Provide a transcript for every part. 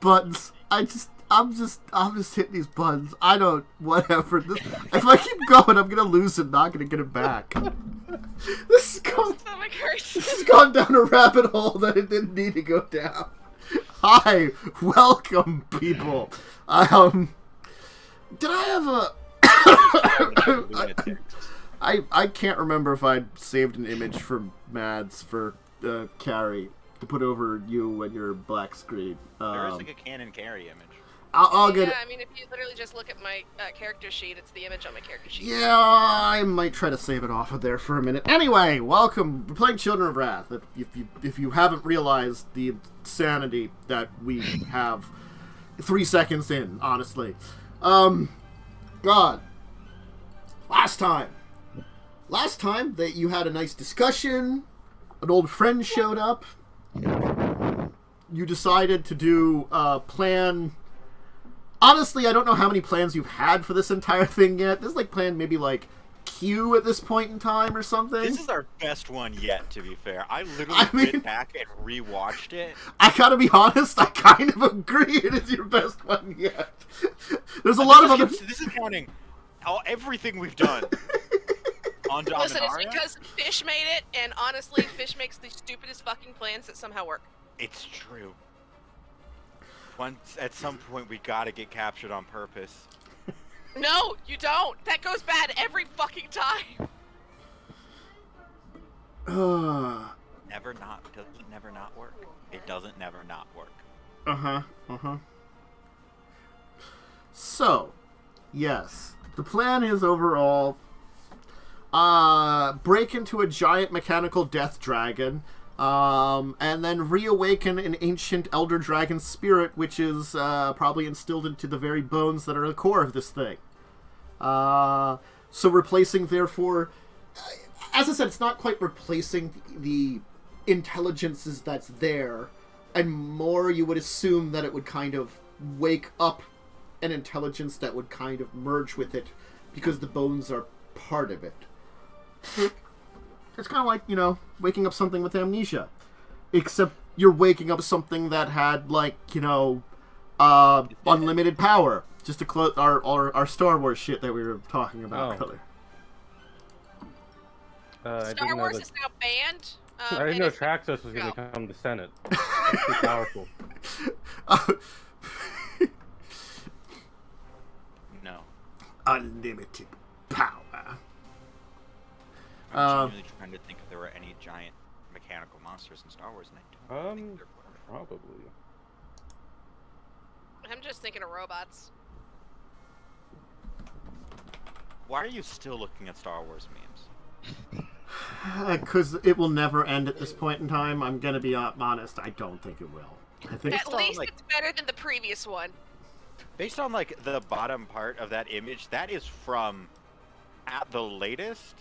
buttons. I'm just hitting these buttons. I don't, whatever. If I keep going, I'm gonna lose it, not gonna get it back. This has gone down a rabbit hole that it didn't need to go down. Hi, welcome, people. Did I have a... I can't remember if I'd saved an image for Mads for Carrie to put over you and your black screen. There is like a canon Carrie image. I'll get it. I mean, if you literally just look at my character sheet, it's the image on my character sheet. Yeah, I might try to save it off of there for a minute. Anyway, welcome. We're playing Children of Wrath. If you haven't realized the insanity that we have 3 seconds in, honestly. God. Last time that you had a nice discussion, an old friend showed up, you decided to do a plan. Honestly, I don't know how many plans you've had for this entire thing yet. This is like plan maybe like Q at this point in time or something. This is our best one yet, to be fair. I literally went back and rewatched it. I gotta be honest, I kind of agree it is your best one yet. There's a lot of other... This is counting everything we've done on Dominaria. Listen, it's because Fish made it, and honestly, Fish makes the stupidest fucking plans that somehow work. It's true. At some point, we gotta get captured on purpose. No, you don't. That goes bad every fucking time. Never not. Doesn't never not work. It doesn't never not work. So, yes, the plan is overall break into a giant mechanical death dragon. And then reawaken an ancient elder dragon spirit, which is probably instilled into the very bones that are the core of this thing. So replacing, therefore, as I said, it's not quite replacing the intelligences that's there, and more you would assume that it would kind of wake up an intelligence that would kind of merge with it, because the bones are part of it. It's kind of like, you know, waking up something with amnesia. Except you're waking up something that had, like, you know, unlimited power. Just to close our Star Wars shit that we were talking about earlier. Star Wars is now banned. I didn't know Traxos was going to come to Senate. That's too powerful. No. Unlimited power. I'm genuinely trying to think if there were any giant mechanical monsters in Star Wars, and I don't think there were. Probably. I'm just thinking of robots. Why are you still looking at Star Wars memes? Because it will never end at this point in time. I'm going to be honest, I don't think it will. I think at least it's better than the previous one. Based on, like, the bottom part of that image, that is from, at the latest,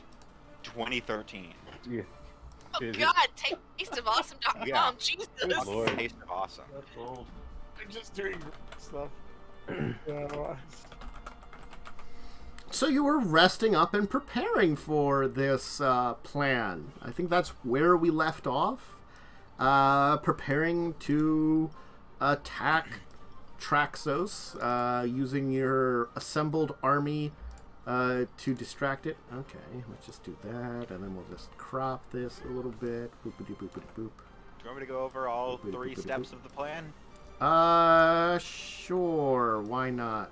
2013. Yeah. Oh God, Taste of Awesome.com. Yeah. Jesus. Lord. Taste of Awesome. That's old. I'm just doing stuff. So you were resting up and preparing for this plan. I think that's where we left off. Preparing to attack Traxos using your assembled army to distract it. Okay, let's just do that, and then we'll just crop this a little bit. Boopity boopity boop. Do you want me to go over all 3 steps of the plan? Sure. Why not?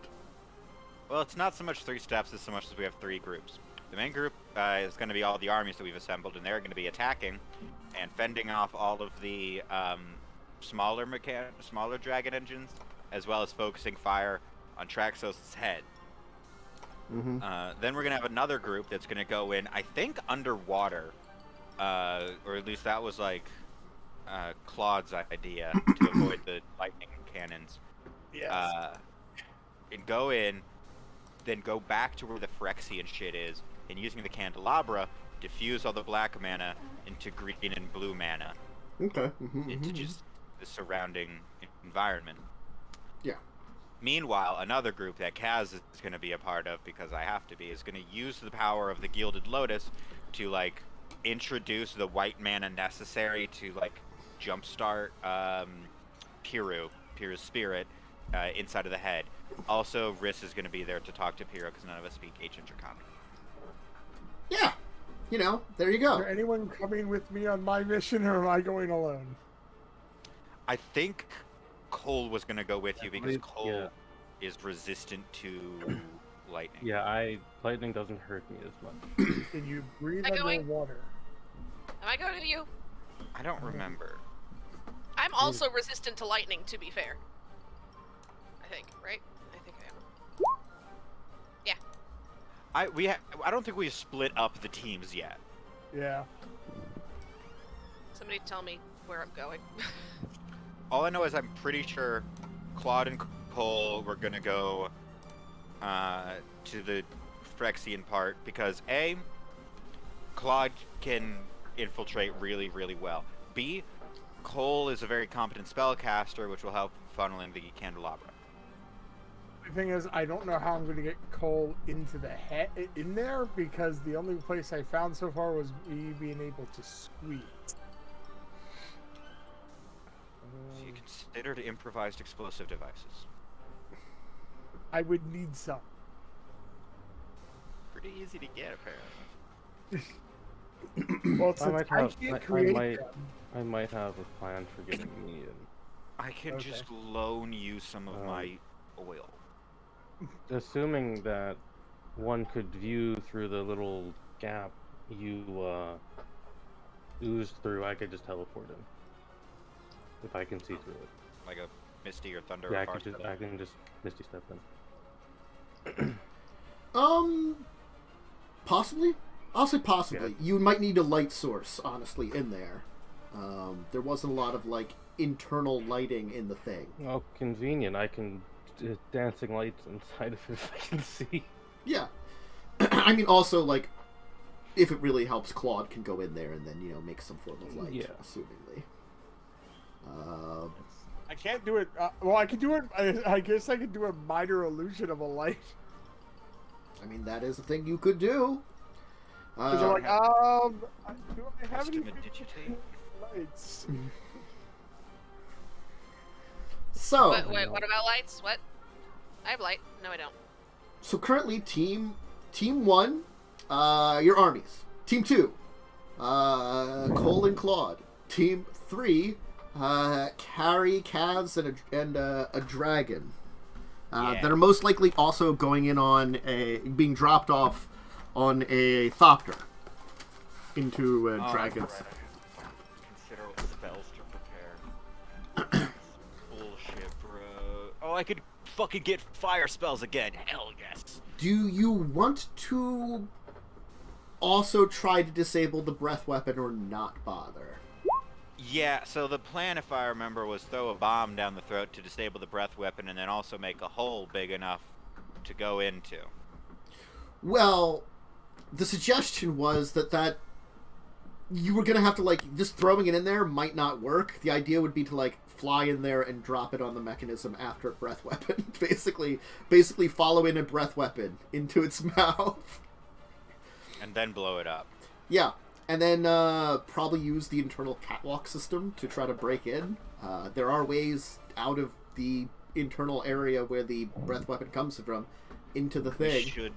Well, it's not so much 3 steps as so much as we have 3 groups. The main group is going to be all the armies that we've assembled, and they're going to be attacking and fending off all of the smaller dragon engines, as well as focusing fire on Traxos' head. Mm-hmm. Then we're going to have another group that's going to go in, I think, underwater. Or at least that was, like, Claud's idea to avoid the lightning cannons. Yes. And go in, then go back to where the Phyrexian shit is, and using the candelabra, diffuse all the black mana into green and blue mana. Okay. Into just the surrounding environment. Yeah. Meanwhile, another group that Kaz is going to be a part of, because I have to be, is going to use the power of the Gilded Lotus to, like, introduce the white mana necessary to, like, jumpstart Piru Pyrrha's spirit inside of the head. Also, Riss is going to be there to talk to Pyrrha because none of us speak ancient Draconic. Yeah. There you Is go. there anyone coming with me on my mission, or am I going alone? I think Cole was going to go with you because believe- Cole yeah. is resistant to lightning. Yeah, lightning doesn't hurt me as much. Can you breathe Am I going? underwater? Am I going with you? I don't remember. I'm also resistant to lightning, to be fair. I think, right? I think I am. Yeah. I don't think we've split up the teams yet. Yeah. Somebody tell me where I'm going. All I know is I'm pretty sure Claude and Cole were gonna go to the Phyrexian part because A, Claude can infiltrate really, really well. B, Cole is a very competent spellcaster, which will help funnel in the candelabra. The thing is, I don't know how I'm going to get Cole into the in there because the only place I found so far was me being able to squeeze. So you considered improvised explosive devices. I would need some. Pretty easy to get, apparently. Well, I since might I have. can't create them, I might have a plan for getting me in. I can Okay. just loan you some of my oil. Assuming that one could view through the little gap you oozed through, I could just teleport in. If I can see through it. Like a Misty or Thunder Yeah, or I Far can just Misty Step in. Possibly. I'll say possibly. Yeah. You might need a light source, honestly, in there. There wasn't a lot of, internal lighting in the thing. Oh, convenient. I can dancing lights inside of it if I can see. Yeah. I mean, also, if it really helps, Claude can go in there and then, make some form of light, Yeah. assumingly. I can't do it. Well, I could do it. I guess I could do a minor illusion of a light. I mean, that is a thing you could do. Because I'm like, do I have any Prestidigitate. lights? So, Wait, what about lights? What? I have light. No, I don't. so currently, Team 1, your armies. Team 2, Cole and Claude. Team 3, Carrie, Kaz, and a dragon. Yeah. That are most likely also going in on being dropped off on a Thopter into dragons. Consider what spells to prepare. Bullshit, bro. Oh, I could fucking get fire spells again. Hell yes. Do you want to also try to disable the breath weapon or not bother? Yeah, so the plan, if I remember, was throw a bomb down the throat to disable the breath weapon and then also make a hole big enough to go into. Well, the suggestion was that you were going to have to, just throwing it in there might not work. The idea would be to, fly in there and drop it on the mechanism after a breath weapon. basically follow in a breath weapon into its mouth. And then blow it up. Yeah. And then probably use the internal catwalk system to try to break in. There are ways out of the internal area where the breath weapon comes from into the thing.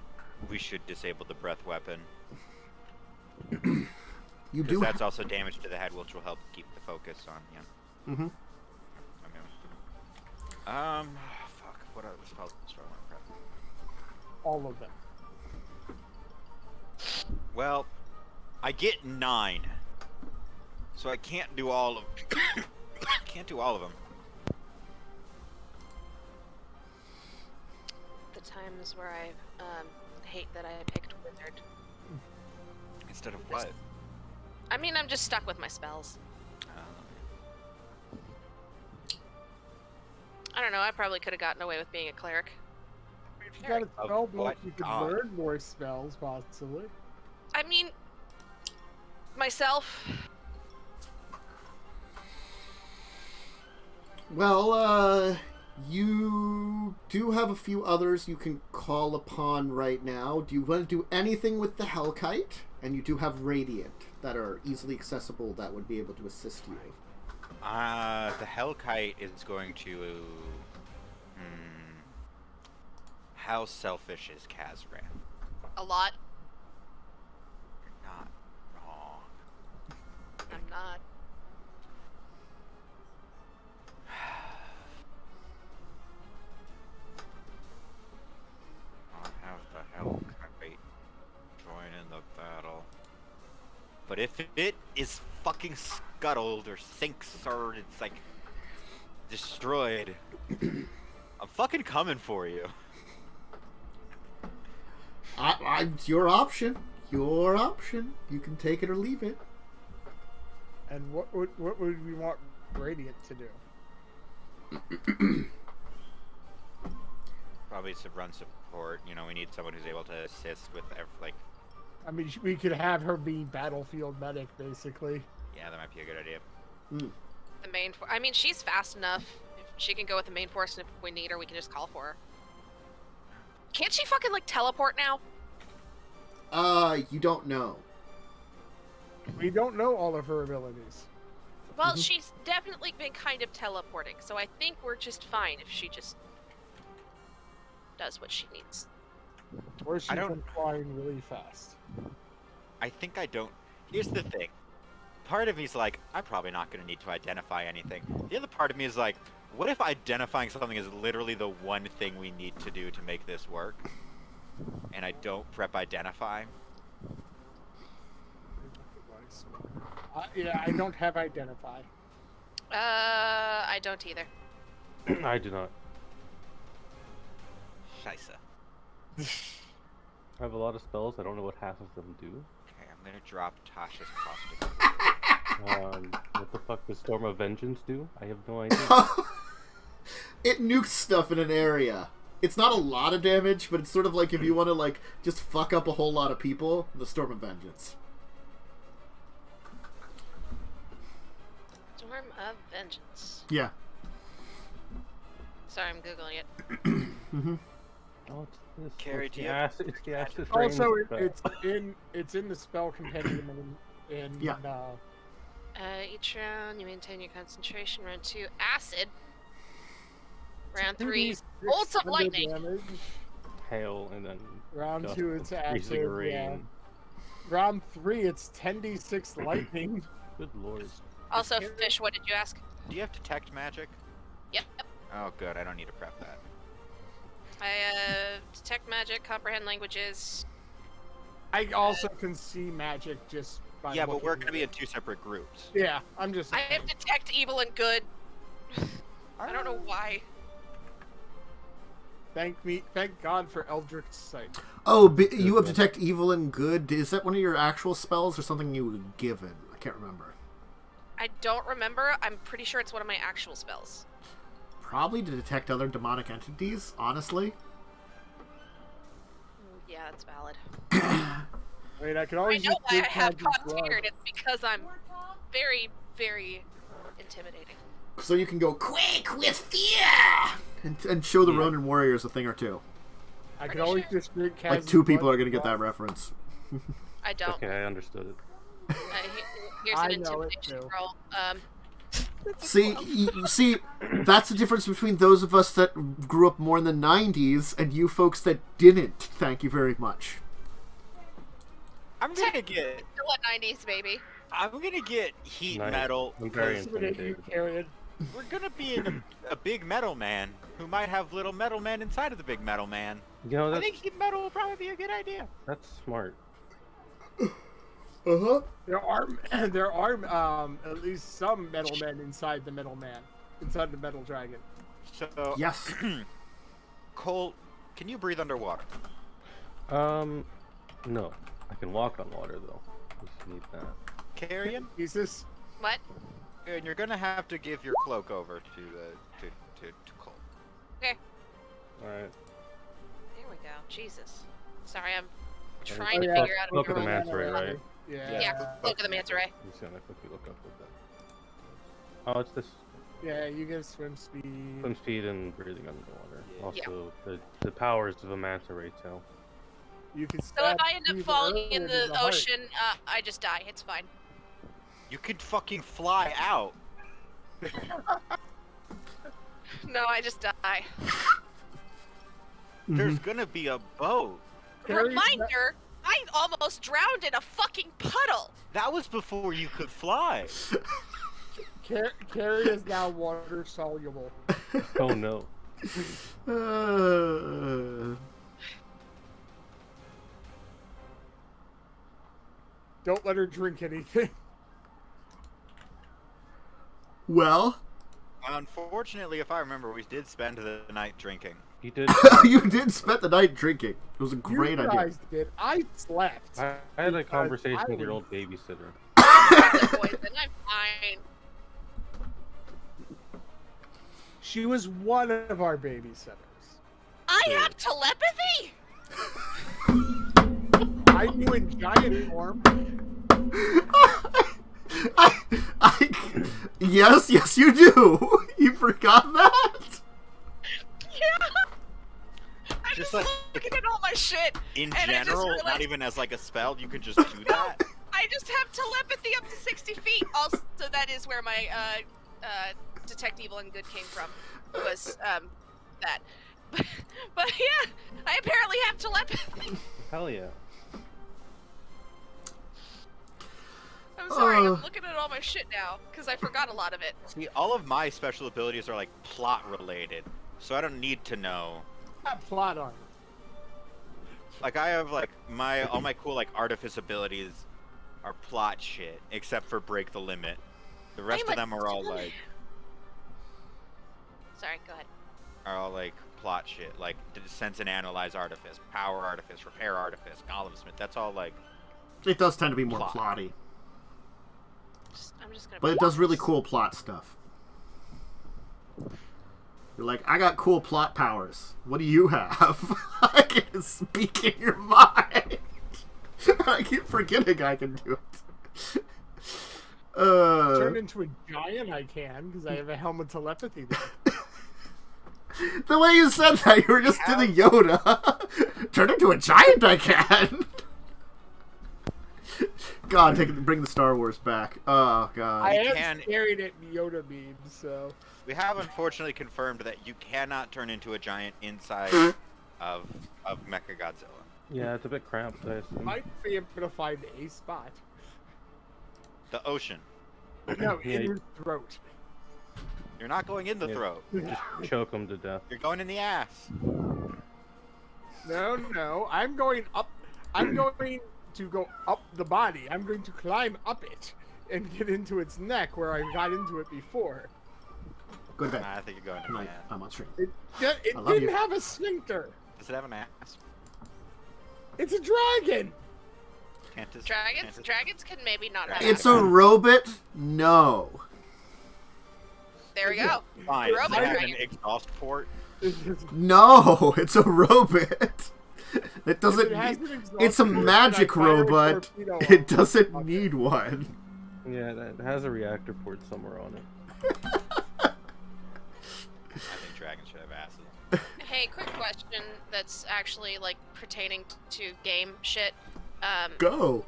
We should disable the breath weapon. You Because do. that's also damage to the head, which will help keep the focus on you. Mm-hmm. Fuck. What other spells do I want to prep? All of them. Well, I get 9, so I can't do all of. Can't do all of them. The times where I hate that I picked wizard. Instead of what? I mean, I'm just stuck with my spells. I don't know. I probably could have gotten away with being a cleric. If you got a Of spell book, what you could god? learn more spells, possibly. I mean, myself. Well, you do have a few others you can call upon right now. Do you want to do anything with the Hellkite? And you do have Radiant that are easily accessible that would be able to assist you. The Hellkite is going to. How selfish is Kazzrann? A lot. You're not wrong. I'm not. I'll have the Hellkite join in the battle. But if it is fucking scuttled or sinks or it's like destroyed, I'm fucking coming for you. It's your option. Your option. You can take it or leave it. And what would we want Radiant to do? Probably to run support. You know, we need someone who's able to assist with like. I mean, we could have her be battlefield medic, basically. Yeah, that might be a good idea. The main. I mean, she's fast enough. If she can go with the main force, and if we need her, we can just call for her. Can't she fucking like teleport now? You don't know. We don't know all of her abilities. Well, she's definitely been kind of teleporting, so I think we're just fine if she just does what she needs. Or she's been flying really fast. I think I don't. Here's the thing. Part of me's like, I'm probably not going to need to identify anything. The other part of me is like, what if identifying something is literally the one thing we need to do to make this work? And I don't prep identify? Yeah, I don't have identify. I don't either. I do not. Scheisse. I have a lot of spells. I don't know what half of them do. Okay, I'm going to drop Tasha's costume. What the fuck does Storm of Vengeance do? I have no idea. It nukes stuff in an area. It's not a lot of damage, but it's sort of like if you want to like just fuck up a whole lot of people, the Storm of Vengeance. Storm of Vengeance. Yeah. Sorry, I'm googling it. Oh, it's this. Carrie, It's do the you- acid. It's the acid. Also, rain spell. it's in the spell compendium in Yeah. Each round you maintain your concentration. Round 2, acid. Round 3, bolts of lightning. Damage. Hail and then. Round gust 2, of it's freezing acid. rain. Yeah. Round 3, it's 10d6 lightning. Good lord. Also, Fish, what did you ask? Do you have detect magic? Yep. Oh, good. I don't need to prep that. I detect magic, comprehend languages. I also can see magic just by Yeah, but looking we're going to at be it. in 2 separate groups. Yeah, I'm just. I have detect evil and good. I don't know why. Thank God for Eldritch Sight. Oh, you have Detect Evil and Good. Is that one of your actual spells or something you were given? I can't remember. I don't remember. I'm pretty sure it's one of my actual spells. Probably to detect other demonic entities, honestly. Yeah, that's valid. Wait, I can I always know use why I Big have Magic God's Blood. Feared. It's because I'm very, very intimidating. So you can go quick with fear and show the Ronin warriors a thing or two. I can always just drink Like 2 people are going to get that reference. I don't. Okay, I understood it. Here's I an know it intimidation too. roll. See, that's the difference between those of us that grew up more in the 90s and you folks that didn't. Thank you very much. I'm going to get... Still at 90s, baby. I'm going to get heat Nice. metal. I'm very 'cause intimidated. Carrion. We're going to be in a big metal man who might have little metal man inside of the big metal man. You know, I that's, think heat metal will probably be a good idea. that's smart. Uh-huh. There are at least some metal men inside the metal man, inside the metal dragon. So, Yes. Cole, can you breathe underwater? No. I can walk on water though. Just need that. Carrion? Jesus. What? And you're gonna have to give your cloak over to Cole. Okay. Alright. There we go. Jesus. Sorry, I'm Okay. trying Oh, to yeah. figure out Look a at the roll. manta ray, right? Yeah. Yeah, Cloak of the Manta Ray. I'm just gonna quickly look up with that. Oh, it's this Yeah, you get swim speed. swim speed and breathing underwater. Yeah. Also, the powers of a manta ray tail. You can So stab if I end up people falling in earlier the heart. ocean, I just die. It's fine. You could fucking fly out. No, I just die. There's gonna be a boat. Reminder, I almost drowned in a fucking puddle. That was before you could fly. Carrie is now water soluble. Oh no. Don't let her drink anything. Well, Unfortunately, if I remember, we did spend the night drinking. You did. you did spend the night drinking. It was a great You idea. guys did. I slept. I had a Because conversation I with your was- old babysitter. Poison, I'm fine. She was one of our babysitters. I have telepathy? I knew in giant form. Yes, you do. You forgot that? Yeah. I'm Just just like- looking at all my shit. In And I just general, realized- not even as like a spell, you could just do that. I just have telepathy up to 60 feet. Also, that is where my detect evil and good came from. Was that. But yeah, I apparently have telepathy. Hell yeah. I'm sorry, Oh. I'm looking at all my shit now because I forgot a lot of it. See, all of my special abilities are like plot related, so I don't need to know. That plot on. Like I have like all my cool like artifice abilities are plot shit, except for break the limit. The rest I'm of a them are all dummy. like Sorry, go ahead. plot shit, like sense and analyze artifice, power artifice, repair artifice, golem-smith. That's all like It does tend to be more Plot. plotty. I'm just gonna. But it does really cool plot stuff. You're like, I got cool plot powers. What do you have? I can speak in your mind. I keep forgetting I can do it. Turn into a giant, I can, because I have a helmet telepathy. The way you said that, you were just doing Yoda. Turn into a giant, I can. God, bring the Star Wars back. Oh, God. I am can- staring at Yoda memes, so. we have unfortunately confirmed that you cannot turn into a giant inside of Mechagodzilla. Yeah, it's a bit cramped, I assume. Might be able to find a spot. The ocean. No, Yeah, in you- her throat. You're not going in the Yeah. throat. Just choke him to death. You're going in the ass. No, I'm going up. I'm going to go up the body. I'm going to climb up it and get into its neck where I got into it before. Go to bed. I think you're going in Good the night. ass. I'm on stream. It I love didn't you. have a sphincter. Does it have an ass? It's a dragon. Dragons can maybe not have. It's a robot? No. There we go. Fine. Robot Does it have an dragon. exhaust port? No, it's a robot. It doesn't. It has an exhaust It's a port, magic and I fire a robot. torpedo It off. doesn't need one. Yeah, it has a reactor port somewhere on it. I think dragons should have asses. Hey, quick question that's actually like pertaining to game shit. Go.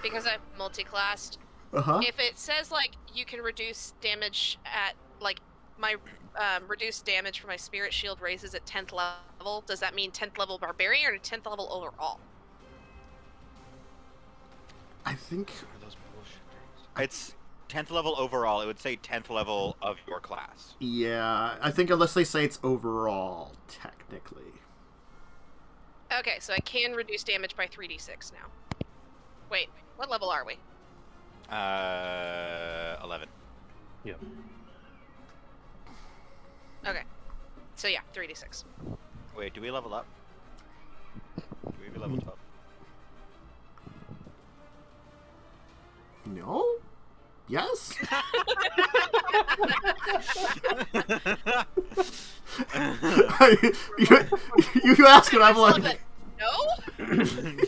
Because I'm multi-classed. Uh-huh. If it says like you can reduce damage at like my reduced damage for my spirit shield raises at 10th level, does that mean 10th level barbarian or 10th level overall? I think It's 10th level overall. It would say 10th level of your class. yeah, I think unless they say it's overall, technically. Okay, so I can reduce damage by 3d6 now. Wait, what level are we? 11. Yeah. Okay. So yeah, 3d6. Wait, do we level up? Do we level 12? No? Yes? you ask and I'm Love like, it. No?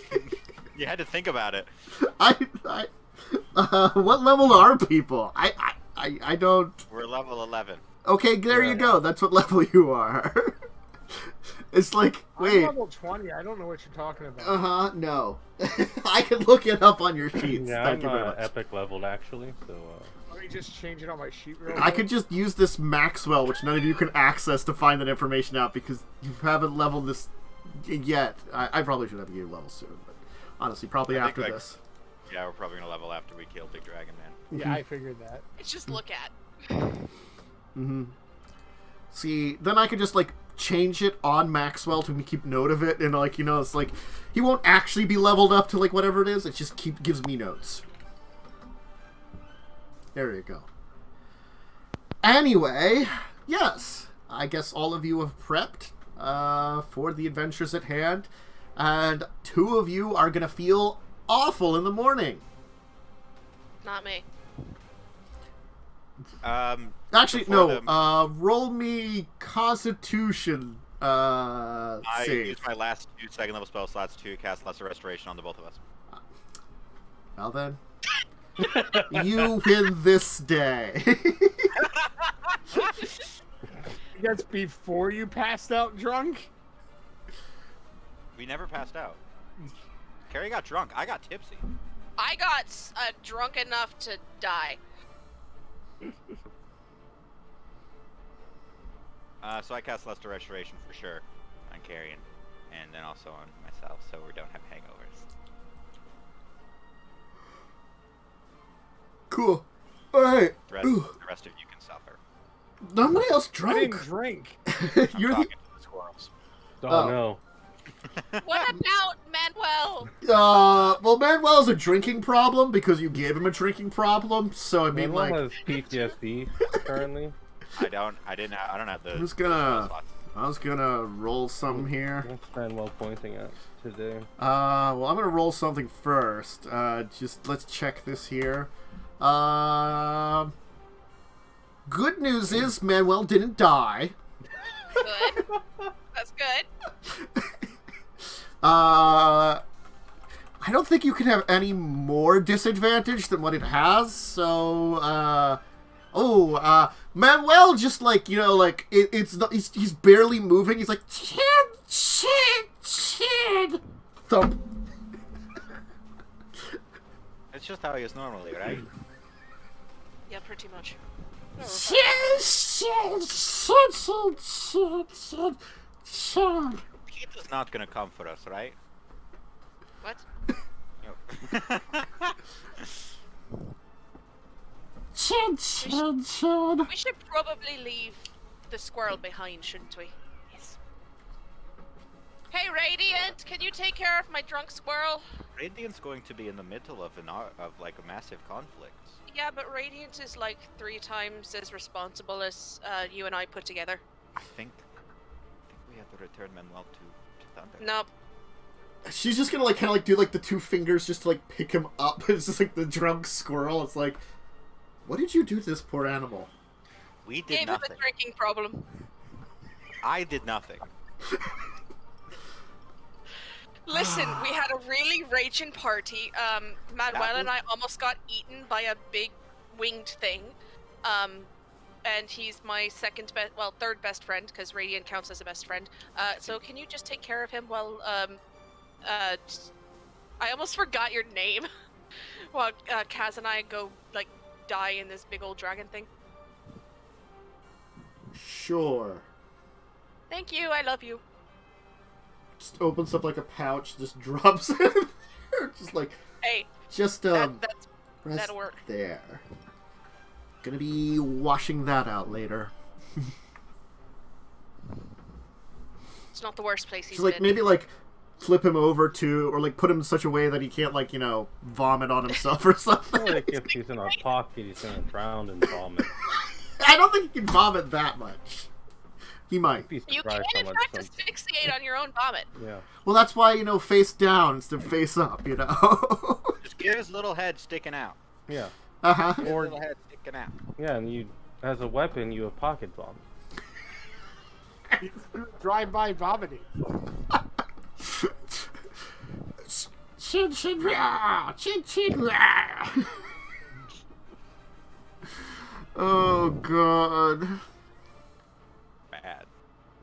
You had to think about it. what level are people? I don't. We're level 11. Okay, there you go. That's what level you are. It's like, I'm wait. level 20. I don't know what you're talking about. Uh-huh, no. I can look it up on your sheets. Yeah, Thank I'm you very much. epic leveled actually, so Let me just change it on my sheet real I quick. could just use this Maxwell, which none of you can access, to find that information out because you haven't leveled this yet. I probably should have you level soon, but honestly, probably I think, after like, this. Yeah, we're probably gonna level after we kill Big Dragon Man. Yeah, I figured that. It's just look at. Mm-hmm. See, then I could just, like, change it on Maxwell to keep note of it, and, like, you know, it's like, he won't actually be leveled up to, like, whatever it is, it just gives me notes. There you go. Anyway, yes, I guess all of you have prepped for the adventures at hand, and 2 of you are gonna feel awful in the morning. Not me. Actually, Before no. Roll me Constitution. I Save. used my last 2 second level spell slots to cast Lesser Restoration on the both of us. Well then, you win this day. That's before you passed out drunk? We never passed out. Carrie got drunk. I got tipsy. I got drunk enough to die. So I cast Lesser Restoration for sure on Carrion, and then also on myself, so we don't have hangovers. Cool. All right. The rest of you can suffer. Nobody else I drunk. didn't drink. I'm You're talking to the squirrels. Oh, Oh. no. What about Manuel? well, Manuel has a drinking problem because you gave him a drinking problem. So I mean, Manuel like, has PTSD currently. I don't have the. I'm just gonna- spell slots. I was gonna roll something here. What's Manuel pointing at today? Well, I'm gonna roll something first. Just let's check this here. Good news is Manuel didn't die. Good. That's good. I don't think you can have any more disadvantage than what it has. So, Manuel just, like, you know, like it's not, he's barely moving. He's like chin, thump. It's just how he is normally, right? Yeah, pretty much. Keith is not gonna come for us, right? What? No. We should probably leave the squirrel behind, shouldn't we? Yes. Hey, Radiant, can you take care of my drunk squirrel? Radiant's going to be in the middle of like a massive conflict. Yeah, but Radiant is like 3 times as responsible as you and I put together. I think we have to return Manuel to Thunder. Nope. She's just gonna, like, kind of like do like the 2 fingers just to, like, pick him up. It's just like the drunk squirrel. It's like, what did you do to this poor animal? We did Gave him nothing. a drinking problem. I did nothing. Listen, we had a really raging party. Manuel That and I almost got eaten by a big winged thing. And he's my third best friend, because Radiant counts as a best friend. So can you just take care of him while, I almost forgot your name. While Kaz and I go, like, die in this big old dragon thing. Sure. Thank you, I love you. Just opens up like a pouch, just drops it. Just like, Hey, just that's rest that'll work. there. Gonna be washing that out later. it's not the worst place he's Just like been. maybe like flip him over to, or like put him in such a way that he can't, like, you know, vomit on himself or I something. feel like if he's in our pocket, he's gonna drown in vomit. I don't think he can vomit that much. He might. Be You surprised can, how in much fact, some- asphyxiate on your own vomit. Yeah. Well, that's why, you know, face down instead of face up, you know? Just get his little head sticking out. Yeah. Uh-huh. Get his little head sticking out. Yeah, and you, as a weapon, you have pocket bomb. Drive-by vomiting. Chin chin rah! Chin chin rah! Oh, God. Bad.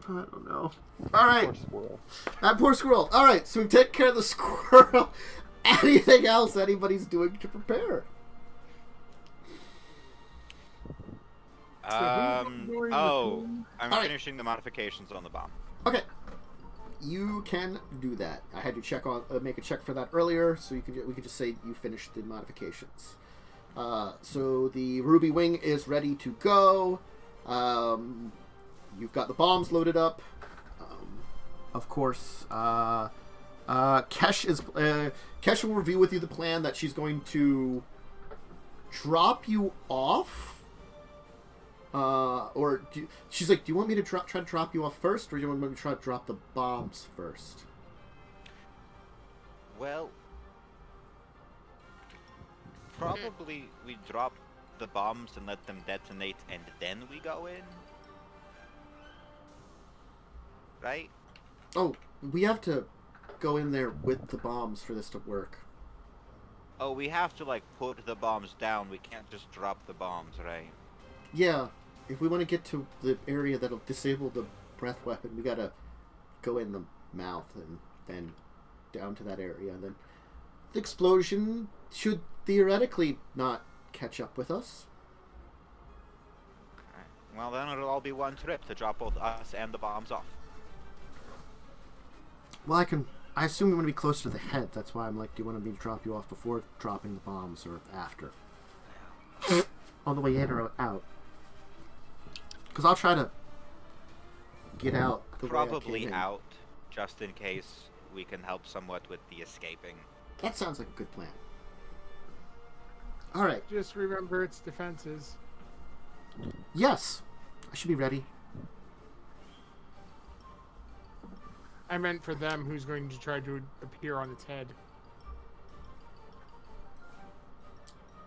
I don't know. Alright. Poor squirrel. That poor squirrel. Alright, so we take care of the squirrel. Anything else anybody's doing to prepare? doing Oh, I'm Alright. finishing the modifications on the bomb. Okay. You can do that. I had to make a check for that earlier, so we could just say you finished the modifications. So the Ruby Wing is ready to go. You've got the bombs loaded up. Of course, Kesh will review with you the plan that she's going to drop you off. She's like, do you want me to try to drop you off first, or do you want me to try to drop the bombs first? Well, probably we drop the bombs and let them detonate, and then we go in. Right? Oh, we have to go in there with the bombs for this to work. Oh, we have to, like, put the bombs down. We can't just drop the bombs, right? Yeah, if we want to get to the area that'll disable the breath weapon, we gotta go in the mouth and then down to that area. And then the explosion should theoretically not catch up with us. Okay. Well, then it'll all be one trip to drop both us and the bombs off. Well, I assume we want to be close to the head. That's why I'm like, do you want me to drop you off before dropping the bombs or after? On the way in or out? Because I'll try to get out the way I Probably came in. out, just in case we can help somewhat with the escaping. That sounds like a good plan. Alright. Just remember its defenses. Yes. I should be ready. I meant for them who's going to try to appear on its head.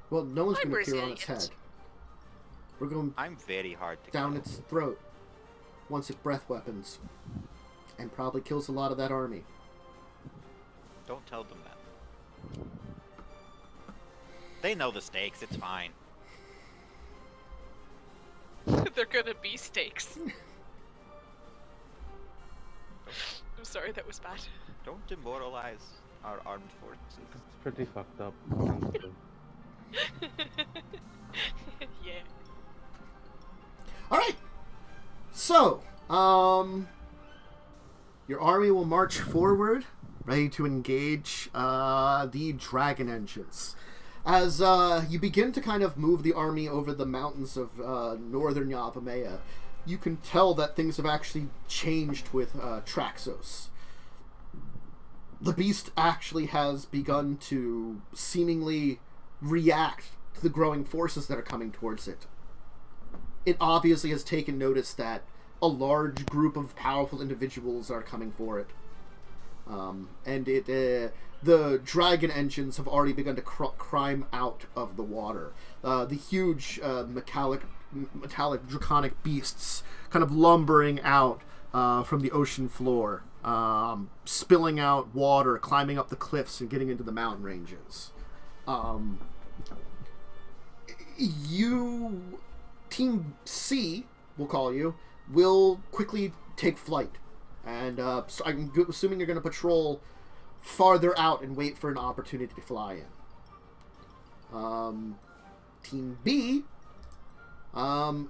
Well, no one's I'm going to appear on its resilient. head. We're going I'm very hard to down kill. its throat once it breath weapons. And probably kills a lot of that army. Don't tell them that. They know the stakes, it's fine. They're gonna be stakes. I'm sorry, that was bad. Don't demoralize our armed forces. It's pretty fucked up. Honestly. Yeah. Alright. So, your army will march forward, ready to engage the dragon engines. As you begin to kind of move the army over the mountains of northern Yavimaya, you can tell that things have actually changed with Traxos. The beast actually has begun to seemingly react to the growing forces that are coming towards it. It obviously has taken notice that a large group of powerful individuals are coming for it. And the dragon engines have already begun to climb out of the water. The huge metallic draconic beasts kind of lumbering out from the ocean floor, spilling out water, climbing up the cliffs and getting into the mountain ranges. You, Team C, we'll call you, will quickly take flight. And so I'm assuming you're going to patrol farther out and wait for an opportunity to fly in. Team B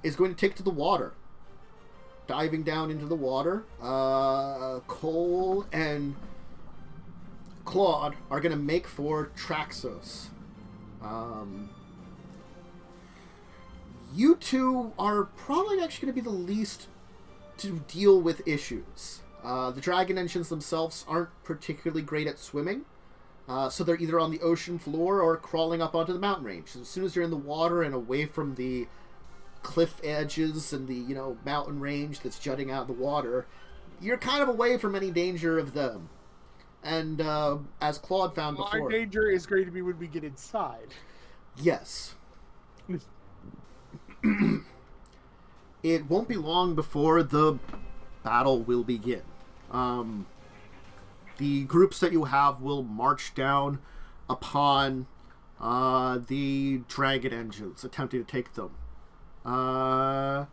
is going to take to the water. Diving down into the water. Cole and Claud are going to make for Traxos. You two are probably actually going to be the least to deal with issues. The dragon engines themselves aren't particularly great at swimming, so they're either on the ocean floor or crawling up onto the mountain range. So as soon as you're in the water and away from the cliff edges and the mountain range that's jutting out of the water, you're kind of away from any danger of them. And as Claude found before, Our danger is going to be when we get inside. yes. It won't be long before the battle will begin. The groups that you have will march down upon the dragon engines, attempting to take them. Tevra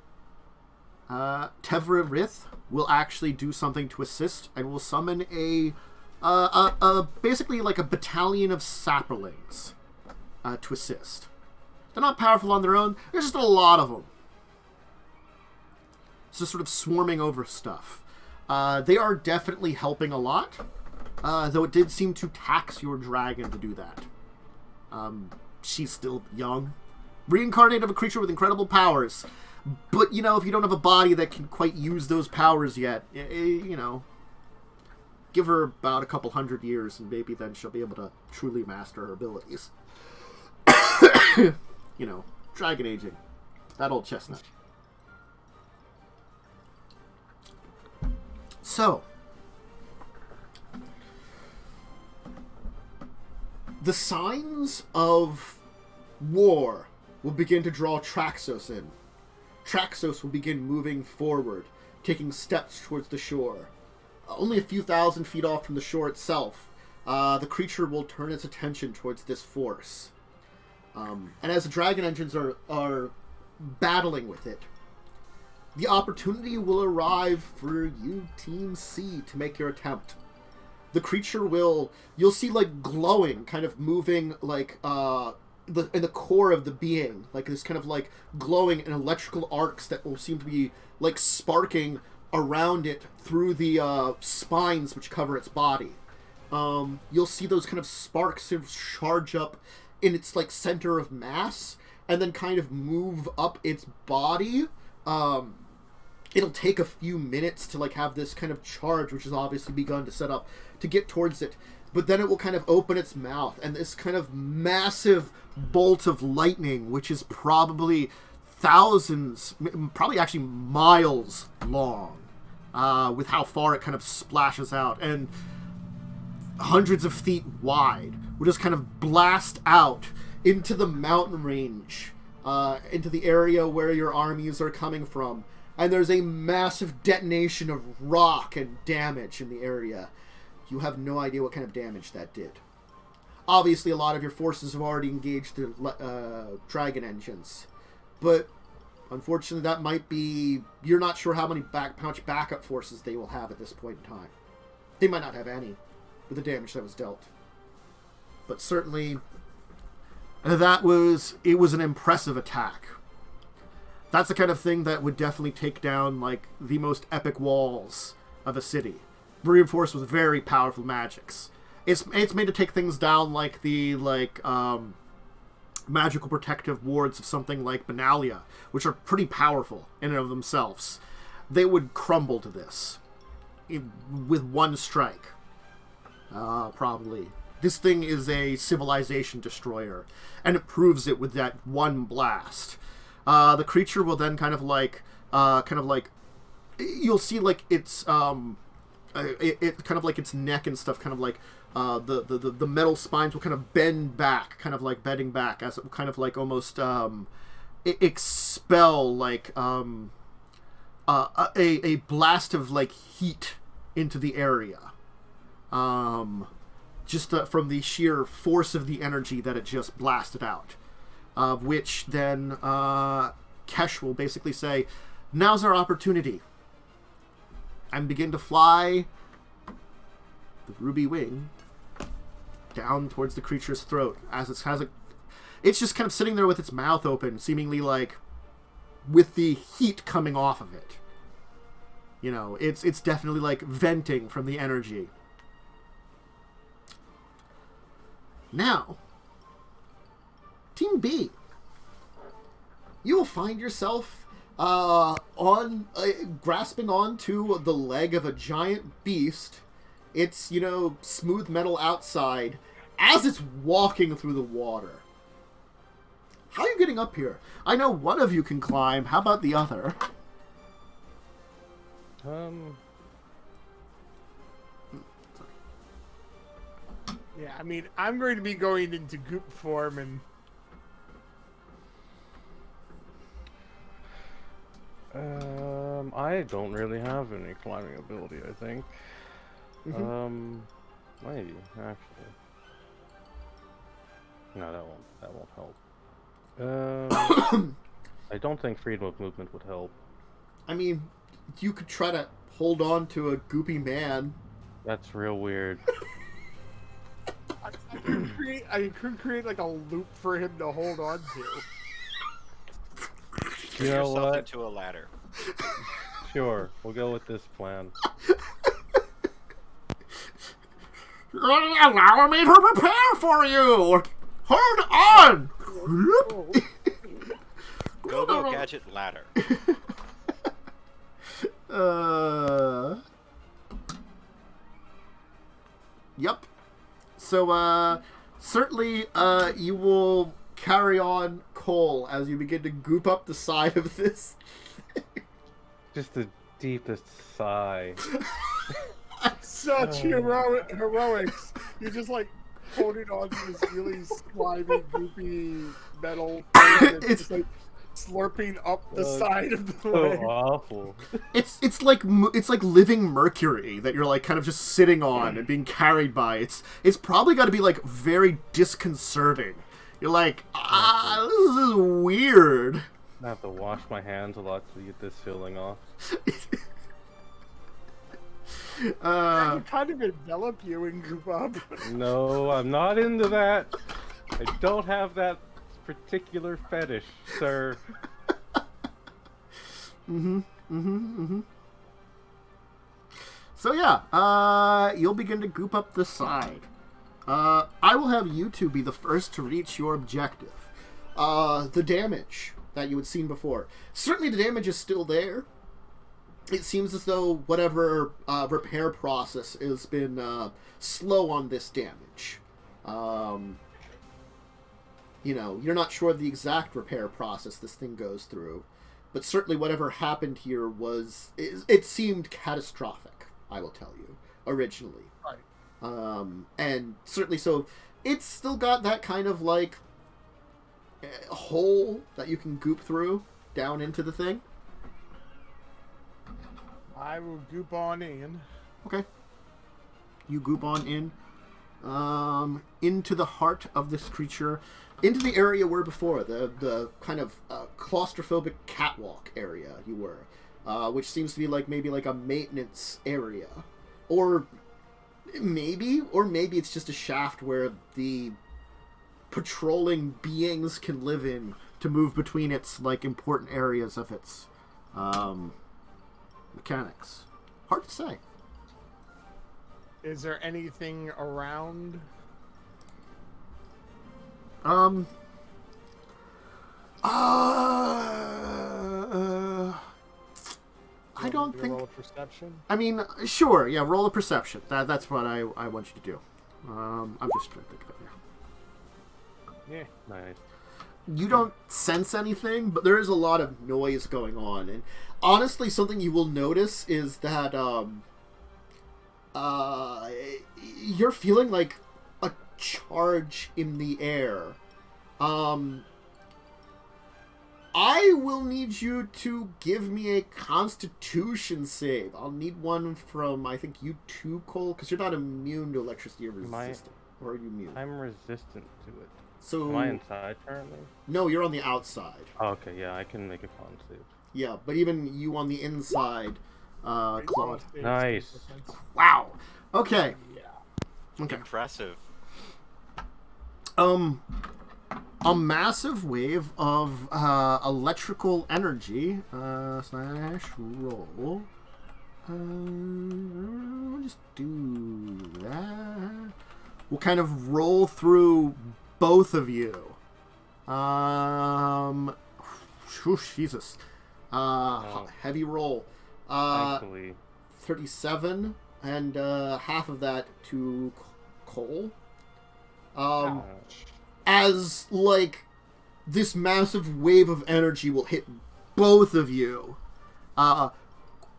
Rith will actually do something to assist and will summon a basically like a battalion of sapperlings to assist. They're not powerful on their own. There's just a lot of them. just sort of swarming over stuff. They are definitely helping a lot, though it did seem to tax your dragon to do that. She's still young. Reincarnate of a creature with incredible powers. But, you know, if you don't have a body that can quite use those powers yet, you know, give her about a couple 100 years and maybe then she'll be able to truly master her abilities. You know, dragon aging. That old chestnut. So, the signs of war will begin to draw Traxos in. Traxos will begin moving forward, taking steps towards the shore. Only a few thousand feet off from the shore itself, the creature will turn its attention towards this force. And as the dragon engines are battling with it, the opportunity will arrive for you, Team C, to make your attempt. The creature you'll see, like, glowing, kind of moving, like, in the core of the being, like this kind of like glowing and electrical arcs that will seem to be like sparking around it through the spines which cover its body. You'll see those kind of sparks sort of charge up in its like center of mass and then kind of move up its body. It'll take a few minutes to like have this kind of charge, which has obviously begun to set up, to get towards it. But then it will kind of open its mouth, and this kind of massive bolt of lightning, which is probably thousands, probably actually miles long, with how far it kind of splashes out, and hundreds of feet wide, will just kind of blast out into the mountain range, into the area where your armies are coming from. And there's a massive detonation of rock and damage in the area. You have no idea what kind of damage that did. Obviously, a lot of your forces have already engaged the dragon engines. But, unfortunately, that might be... You're not sure how much backup forces they will have at this point in time. They might not have any with the damage that was dealt. But certainly, it was an impressive attack. That's the kind of thing that would definitely take down, like, the most epic walls of a city. Reinforced with very powerful magics. It's made to take things down like the, magical protective wards of something like Benalia, which are pretty powerful in and of themselves. They would crumble to this. With one strike. Probably. This thing is a civilization destroyer, and it proves it with that one blast. The creature will then you'll see like its it kind of like its neck and stuff, kind of like the metal spines will kind of bend back, kind of like bending back as it will kind of like almost expel like a blast of like heat into the area, just from the sheer force of the energy that it just blasted out. Of which then Kesh will basically say, now's our opportunity. And begin to fly the ruby wing down towards the creature's throat. As it's just kind of sitting there with its mouth open, seemingly like with the heat coming off of it. You know, it's definitely like venting from the energy. Now, Team B, you will find yourself grasping onto the leg of a giant beast. It's, you know, smooth metal outside as it's walking through the water. How are you getting up here? I know one of you can climb. How about the other? Yeah, I mean, I'm going to be going into goop form and... I don't really have any climbing ability, I think. Maybe, actually. No, that won't help. I don't think freedom of movement would help. I mean, you could try to hold on to a goopy man. That's real weird. I could create like a loop for him to hold on to. You know yourself what? into a ladder. Sure, we'll go with this plan. Allow me to prepare for you! Hold on! Go, gadget, ladder. Yep. So, certainly, you will carry on Cole as you begin to goop up the side of this. Just the deepest sigh. Such heroics. You're just like holding on to this really slimy, goopy metal thing that's just like slurping up the side of the So leg. awful. It's like living mercury that you're like kind of just sitting on and being carried by. It's probably got to be like very disconcerting. You're like, this is weird. I have to wash my hands a lot to get this feeling off. I can kind of envelop you and goop up. No, I'm not into that. I don't have that particular fetish, sir. So yeah, you'll begin to goop up the side. I will have you two be the first to reach your objective. The damage that you had seen before. Certainly the damage is still there. It seems as though whatever repair process has been slow on this damage. You know, you're not sure of the exact repair process this thing goes through, but certainly whatever happened here it seemed catastrophic, I will tell you, originally. Right. And certainly so, it's still got that kind of like hole that you can goop through down into the thing. I will goop on in. Okay. You goop on in. Into the heart of this creature. Into the area where before, the kind of claustrophobic catwalk area you were. Which seems to be like maybe like a maintenance area. Or maybe it's just a shaft where the patrolling beings can live in to move between its like important areas of its mechanics. Hard to say. Is there anything around? I don't think. Roll a perception. I mean, sure, yeah. Roll a perception. That's what I want you to do. I'm just trying to think of it now. Yeah. Nice. You don't sense anything, but there is a lot of noise going on, and honestly, something you will notice is that you're feeling like a charge in the air. I will need you to give me a Constitution save. I'll need one from, I think, you too, Cole, because you're not immune to electricity or resistant. Or are you immune? I'm resistant to it. So, am I inside currently? No, you're on the outside. Oh, okay, yeah, I can make a con save. Yeah, but even you on the inside, Claud. Nice. Wow. Okay. Yeah. Okay. Impressive. A massive wave of electrical energy slash roll. We'll just do that. We'll kind of roll through both of you. Jesus. Heavy roll. Thankfully. 37, and half of that to Cole. As, like, this massive wave of energy will hit both of you.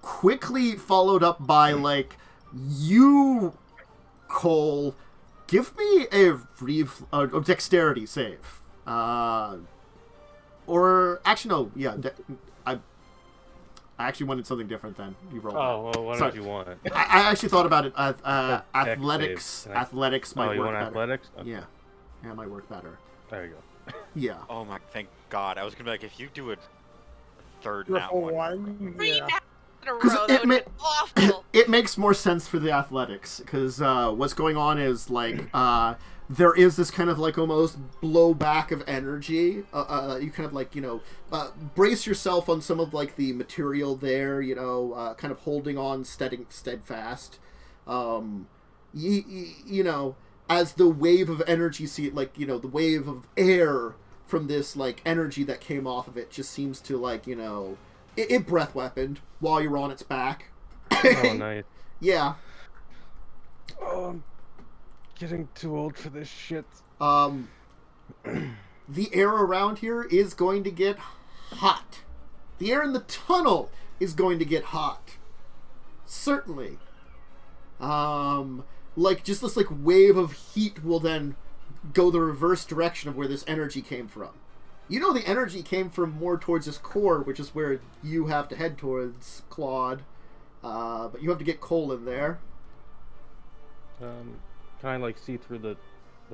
Quickly followed up by, like, you, Cole, give me a dexterity save. Or, actually, no, yeah, I actually wanted something different then. You rolled. Oh, well, what Sorry. did you want? I actually thought about it. Dex Athletics. save. Athletics might you work want better. athletics? Okay. Yeah. Yeah, it might work better. There you go. Yeah. Oh my, thank God. I was gonna be like, if you do a third Triple nat one. one. Three Yeah. nat in a row. 'Cause That it would have been awful. It makes more sense for the athletics, because what's going on is, like, there is this kind of, like, almost blowback of energy. You kind of, like, brace yourself on some of, like, the material there, kind of holding on steadfast. As the wave of energy, the wave of air from this, like, energy that came off of it just seems to, like, it breath weaponed while you're on its back. Oh, nice. Yeah. Oh, I'm getting too old for this shit. The air around here is going to get hot. The air in the tunnel is going to get hot. Certainly. Just this, like, wave of heat will then go the reverse direction of where this energy came from. The energy came from more towards this core, which is where you have to head towards, Claud. But you have to get Cole in there. Can I, like, see through the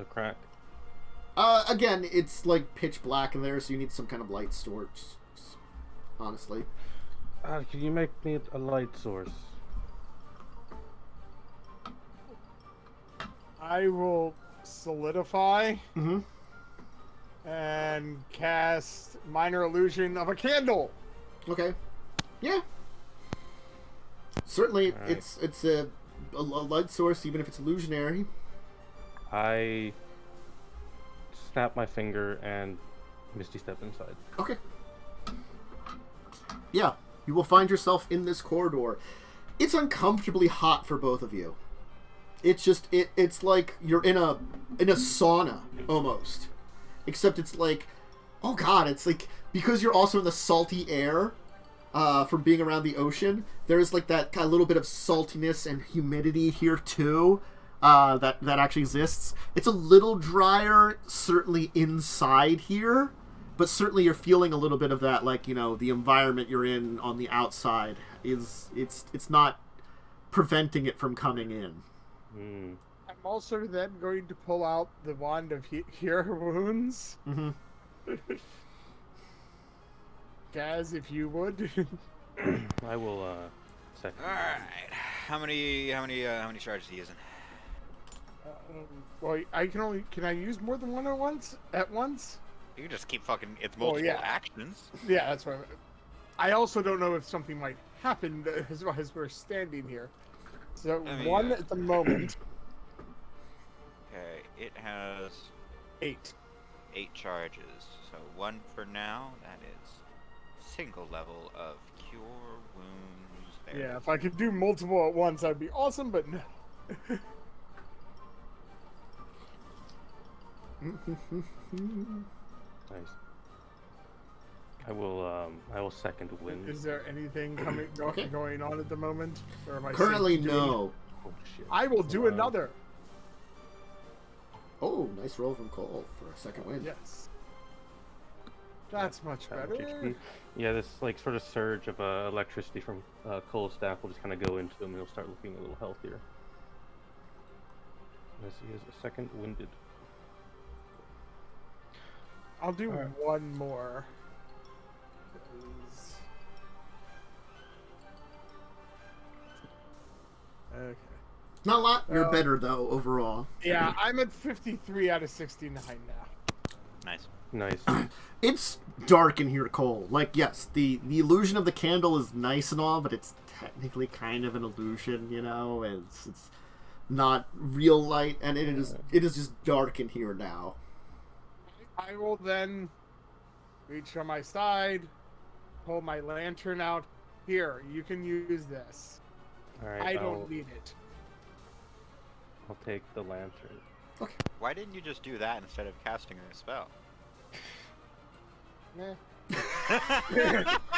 crack? Again, it's, like, pitch black in there, so you need some kind of light source, honestly. Can you make me a light source? I will solidify Mm-hmm. and cast Minor Illusion of a Candle. Okay. Yeah. Certainly, All right. it's a light source, even if it's illusionary. I snap my finger and Misty Step inside. Okay. Yeah, you will find yourself in this corridor. It's uncomfortably hot for both of you. It's just it's like you're in a sauna almost. Except it's like, oh god, it's like, because you're also in the salty air from being around the ocean, there's like that kind of little bit of saltiness and humidity here too that actually exists. It's a little drier, certainly inside here, but certainly you're feeling a little bit of that, like, the environment you're in on the outside it's not preventing it from coming in. Mm. I'm also then going to pull out the Wand of Cure Wounds. Mm-hmm. Gaz, if you would. I will second. All right. How many charges are you using? Well, can I use more than one at once? You can just keep fucking. It's multiple yeah. actions. Yeah, that's what I also don't know if something might happen as we're standing here. So one at the moment. Okay, it has 8 charges. So one for now. That is single level of cure wounds. There. Yeah, if I could do multiple at once, that'd be awesome. But no. Nice. I will second win. Is there anything going on at the moment? Or am I Currently, safe to do it? no. Oh, shit. I will do another. Oh, nice roll from Cole for a second win. Yes. That's much That much better. HP. Yeah, this like sort of surge of electricity from Cole's staff will just kind of go into him and he'll start looking a little healthier. As he is a second winded. I'll do Alright. one more. Okay. Not a lot. You're Well- better, though, overall. Yeah, I'm at 53 out of 69 now. Nice. Nice. It's dark in here, Cole. Like, yes, the illusion of the candle is nice and all, but it's technically kind of an illusion, It's not real light, and it is just dark in here now. I will then reach on my side, pull my lantern out. Here, you can use this. All right. I don't need it. I'll take the lantern. Why didn't you just do that instead of casting a spell? Meh.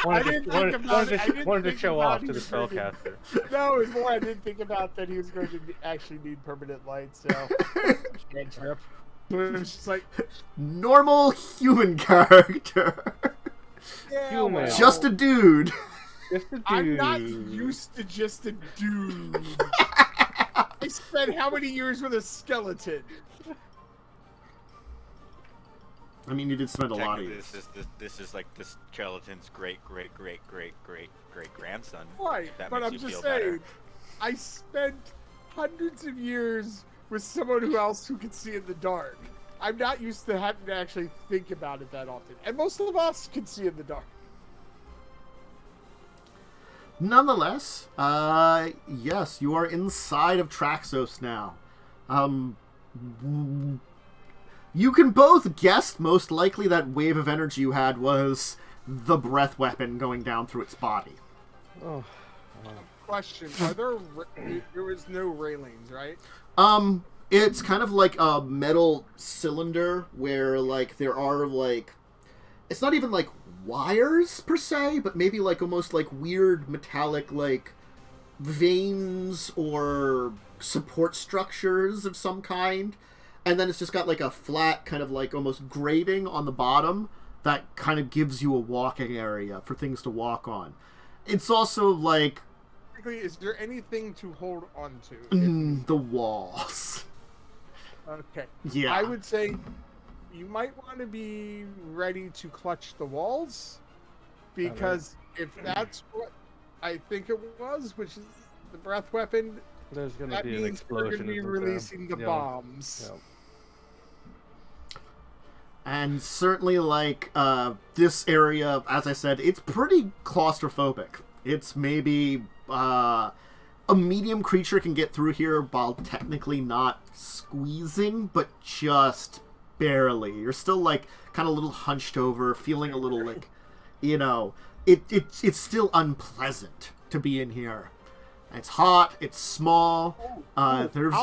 Wanted to show off to the he's going spellcaster. No, it's more I didn't think about that he was going to actually need permanent light, so... Cantrip. So it was just like... Normal human character. Yeah, Human. well, Just a dude. Just a dude. I'm not used to just a dude. I spent how many years with a skeleton? I mean, you did spend a lot of Technically, years. this is like this skeleton's great grandson. Right, That but makes I'm you just feel saying, better. I spent hundreds of years with someone else who can see in the dark. I'm not used to having to actually think about it that often. And most of us can see in the dark. Nonetheless, yes, you are inside of Traxos now. You can both guess most likely that wave of energy you had was the breath weapon going down through its body. Oh. Question, there is no railings, right? It's kind of like a metal cylinder where, like, there are, like... It's not even, like, wires, per se, but maybe, like, almost, like, weird metallic, like, veins or support structures of some kind. And then it's just got, like, a flat kind of, like, almost grating on the bottom that kind of gives you a walking area for things to walk on. It's also, like... Is there anything to hold on to? The walls. Okay. Yeah. I would say you might want to be ready to clutch the walls, because if that's what I think it was, which is the breath weapon, There's going to that be an means we're explosion. going to be isn't there? releasing the bombs. Yeah. And certainly, like, this area, as I said, it's pretty claustrophobic. It's maybe, a medium creature can get through here while technically not squeezing, but just barely. You're still, like, kind of a little hunched over, feeling a little, like, you know, it's still unpleasant to be in here. It's hot, it's small, there's...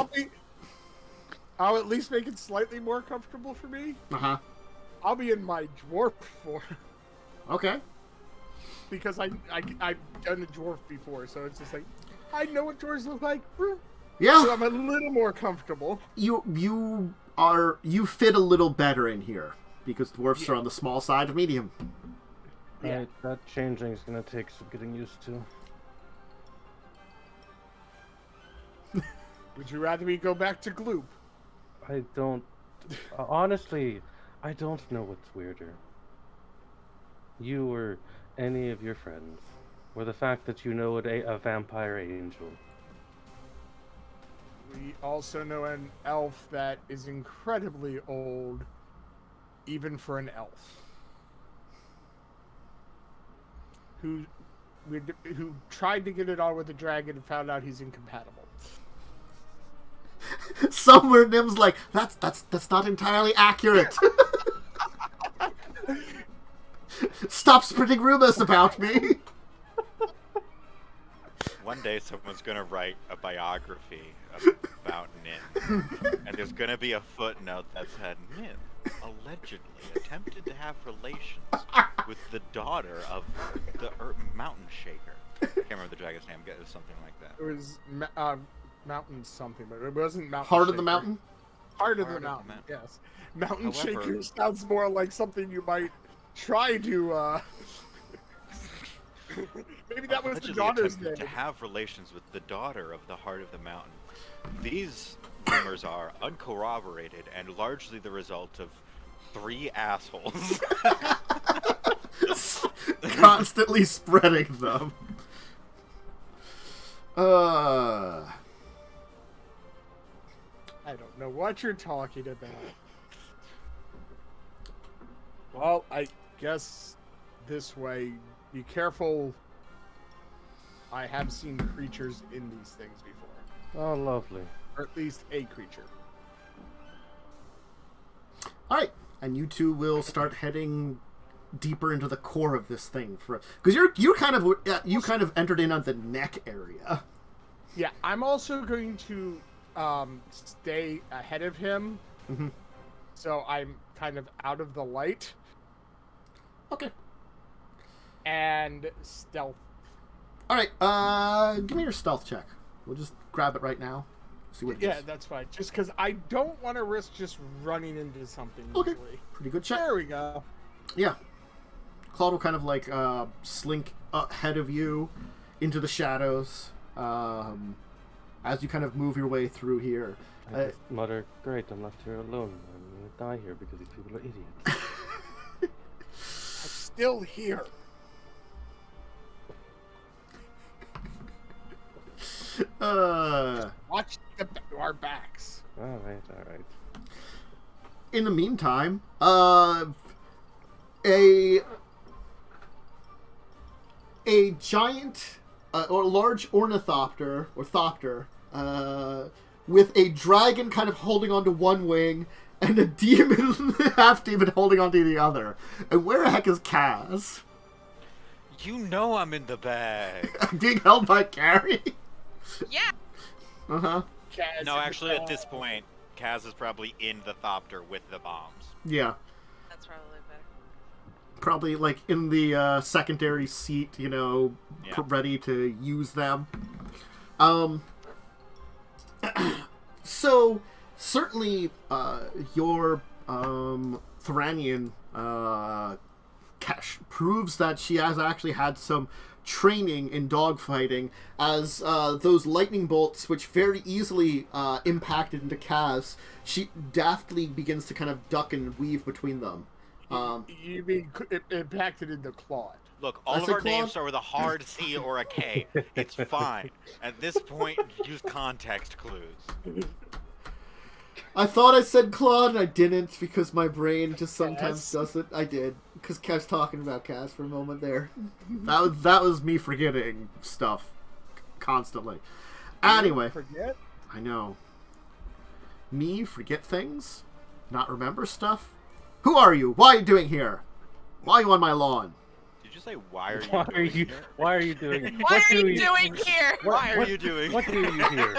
I'll at least make it slightly more comfortable for me. Uh-huh. I'll be in my dwarf form. Okay. Because I've done a dwarf before, so it's just like, I know what dwarves look like. Yeah. So I'm a little more comfortable. You fit a little better in here, because dwarfs are on the small side of medium. Yeah. Right, that changeling's going to take some getting used to. Would you rather we go back to Gloop? I don't... honestly, I don't know what's weirder. You or any of your friends, or the fact that you know a vampire angel. We also know an elf that is incredibly old, even for an elf. Who tried to get it on with the dragon and found out he's incompatible. Somewhere Nim's like, that's not entirely accurate. Stop spreading rumors about me. One day someone's gonna write a biography about Nim, and there's gonna be a footnote that said Nim allegedly attempted to have relations with the daughter of the mountain shaker. I can't remember the dragon's name. It was something like that. It was mountain something, but it wasn't mountain. Heart of Shaker. the mountain? Heart of the mountain. Yes. Mountain However, shaker sounds more like something you might try to. Maybe that was the allegedly daughter's attempted name. to have relations with the daughter of the Heart of the Mountain. These rumors are uncorroborated and largely the result of 3 assholes. Constantly spreading them. I don't know what you're talking about. Well, I guess this way. Be careful. I have seen creatures in these things before. Oh, lovely. Or at least a creature. Alright, and you two will start heading deeper into the core of this thing, because you kind of entered in on the neck area. Yeah, I'm also going to stay ahead of him, so I'm kind of out of the light. Okay. And stealth. Alright, give me your stealth check. We'll just grab it right now. See what it Yeah, is. that's fine. Just because I don't want to risk just running into something Okay. easily. Pretty good check. There we go. Yeah. Claud will kind of like slink ahead of you into the shadows as you kind of move your way through here. I just mutter, great, I'm left here alone. I'm going to die here because these people are idiots. still here. Watch our backs. All right. In the meantime, a giant or large ornithopter or thopter with a dragon kind of holding onto one wing and a demon, half demon, holding onto the other. And where the heck is Kaz? You know I'm in the bag. Being held by Carrie? Yeah. Uh-huh. No, actually, at this point, Kaz is probably in the Thopter with the bombs. Yeah. That's probably better. Probably, like, in the secondary seat, you know, Yeah. ready to use them. So, certainly, your Thoranian Kesh proves that she has actually had some training in dogfighting, as those lightning bolts, which very easily impacted into Kaz, she deftly begins to kind of duck and weave between them. You mean it impacted into Claud? Look, all of our names start with a hard C or a K. It's fine. At this point, use context clues. I thought I said Claude, and I didn't, because my brain just sometimes does it. I did, because Kaz talking about Kaz for a moment there. That was me forgetting stuff constantly. Anyway, Forget? I know. Me forget things? Not remember stuff? Who are you? Why are you doing here? Why are you on my lawn? Did you say, why are you Why are doing you? here? Why are you doing? What are you doing here? Why are you doing What do you here?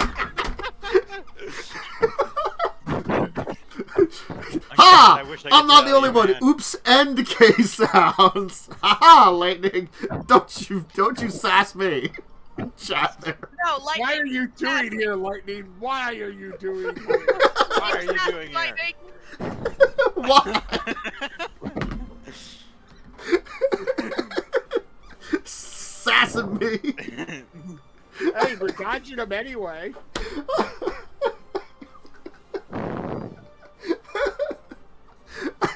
Ha! I wish I I'm could not the tell only you, one. man. Oops and K sounds. Ha! Lightning. Don't you sass me. Chat there. No, lightning. Why are you doing here, Lightning? Why are you doing here? Why are you doing here? Lightning. Why? Sassing me. Hey, we're dodging him anyway.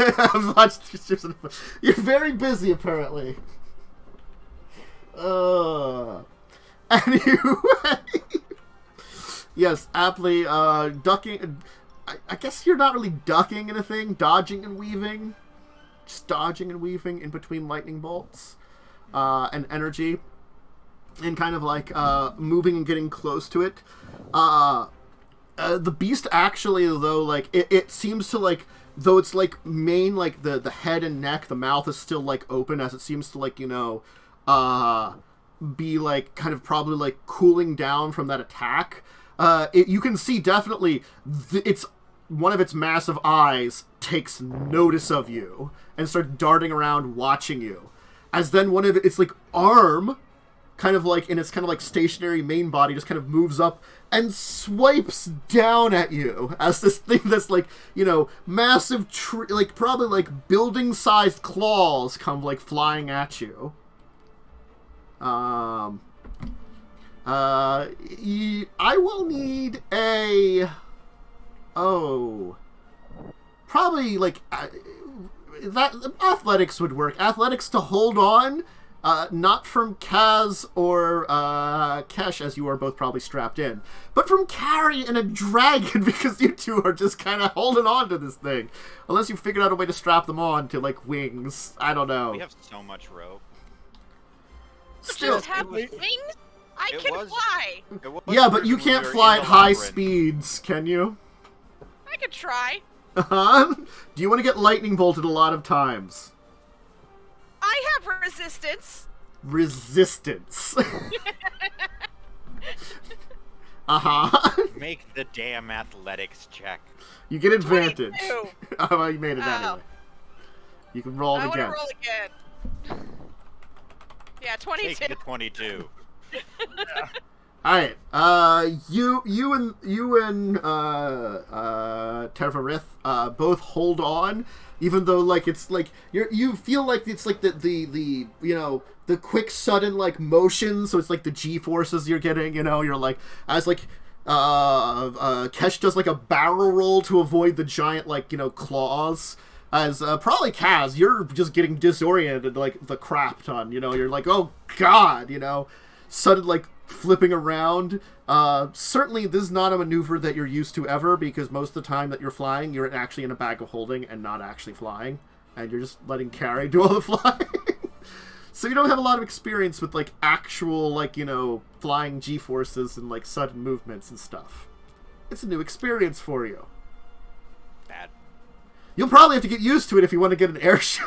I've watched. You're very busy, apparently. Anyway. Yes, aptly, ducking. I guess you're not really ducking anything, dodging and weaving. Just dodging and weaving in between lightning bolts and energy. And kind of like moving and getting close to it. The beast actually, though, like, it seems to, like, though it's, like, main, like, the head and neck, the mouth is still, like, open, as it seems to, like, you know, be, like, kind of probably, like, cooling down from that attack. You can see definitely it's one of its massive eyes takes notice of you and starts darting around watching you. As then one of its, like, arm, kind of like in its kind of like stationary main body, just kind of moves up and swipes down at you as this thing that's like, you know, massive like probably like building sized claws come like flying at you. I will need a probably like that athletics would work. Athletics to hold on. Not from Kaz or Kesh, as you are both probably strapped in, but from Carrie and a dragon, because you two are just kind of holding on to this thing. Unless you figured out a way to strap them on to, like, wings. I don't know. We have so much rope. Still. Just have wings? I can fly. Yeah, but you can't fly at high speeds, can you? I could try. Do you want to get lightning bolted a lot of times? I have resistance. Resistance. Make the damn athletics check. You get advantage. 22. Oh, you made it anyway. You can roll it I again. want to roll again. Yeah, 22. Take the 22. All right. You and Tervarith both hold on, even though like it's like you feel like it's like the you know the quick sudden like motion. So it's like the G forces you're getting. You know, you're like as like Kesh does like a barrel roll to avoid the giant like you know claws. As probably Kaz, you're just getting disoriented like the crap ton. You're like, oh god, sudden like flipping around. Certainly, this is not a maneuver that you're used to ever, because most of the time that you're flying, you're actually in a bag of holding and not actually flying, and you're just letting Carrie do all the flying. So you don't have a lot of experience with like actual like flying G-forces and like sudden movements and stuff. It's a new experience for you. Bad. You'll probably have to get used to it if you want to get an airship.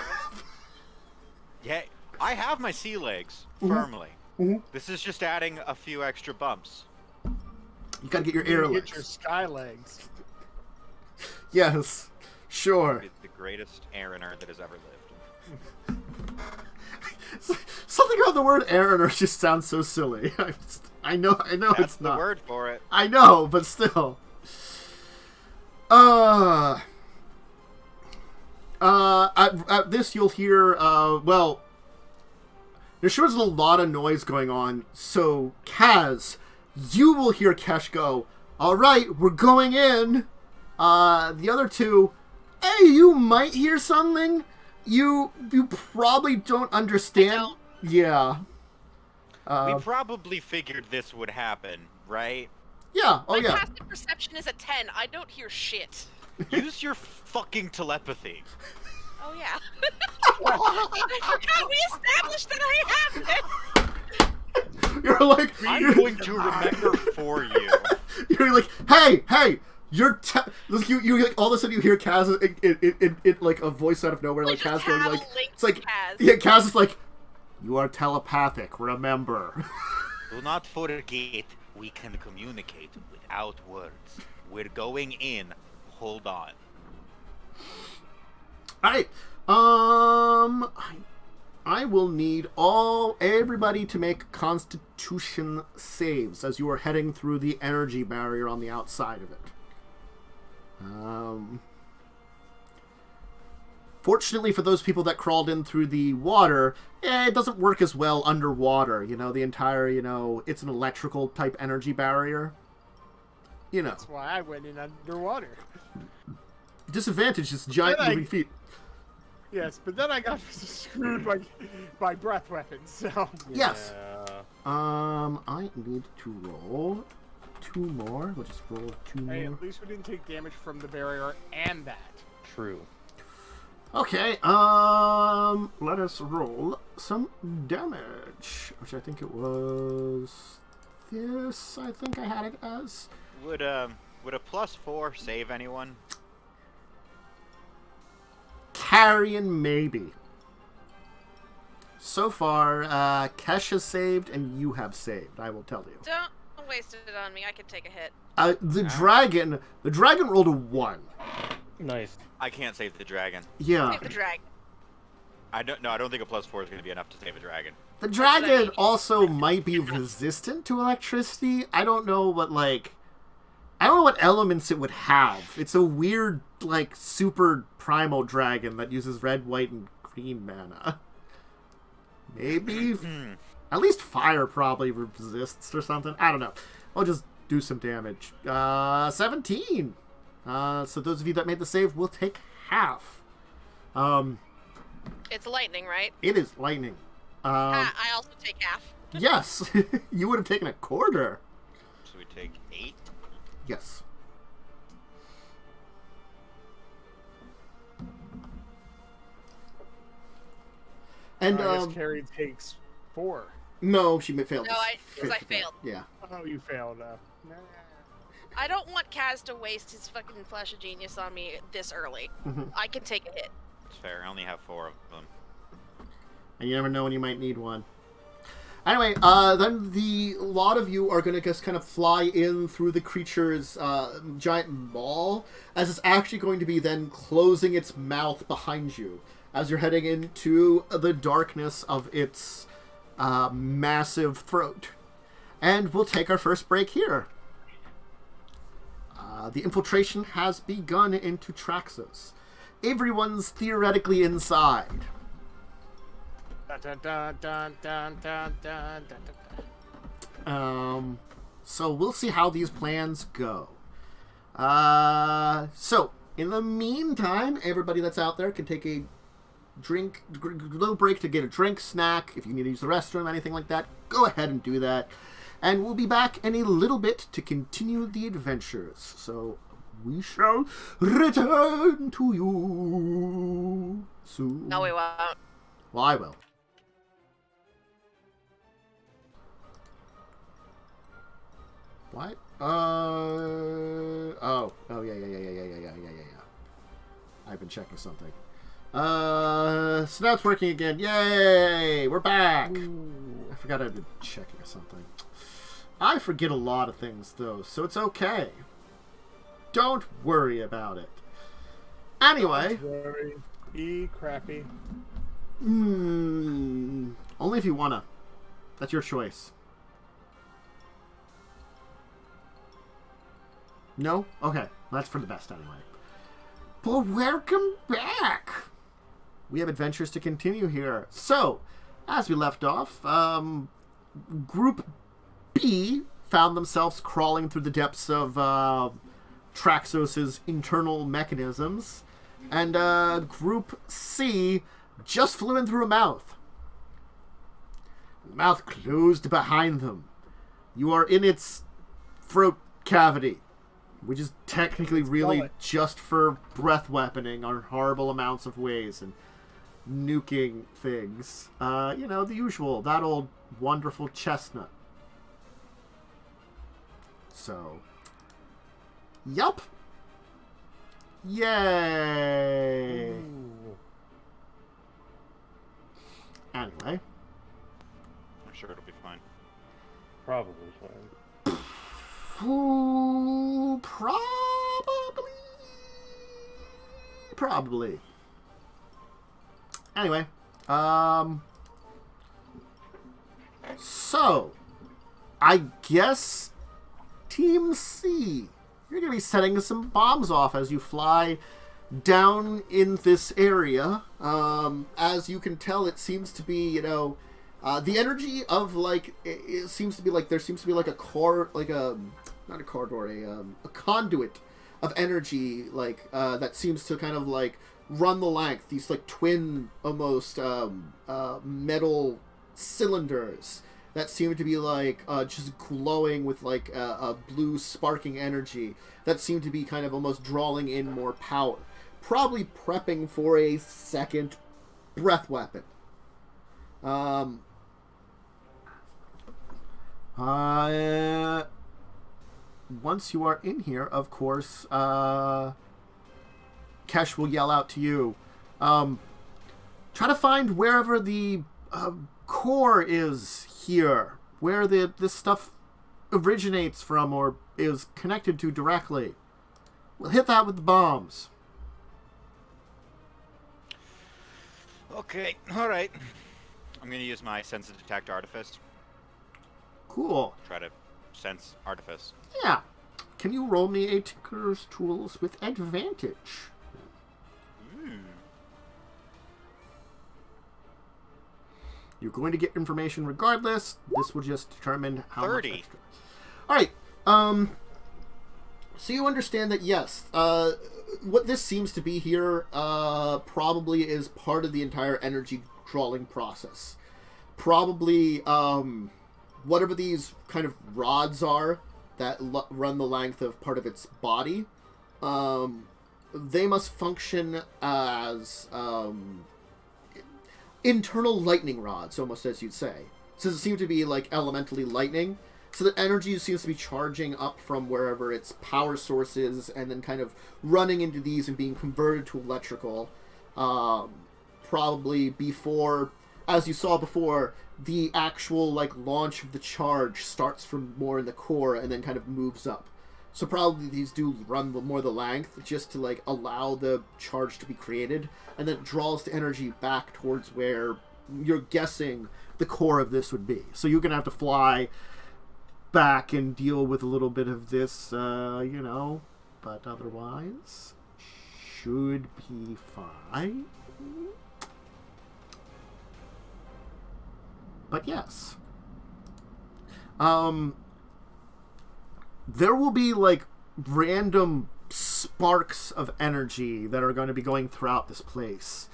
Yeah, I have my sea legs firmly. Mm-hmm. This is just adding a few extra bumps. You gotta get your air legs. Get your sky legs. Yes, sure. The greatest Mariner that has ever lived. Something about the word Mariner just sounds so silly. I know That's it's not. the word for it. I know, but still. At this you'll hear, well, there sure is a lot of noise going on, so Kaz, you will hear Kesh go, alright, we're going in. The other two, hey, you might hear something. You probably don't understand. I don't. Yeah. We probably figured this would happen, right? Yeah, oh My yeah. passive perception is a 10. I don't hear shit. Use your fucking telepathy. Oh yeah. I forgot we established that I have it. You're like, I'm going to remember for you. You're like, hey, you're you like all of a sudden you hear Kaz it like a voice out of nowhere, like Kaz going like, it's like, Kaz. yeah, Kaz is like, you are telepathic, remember. Do not forget, we can communicate without words. We're going in. Hold on. Alright, I will need everybody to make Constitution saves as you are heading through the energy barrier on the outside of it. Fortunately for those people that crawled in through the water, it doesn't work as well underwater. The entire, it's an electrical type energy barrier. That's why I went in underwater. Disadvantage is giant moving feet. Yes, but then I got screwed by breath weapons, so... Yes. Yeah. I need to roll 2 more. We'll just roll 2 more. Hey, at least we didn't take damage from the barrier and that. True. Okay, let us roll some damage, which I think it was this. I think I had it as. Would a +4 save anyone? Carrion, maybe. So far, Kesh has saved and you have saved, I will tell you. Don't waste it on me. I can take a hit. The dragon rolled a 1. Nice. I can't save the dragon. Yeah. Save the dragon. I don't think a +4 is going to be enough to save a dragon. The dragon also might be resistant to electricity. I don't know what elements it would have. It's a weird, super primal dragon that uses red, white, and green mana. Maybe? At least fire probably resists or something. I don't know. I'll just do some damage. 17! So those of you that made the save will take half. It's lightning, right? It is lightning. I also take half. Yes! You would have taken a quarter. So we take 8. Yes. And I guess Carrie takes 4. no, she failed. No, because I failed. Yeah. Oh, you failed. Nah. I don't want Kaz to waste his fucking flash of genius on me this early. Mhm. I can take a hit. It's fair. I only have 4 of them. And you never know when you might need one. Anyway, then a lot of you are going to just kind of fly in through the creature's giant maw, as it's actually going to be then closing its mouth behind you as you're heading into the darkness of its massive throat. And we'll take our first break here. The infiltration has begun into Traxos. Everyone's theoretically inside. Dun, dun, dun, dun, dun, dun, dun, So we'll see how these plans go. So In the meantime, everybody that's out there can take a little break to get a drink, snack. If you need to use the restroom, anything like that, go ahead and do that. And we'll be back in a little bit to continue the adventures. So we shall return to you soon. No, we won't. Well, I will. What? Oh, yeah. I've been checking something. So now it's working again. Yay! We're back! Ooh. I forgot I've been checking something. I forget a lot of things, though, so it's okay. Don't worry about it. Anyway. Don't worry. Be crappy. Only if you wanna. That's your choice. No? Okay. That's for the best anyway. But welcome back! We have adventures to continue here. So, as we left off, Group B found themselves crawling through the depths of Traxos' internal mechanisms. And Group C just flew in through a mouth. The mouth closed behind them. You are in its throat cavity, which is technically really just for breath weaponing on horrible amounts of ways and nuking things. You know, the usual. That old wonderful chestnut. So, yup. Yay! Ooh. Anyway. I'm sure it'll be fine. Probably fine. Ooh, probably. Anyway, so I guess Team C, you're gonna be setting some bombs off as you fly down in this area. As you can tell, it seems to be, you know, the energy of, like, it seems to be like, there seems to be like a core, like a, not a corridor, a conduit of energy, like, that seems to kind of, like, run the length. These, like, twin, almost, metal cylinders that seem to be, like, just glowing with, like, a blue sparking energy that seem to be kind of almost drawing in more power. Probably prepping for a second breath weapon. Once you are in here, of course, Kesh will yell out to you. Try to find wherever the core is here, where this stuff originates from or is connected to directly. We'll hit that with the bombs. Okay, alright. I'm gonna use my sense to detect artifice. Cool. Try to sense artifice. Yeah. Can you roll me a Tinker's Tools with advantage? You're going to get information regardless. This will just determine how 30. much extra. Alright. So you understand that, yes, what this seems to be here probably is part of the entire energy crawling process. Probably whatever these kind of rods are that run the length of part of its body, they must function as internal lightning rods, almost, as you'd say. So it seems to be like elementally lightning. So the energy seems to be charging up from wherever its power source is and then kind of running into these and being converted to electrical. Probably before, as you saw before, the actual, like, launch of the charge starts from more in the core and then kind of moves up. So probably these do run more the length just to, like, allow the charge to be created, and then it draws the energy back towards where you're guessing the core of this would be. So you're going to have to fly back and deal with a little bit of this, you know, but otherwise should be fine. But yes. There will be, like, random sparks of energy that are going to be going throughout this place.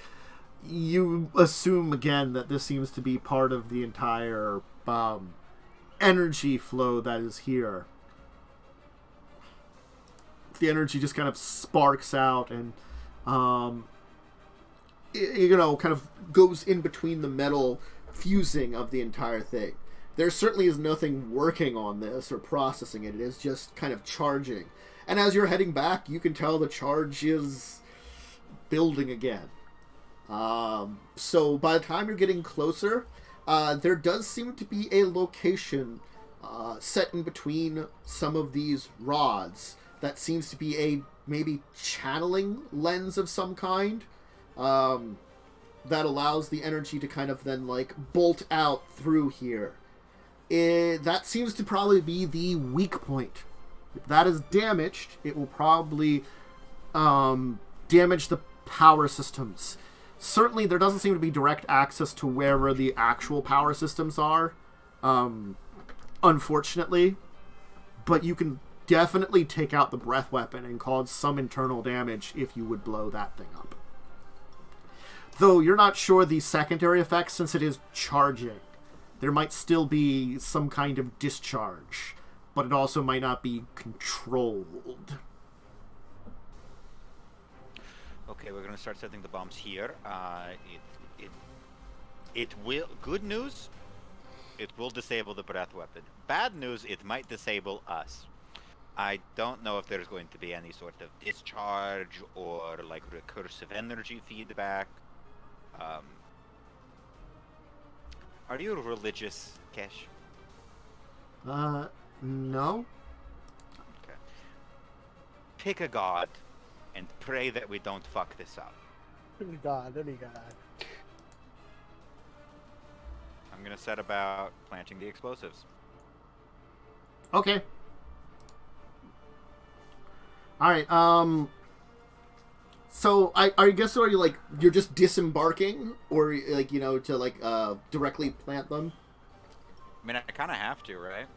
You assume again that this seems to be part of the entire energy flow that is here. The energy just kind of sparks out and kind of goes in between the metal fusing of the entire thing. There certainly is nothing working on this or processing it. It is just kind of charging. And as you're heading back, you can tell the charge is building again. So by the time you're getting closer, there does seem to be a location set in between some of these rods that seems to be a maybe channeling lens of some kind that allows the energy to kind of then like bolt out through here. That seems to probably be the weak point. If that is damaged, it will probably damage the power systems. Certainly, there doesn't seem to be direct access to wherever the actual power systems are, unfortunately. But you can definitely take out the breath weapon and cause some internal damage if you would blow that thing up. Though you're not sure the secondary effects since it is charging. There might still be some kind of discharge, but it also might not be controlled. Okay, we're gonna start setting the bombs here. It will. Good news, it will disable the breath weapon. Bad news, it might disable us. I don't know if there's going to be any sort of discharge or like recursive energy feedback. Are you religious, Kesh? No. Okay. Pick a god and pray that we don't fuck this up. Any god. I'm gonna set about planting the explosives. Okay. Alright, so I guess are you like you're just disembarking or like to like directly plant them? I mean, I kind of have to, right?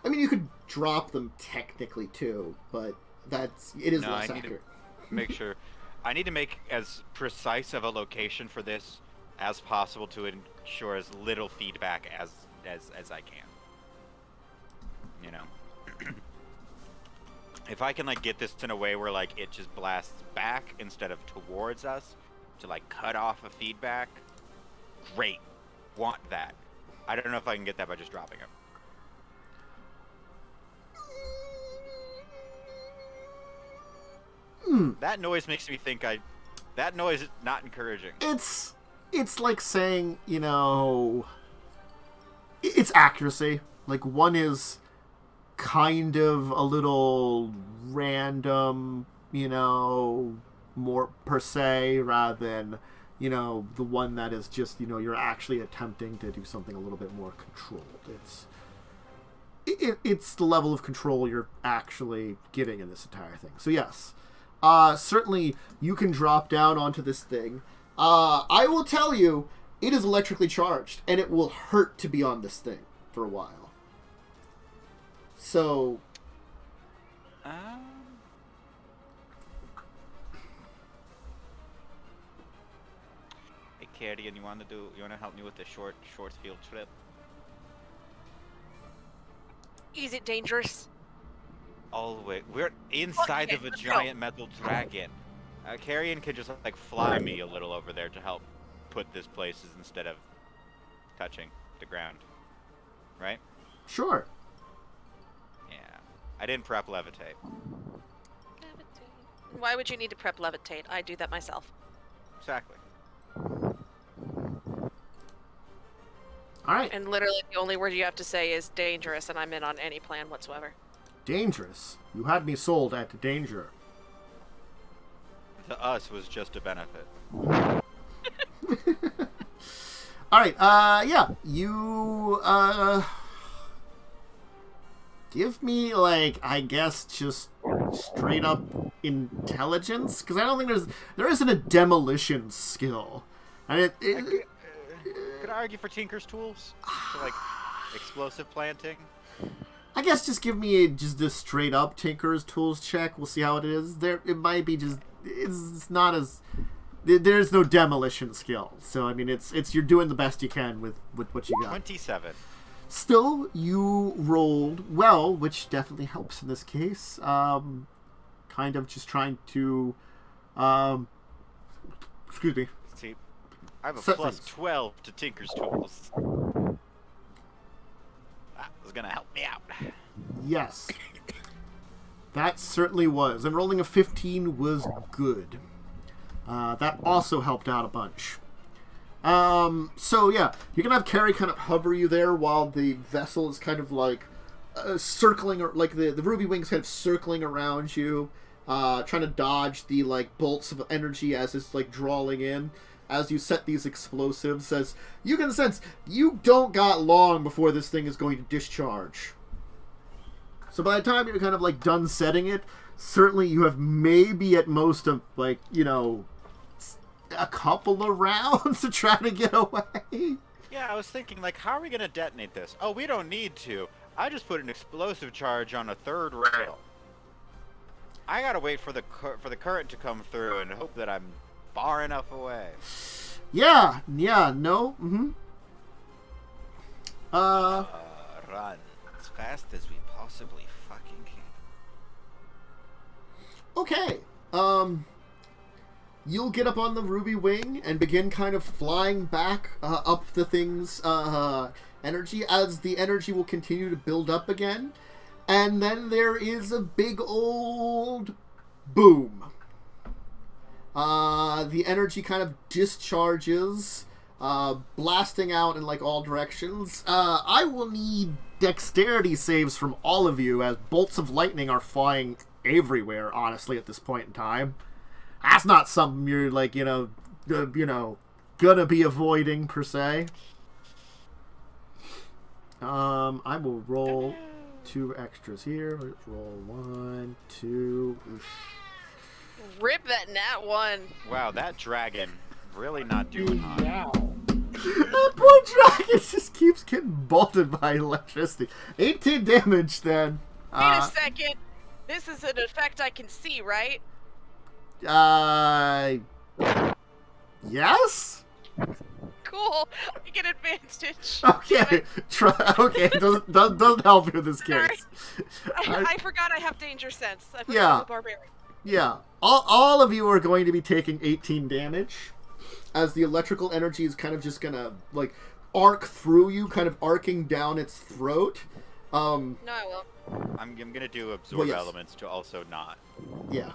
I mean, you could drop them technically too, but it is No, less I need accurate. to make sure. I need to make as precise of a location for this as possible to ensure as little feedback as I can. You know. If I can like get this in a way where like it just blasts back instead of towards us to like cut off a feedback, great. Want that. I don't know if I can get that by just dropping him. That noise makes me think that noise is not encouraging. It's like saying, it's accuracy. Like one is kind of a little random, more per se, rather than, the one that is just, you're actually attempting to do something a little bit more controlled. It's the level of control you're actually getting in this entire thing. So yes, certainly you can drop down onto this thing. I will tell you, it is electrically charged, and it will hurt to be on this thing for a while. So, hey Carrion, you want to help me with the short field trip? Is it dangerous? All the way. We're inside of a giant metal dragon. Carrion could just like fly me a little over there to help put this places instead of touching the ground. Right? Sure. Yeah. I didn't prep levitate. Why would you need to prep levitate? I do that myself. Exactly. Alright. And literally the only word you have to say is dangerous, and I'm in on any plan whatsoever. Dangerous? You had me sold at danger. To us was just a benefit. Alright, yeah. You, give me, like, I guess just straight up intelligence? Because I don't think there isn't a demolition skill. And could I argue for Tinker's tools? For, like, explosive planting? I guess just give me just a straight up Tinker's Tools check. We'll see how it is. It might be just it's not as there's no demolition skill. So I mean it's you're doing the best you can with what you got. 27. Still, you rolled well, which definitely helps in this case. Kind of just trying to excuse me. See, I have a Set plus things. 12 to Tinker's Tools. That was gonna help me out. Yes. That certainly was. And rolling a 15 was good. That also helped out a bunch. So yeah, you can have Carrie kind of hover you there while the vessel is kind of like circling, or like the ruby wings kind of circling around you, trying to dodge the like bolts of energy as it's like drawing in. As you set these explosives, as you can sense, you don't got long before this thing is going to discharge. So by the time you're kind of like done setting it, certainly you have maybe at most of like, you know, a couple of rounds to try to get away. Yeah, I was thinking, like, how are we gonna detonate this? Oh, we don't need to. I just put an explosive charge on a third rail. I gotta wait for the current to come through and hope that I'm far enough away. Yeah, no, Run as fast as we possibly fucking can. Okay. You'll get up on the ruby wing and begin kind of flying back up the thing's energy, as the energy will continue to build up again. And then there is a big old boom. The energy kind of discharges, blasting out in like all directions. I will need dexterity saves from all of you, as bolts of lightning are flying everywhere, honestly, at this point in time. That's not something you're like, gonna be avoiding per se. I will roll 2 extras here. Let's roll 1, 2. Oof. Rip that nat 1. Wow, that dragon really not doing hot. Yeah. That poor dragon just keeps getting bolted by electricity. 18 damage then. Wait a second. This is an effect I can see, right? Yes? Cool. I get advantage. Okay. Okay, doesn't help you in this Sorry. case. I forgot I have danger sense. I forgot Yeah. I'm a barbarian. Yeah. All of you are going to be taking 18 damage, as the electrical energy is kind of just gonna, like, arc through you, kind of arcing down its throat. No, I won't. I'm gonna do absorb Well, yes. elements to also not. Yeah.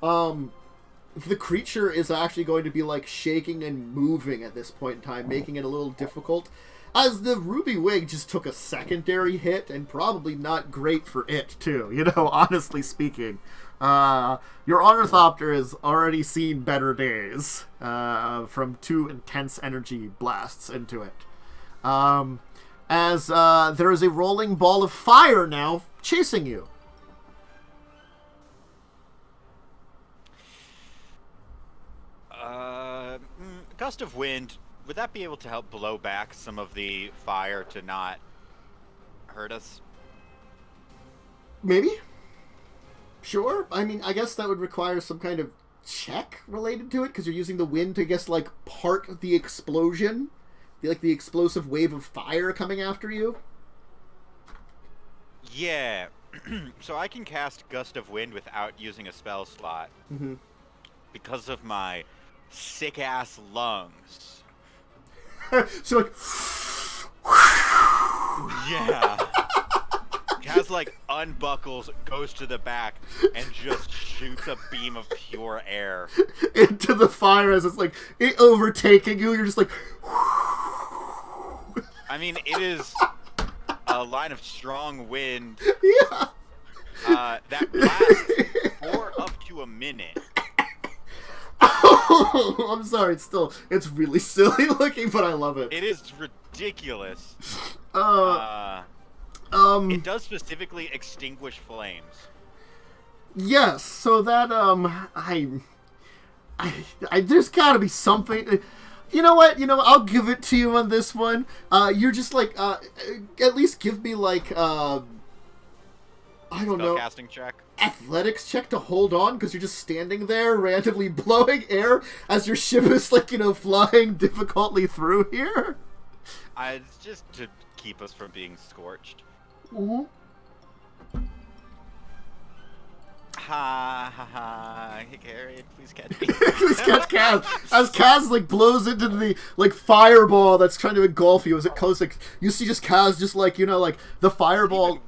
The creature is actually going to be like shaking and moving at this point in time, making it a little difficult, as the ruby wig just took a secondary hit, and probably not great for it too, honestly speaking. Your Ornithopter has already seen better days from 2 intense energy blasts into it. As there is a rolling ball of fire now chasing you. Gust of wind, would that be able to help blow back some of the fire to not hurt us? Maybe. Sure. I mean, I guess that would require some kind of check related to it, because you're using the wind to, I guess, like, part the explosion. The explosive wave of fire coming after you. Yeah. So I can cast Gust of Wind without using a spell slot. Mm-hmm. Because of my sick-ass lungs. So, like... Yeah. Kaz, like, unbuckles, goes to the back, and just shoots a beam of pure air. into the fire as it's, like, it overtaking you. You're just like... I mean, it is a line of strong wind Yeah. that lasts for up to a minute. Oh, I'm sorry. It's really silly looking, but I love it. It is ridiculous. It It does specifically extinguish flames. Yes. So that I there's got to be something. You know what? I'll give it to you on this one. You're just like, at least give me like, I don't know. Spellcasting check. Athletics check to hold on, because you're just standing there randomly blowing air as your ship is like, flying difficultly through here. It's just to keep us from being scorched. Mm-hmm. Ha ha ha! Hey, Carrion, please catch me. Please catch Kaz. As Kaz like blows into the like fireball that's trying to engulf you, as it goes like you see just Kaz just like like the fireball.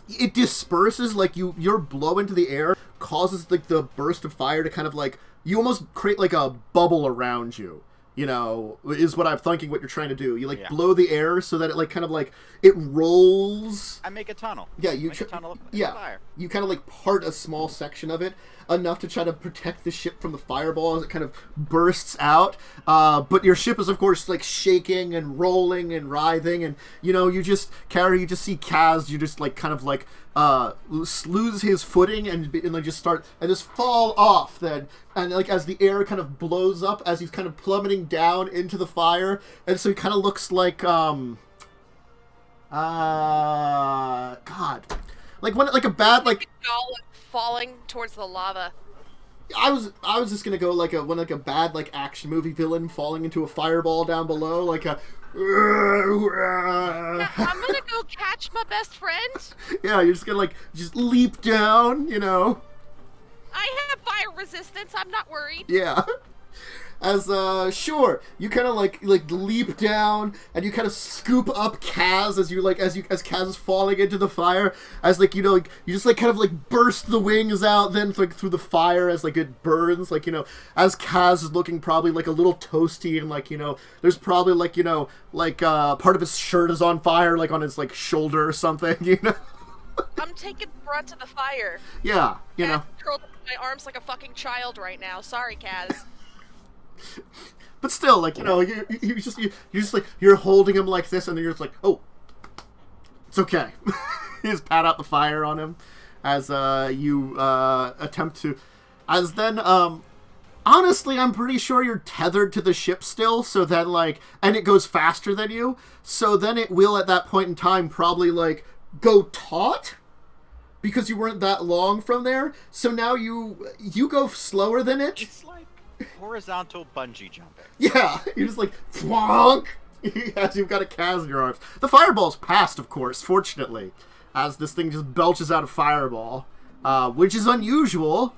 It disperses, like your blow into the air causes like the burst of fire to kind of like you almost create like a bubble around you. Is what I'm thinking. What you're trying to do, you like blow the air so that it like kind of like it rolls. I make a tunnel. Yeah, you make a tunnel of fire. You kind of like part a small section of it enough to try to protect the ship from the fireball as it kind of bursts out. But your ship is of course like shaking and rolling and writhing, and you just see Kaz. You just like kind of like lose his footing and like just fall off then. And like as the air kind of blows up as he's kind of plummeting down into the fire, and so he kind of looks like God, like when like a bad like falling towards the lava. I was just gonna go like a bad like action movie villain falling into a fireball down below, like a. Yeah, I'm gonna go catch my best friend. Yeah, you're just gonna like just leap down, I have fire resistance. I'm not worried. Yeah. As sure, you kind of like leap down and you kind of scoop up Kaz as Kaz is falling into the fire, as like you just like kind of like burst the wings out then like through the fire as like it burns, like as Kaz is looking probably like a little toasty, and like there's probably like part of his shirt is on fire, like on his like shoulder or something. I'm taking the brunt of the fire. Yeah, Kaz curled up in my arms like a fucking child right now. Sorry, Kaz. But still, like you just like you're holding him like this, and then you're just like, oh, it's okay. You just pat out the fire on him as you attempt to, as then honestly, I'm pretty sure you're tethered to the ship still, so then like, and it goes faster than you, so then it will at that point in time probably like go taut. Because you weren't that long from there, so now you go slower than it. It's like horizontal bungee jumping. Yeah, you're just like thwonk as you've got a Kaz in your arms. The fireball's passed, of course, fortunately, as this thing just belches out a fireball, which is unusual,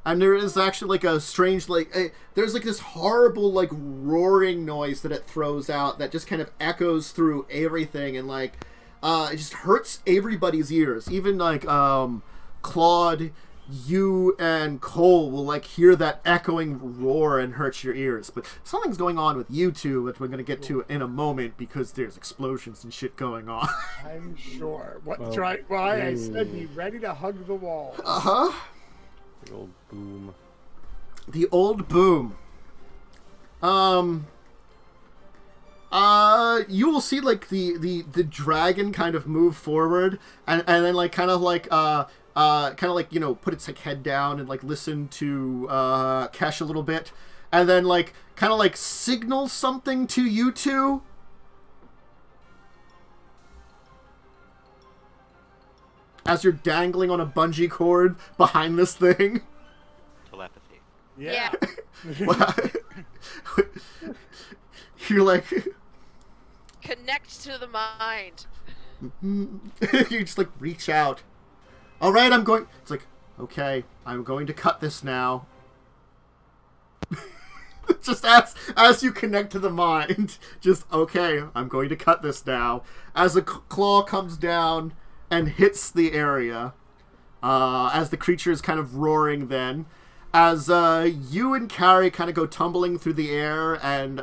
And there is actually like a strange there's like this horrible like roaring noise that it throws out that just kind of echoes through everything, and like it just hurts everybody's ears. Even like Claude, you and Cole will like hear that echoing roar and hurt your ears. But something's going on with you two, which we're going to get to in a moment, because there's explosions and shit going on. I'm sure. That's right. Why I said be ready to hug the wall. Uh-huh. The old boom. The old boom. You will see like the dragon kind of move forward and then like kind of like put its like head down and like listen to Kesh a little bit, and then like kind of like signal something to you two. As you're dangling on a bungee cord behind this thing. Telepathy. Yeah. You're like... Connect to the mind. You just like reach out. All right, I'm going... It's like, okay, I'm going to cut this now. Just as you connect to the mind. Just, okay, I'm going to cut this now. As a claw comes down and hits the area, as the creature is kind of roaring then, as you and Carrie kind of go tumbling through the air, and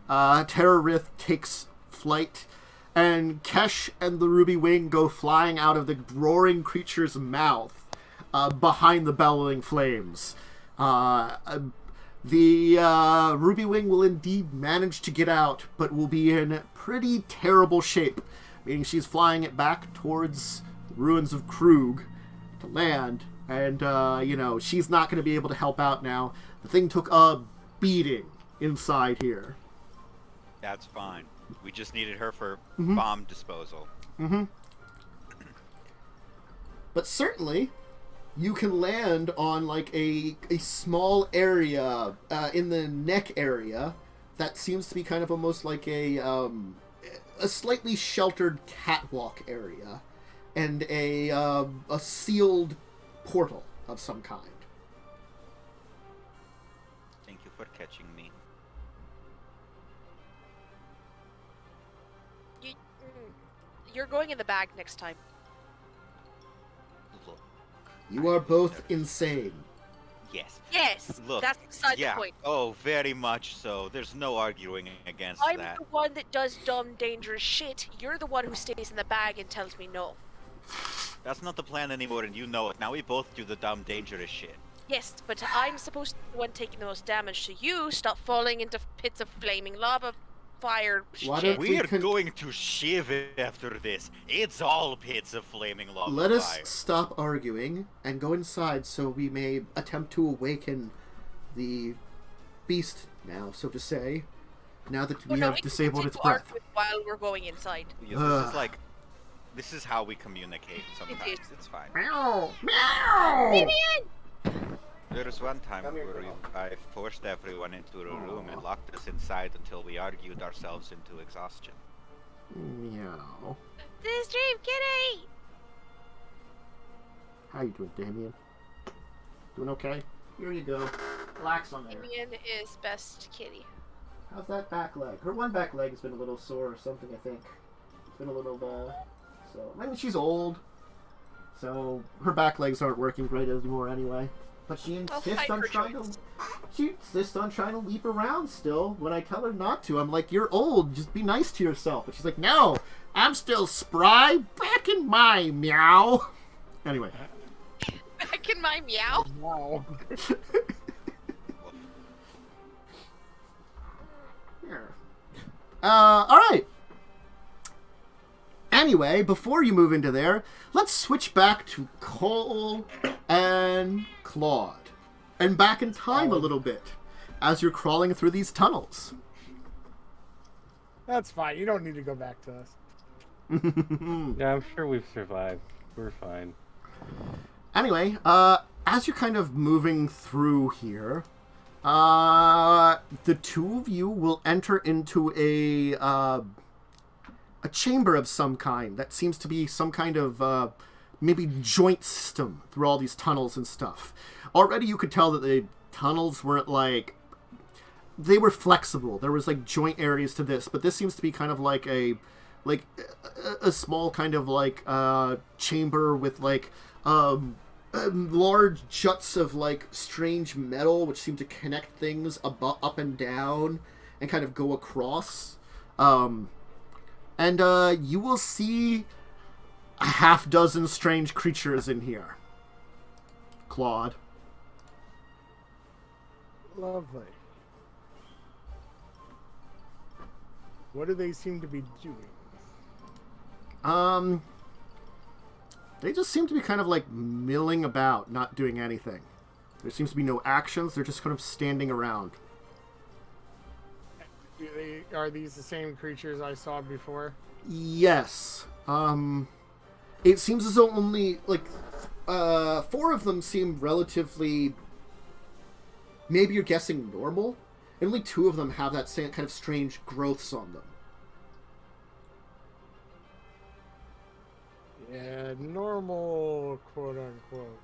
Terrorith takes flight, and Kesh and the Ruby Wing go flying out of the roaring creature's mouth, behind the bellowing flames. The Ruby Wing will indeed manage to get out, but will be in pretty terrible shape, meaning she's flying it back towards the ruins of Krug to land, And, you know, she's not going to be able to help out now. The thing took a beating inside here. That's fine. We just needed her for Mhm. bomb disposal. Mm-hmm. But certainly, you can land on, like, a small area in the neck area that seems to be kind of almost like a slightly sheltered catwalk area and a sealed portal of some kind. Thank you for catching me. You're going in the bag next time. Look. You are both insane. Yes. Yes, Look. that's beside Yeah. the point. Oh, very much so. There's no arguing against I'm that. the one that does dumb, dangerous shit. You're the one who stays in the bag and tells me no. That's not the plan anymore, and you know it. Now we both do the dumb, dangerous shit. Yes, but I'm supposed to be the one taking the most damage, so you stop falling into pits of flaming lava, fire, Why shit. don't We're can- going to shiv after this. It's all pits of flaming lava Let us fire. stop arguing and go inside so we may attempt to awaken the beast now, so to say, now that we Oh, no, have we can disabled continue its breath. arguing while we're going inside. Yes, this is like, this is how we communicate sometimes. is. It's fine. Meow! Meow! There was one time Come here, where girl. I forced everyone into a room and locked us inside until we argued ourselves into exhaustion. Meow. This dream kitty! How you doing, Damien? Doing okay? Here you go. Relax on there. Damien is best kitty. How's that back leg? Her one back leg has been a little sore or something, I think. It's been a little, so... I mean, she's old, so her back legs aren't working great anymore anyway. But she insists on trying to... She insists on trying to leap around still. When I tell her not to, I'm like, you're old, just be nice to yourself. But she's like, no, I'm still spry, back in my meow. Anyway. Back in my meow. Wow. Alright. Anyway, before you move into there, let's switch back to Cole and Claude. And back in time a little bit, as you're crawling through these tunnels. That's fine. You don't need to go back to us. Yeah, I'm sure we've survived. We're fine. Anyway, as you're kind of moving through here, the two of you will enter into a chamber of some kind that seems to be some kind of maybe joint system through all these tunnels and stuff. Already you could tell that the tunnels weren't like... They were flexible. There was like joint areas to this, but this seems to be kind of like a small kind of like chamber with like large juts of like strange metal which seem to connect things up and down and kind of go across. And you will see a half dozen strange creatures in here. Claude. Lovely. What do they seem to be doing? They just seem to be kind of like milling about, not doing anything. There seems to be no actions, they're just kind of standing around. Are these the same creatures I saw before? Yes. It seems as though only, like, 4 of them seem relatively... Maybe you're guessing normal? And only 2 of them have that same kind of strange growths on them. Yeah, normal, quote unquote.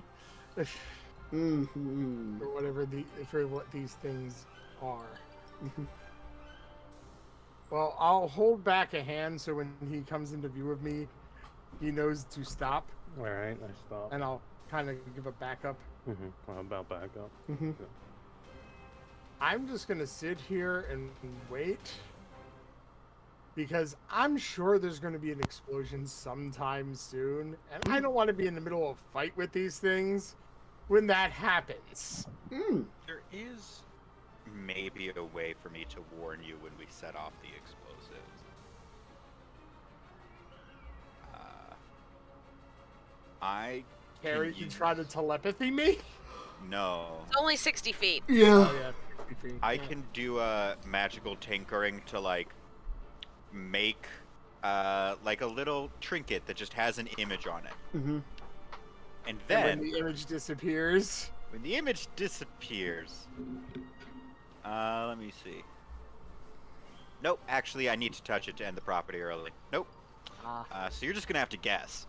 Mm-hmm. For whatever for what these things are. Well, I'll hold back a hand so when he comes into view of me, he knows to stop, Alright, I stop. and I'll kind of give a backup. How about backup? Mm-hmm. I'm just gonna sit here and wait, because I'm sure there's gonna be an explosion sometime soon, and I don't want to be in the middle of a fight with these things when that happens. Mm. There is maybe a way for me to warn you when we set off the explosives. I Carrie Can can you- try to telepathy me? No. It's only 60 feet. Yeah. Oh, yeah. 50 feet. I Yeah. can do a magical tinkering to like make like a little trinket that just has an image on it. Mm-hmm. And And then when the image disappears, when the image disappears, let me see. Nope, actually I need to touch it to end the property early. Nope. So you're just gonna have to guess.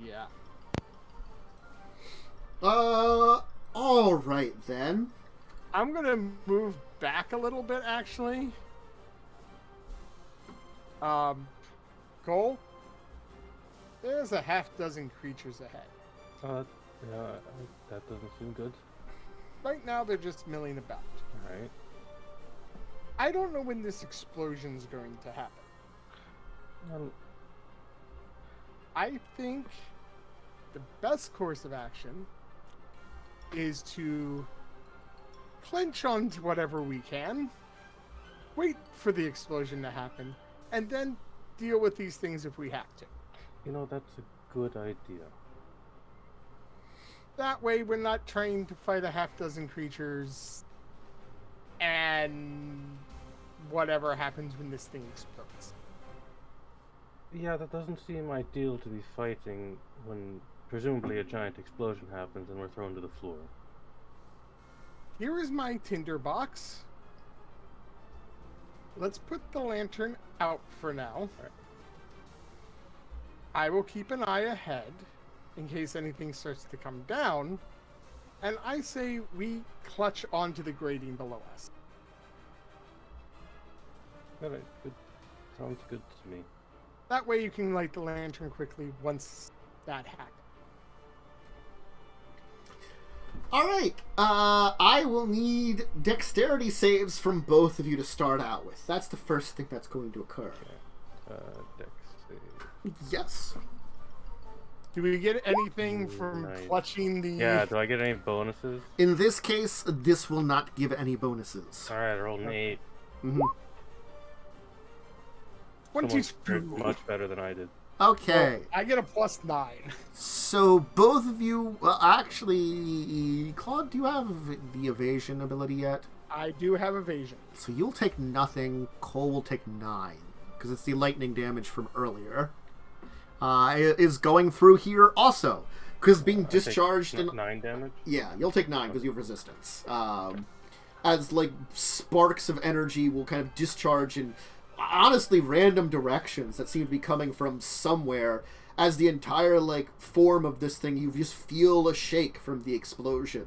yeah. All right then. I'm gonna move back a little bit, actually. Cole, there's a half dozen creatures ahead. Yeah, that doesn't seem good. Right now, they're just milling about. Alright. I don't know when this explosion's going to happen. I think the best course of action is to clench onto whatever we can, wait for the explosion to happen, and then deal with these things if we have to. You know, that's a good idea. That way, we're not trying to fight a half dozen creatures and whatever happens when this thing explodes. Yeah, that doesn't seem ideal to be fighting when presumably a giant explosion happens and we're thrown to the floor. Here is my tinderbox. Let's put the lantern out for now. I will keep an eye ahead in case anything starts to come down. And I say we clutch onto the grating below us. Alright, good. Sounds good to me. That way you can light the lantern quickly once that happens. All right. I will need dexterity saves from both of you to start out with. That's the first thing that's going to occur. Dex save. Yes. Do we get anything from Nice. clutching the... Yeah, do I get any bonuses? In this case, this will not give any bonuses. Alright, I rolled an 8. Mm-hmm. 22. Much better than I did. Okay. I get a +9. So both of you, well, actually, Claude, do you have the evasion ability yet? I do have evasion. So you'll take nothing. Cole will take 9 because it's the lightning damage from earlier. It is going through here also because being discharged in 9 damage? Yeah, you'll take 9 because you have resistance. As like sparks of energy will kind of discharge in honestly random directions that seem to be coming from somewhere. As the entire like form of this thing, you just feel a shake from the explosion.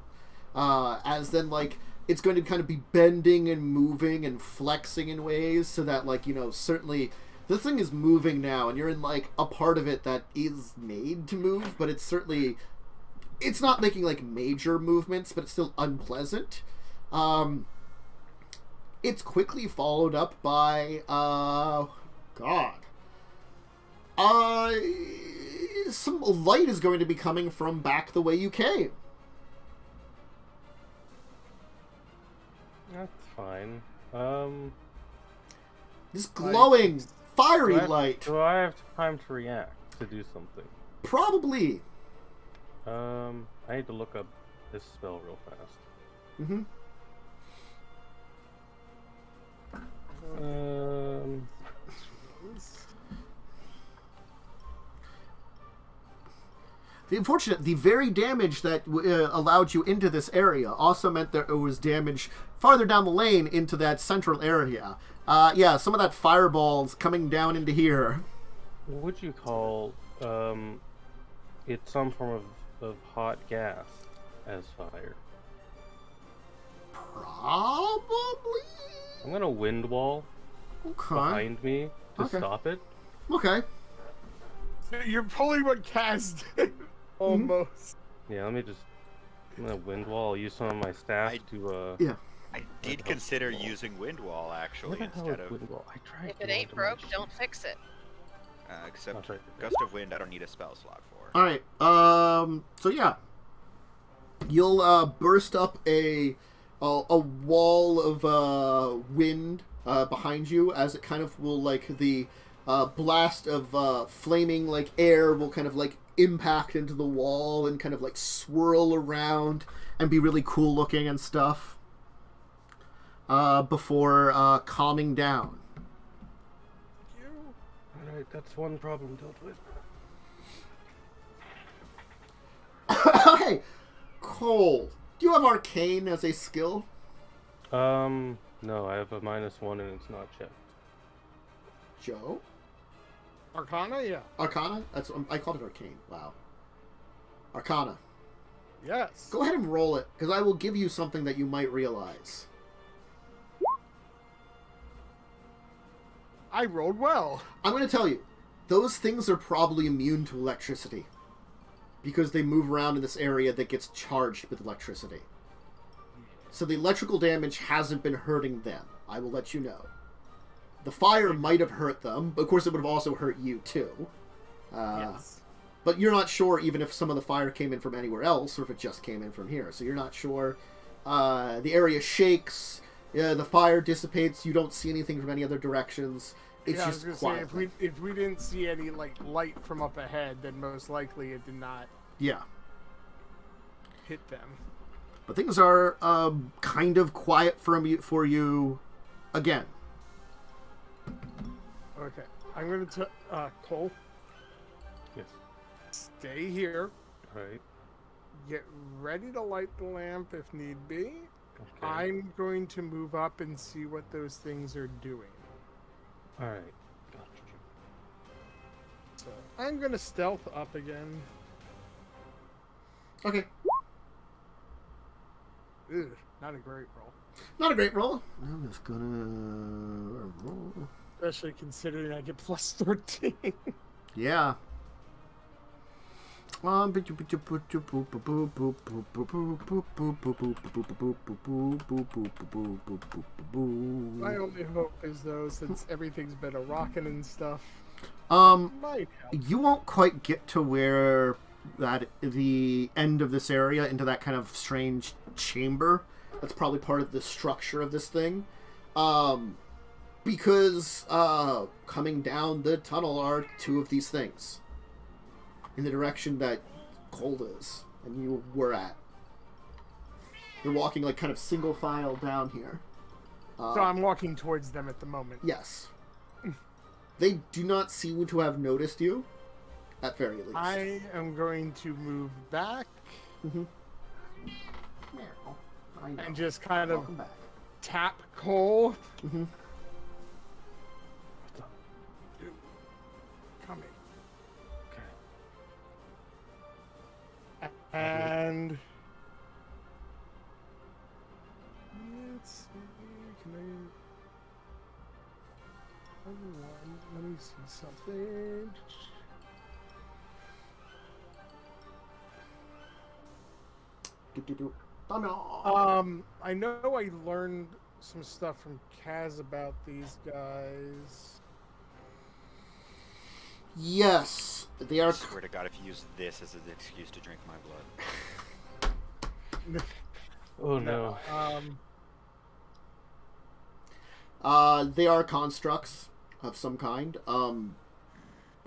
As then like it's going to kind of be bending and moving and flexing in ways so that like, you know, certainly the thing is moving now and you're in like a part of it that is made to move, but it's certainly, it's not making like major movements, but it's still unpleasant. It's quickly followed up by, some light is going to be coming from back the way you came. That's fine. This glowing, fiery do I have- light. Do I have time to react to do something? Probably. I need to look up this spell real fast. Mm-hmm. The very damage that allowed you into this area also meant that it was damage farther down the lane into that central area. Yeah, some of that fireballs coming down into here. What would you call it some form of hot gas as fire? Probably. I'm gonna wind wall Okay. behind me to Okay. stop it. Okay. You're pulling what Kaz did. Almost. Yeah, I'm gonna wind wall. I'll use some of my staff to Yeah. I did consider using wind wall actually What the hell instead is of wind wall? I tried. If to it ain't log in my broke, don't fix it. except I'll try to- gust of wind. I don't need a spell slot for. All right. So yeah, you'll burst up a wall of wind behind you as it kind of will like the blast of flaming like air will kind of like impact into the wall and kind of like swirl around and be really cool looking and stuff before calming down. Alright, that's one problem dealt with. Hey, Cole, do you have Arcane as a skill? No, I have a -1 and it's not checked. Joe? Arcana, yeah. Arcana? I called it Arcane. Wow. Arcana. Yes. Go ahead and roll it, because I will give you something that you might realize. I rolled well. I'm going to tell you, those things are probably immune to electricity. Because they move around in this area that gets charged with electricity. So the electrical damage hasn't been hurting them. I will let you know. The fire might have hurt them, but of course it would have also hurt you too. Yes. But you're not sure even if some of the fire came in from anywhere else, or if it just came in from here. So you're not sure. The area shakes, the fire dissipates, you don't see anything from any other directions. It's just quiet. If we didn't see any like light from up ahead, then most likely it did not hit them. But things are kind of quiet for you again. Okay, I'm going to Cole. Yes. Stay here. Alright. Get ready to light the lamp if need be. Okay. I'm going to move up and see what those things are doing. Alright. Gotcha. So I'm going to stealth up again. Okay. Ugh, not a great roll. Not a great roll. I'm just gonna roll. Especially considering I get plus 13. Yeah. My only hope is though, since everything's been a rockin' and stuff. Might help. You won't quite get to where the end of this area into that kind of strange chamber. That's probably part of the structure of this thing. Because coming down the tunnel are two of these things. In the direction that Cold is, and you were at. You're walking like kind of single file down here. So I'm walking towards them at the moment. Yes. They do not seem to have noticed you, at very least. I am going to move back Mm-hmm. and just kind of Welcome back. tap Cole. Mm-hmm. Coming. Okay. And let's see, can let me see something. I know I learned some stuff from Kaz about these guys. Yes, they I are. swear to God, if you use this as an excuse to drink my blood. Oh no. They are constructs of some kind.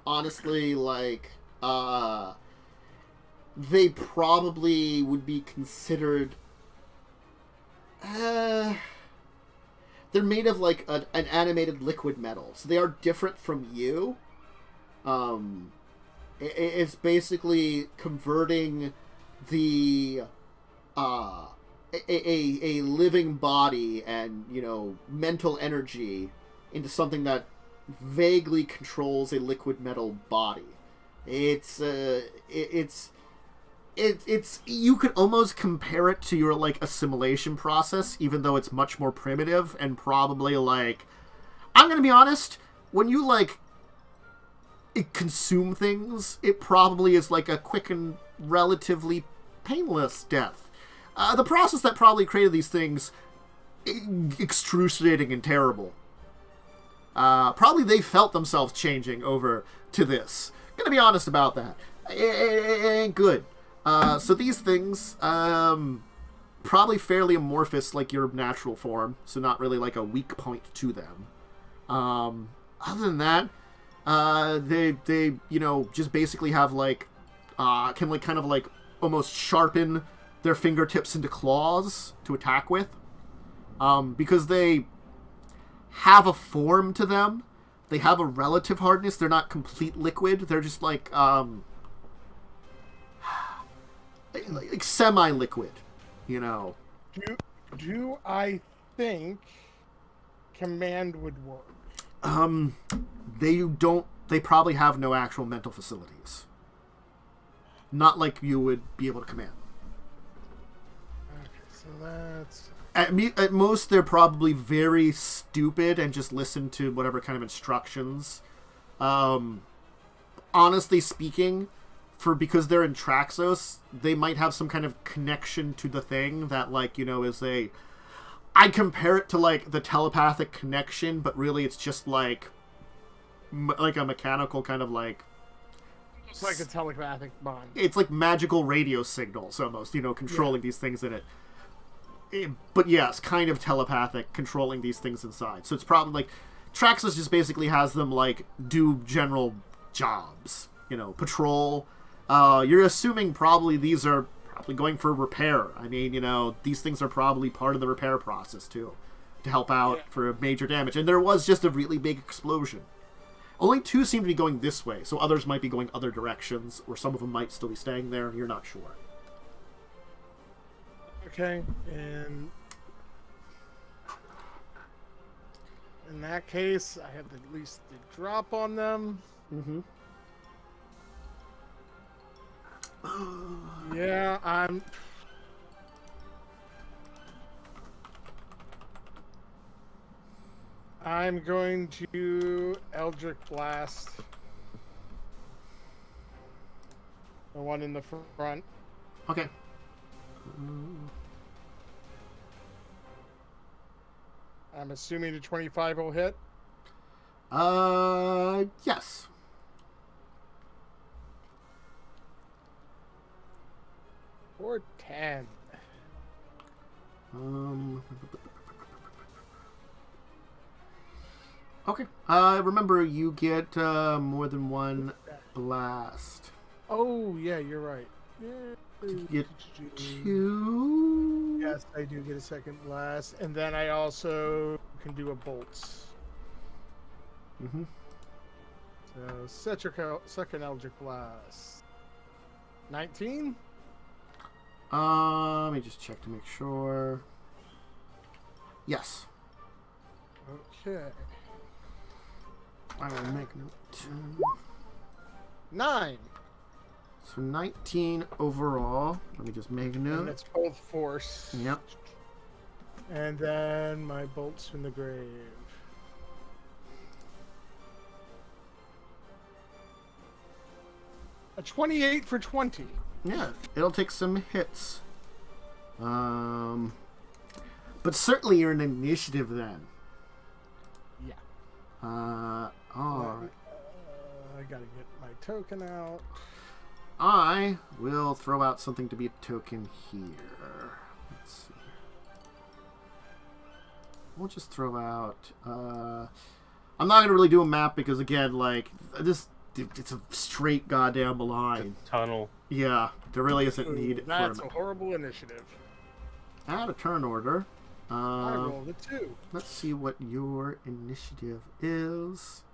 Honestly, like, they probably would be considered. They're made of like an animated liquid metal, so they are different from you. It's basically converting the a living body and, you know, mental energy into something that vaguely controls a liquid metal body. It's you could almost compare it to your like assimilation process, even though it's much more primitive and probably like, I'm gonna be honest, when you like consume things, it probably is like a quick and relatively painless death. The process that probably created these things, excruciating and terrible. Probably they felt themselves changing over to this. Gonna be honest about that. It ain't good. So these things, probably fairly amorphous like your natural form, so not really like a weak point to them. Other than that, They just basically have like can like kind of like almost sharpen their fingertips into claws to attack with. Because they have a form to them. They have a relative hardness. They're not complete liquid. They're just like semi-liquid, Do I think command would work? They probably have no actual mental facilities. Not like you would be able to command. Okay, so that's... At most, they're probably very stupid and just listen to whatever kind of instructions. Honestly speaking, because they're in Traxos, they might have some kind of connection to the thing that, is a... I compare it to, the telepathic connection, but really it's just, like a mechanical kind of, It's like a telepathic bond. It's like magical radio signals, almost, controlling these things in it. But yes, kind of telepathic, controlling these things inside. So it's probably, Traxos just basically has them, do general jobs. Patrol. You're assuming probably these are probably going for repair. I mean, these things are probably part of the repair process, too. To help out for major damage. And there was just a really big explosion. Only 2 seem to be going this way, so others might be going other directions, or some of them might still be staying there. You're not sure. Okay, and in that case, I have at least the drop on them. Mm-hmm. Yeah, I'm going to Eldritch Blast. The one in the front. Okay. I'm assuming the 25 will hit. Yes. Or 10. Okay. Remember, you get more than one blast. Oh, yeah, you're right. You get 2. Yes, I do get a second blast. And then I also can do a bolt. Mm-hmm. So, second Eldritch Blast. 19? Let me just check to make sure. Yes. Okay. I will make note. 9. So 19 overall. Let me just make a note. And it's both force. Yep. And then my bolts from the grave. A 28 for 20. Yeah, it'll take some hits. But certainly you're an initiative then. Yeah. Alright. I gotta get my token out. I will throw out something to be a token here. Let's see. We'll just throw out... I'm not gonna really do a map because, again, it's a straight goddamn line. Tunnel. Yeah, there really isn't need That's for a horrible initiative. add a turn order. I rolled a 2. Let's see what your initiative is.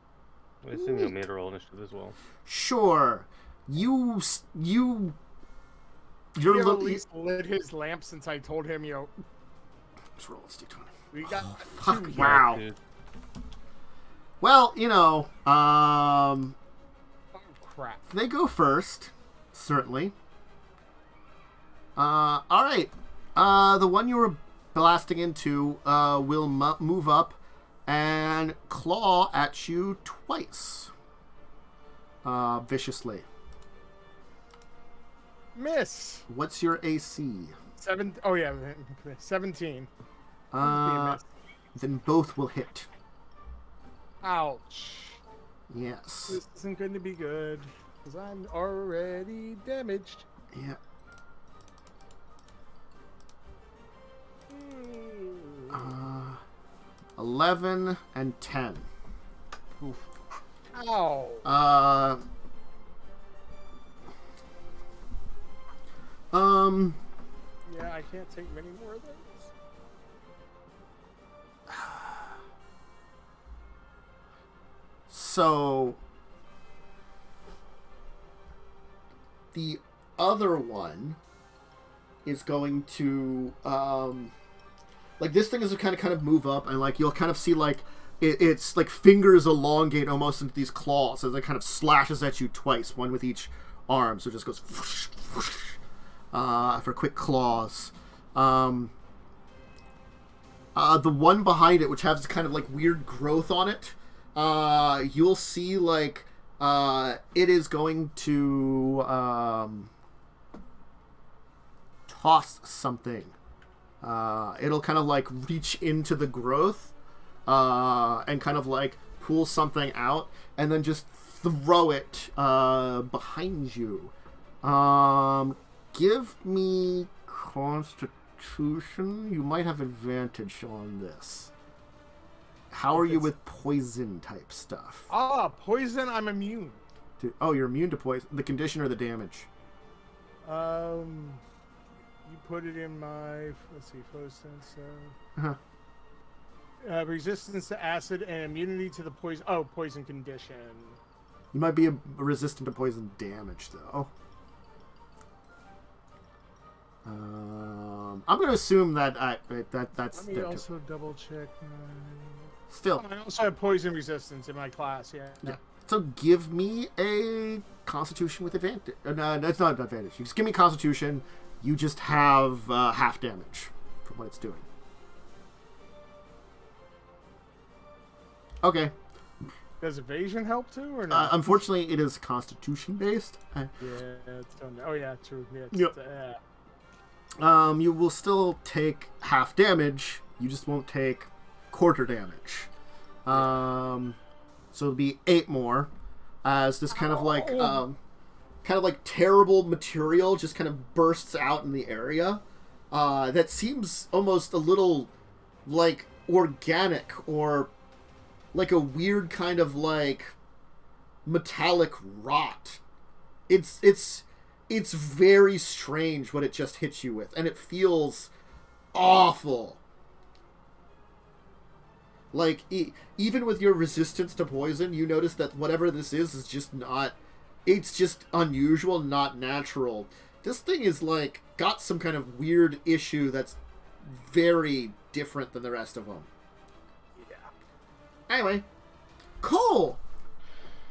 I assume you made a roll initiative as well. Sure. You're He at least lit his lamp since I told him, Let's roll this d20. we got Fuck, 2 wow. Dude. Well, Oh, crap. they go first, certainly. Alright. The one you were blasting into will move up and claw at you twice. Viciously. Miss. What's your AC? 17. Then both will hit. Ouch. Yes. This isn't going to be good because I'm already damaged. Yeah. 11 and 10. Oof. Ow. Yeah, I can't take many more of those. So the other one is going to like this thing is kind of move up, and like you'll kind of see like it's like fingers elongate almost into these claws as it kind of slashes at you twice, one with each arm, so it just goes whoosh, whoosh, for quick claws. The one behind it, which has kind of like weird growth on it, you'll see like it is going to toss something. It'll kind of like reach into the growth and kind of like pull something out and then just throw it behind you. Give me Constitution. You might have advantage on this. How are you with poison type stuff? Poison, I'm immune. Oh, you're immune to poison. The condition or the damage? You put it in my, let's see, resistance. Resistance to acid and immunity to the poison. Oh, poison condition. You might be resistant to poison damage, though. I'm going to assume that that's. Let me also double check my. Still, I also have poison resistance in my class. Yeah. So give me a Constitution with advantage. No, that's not advantage. You just give me Constitution. You just have half damage from what it's doing. Okay. Does evasion help too, or not? Unfortunately, it is Constitution based. Yeah, it's done. Oh yeah, true. Yeah, You will still take half damage. You just won't take quarter damage. So it'll be 8 more. As this kind of like terrible material just kind of bursts out in the area. That seems almost a little like organic or like a weird kind of like metallic rot. It's very strange what it just hits you with, and it feels awful. Like, even with your resistance to poison, you notice that whatever this is just not... It's just unusual, not natural. This thing is, like, got some kind of weird issue that's very different than the rest of them. Yeah. Anyway. Cool!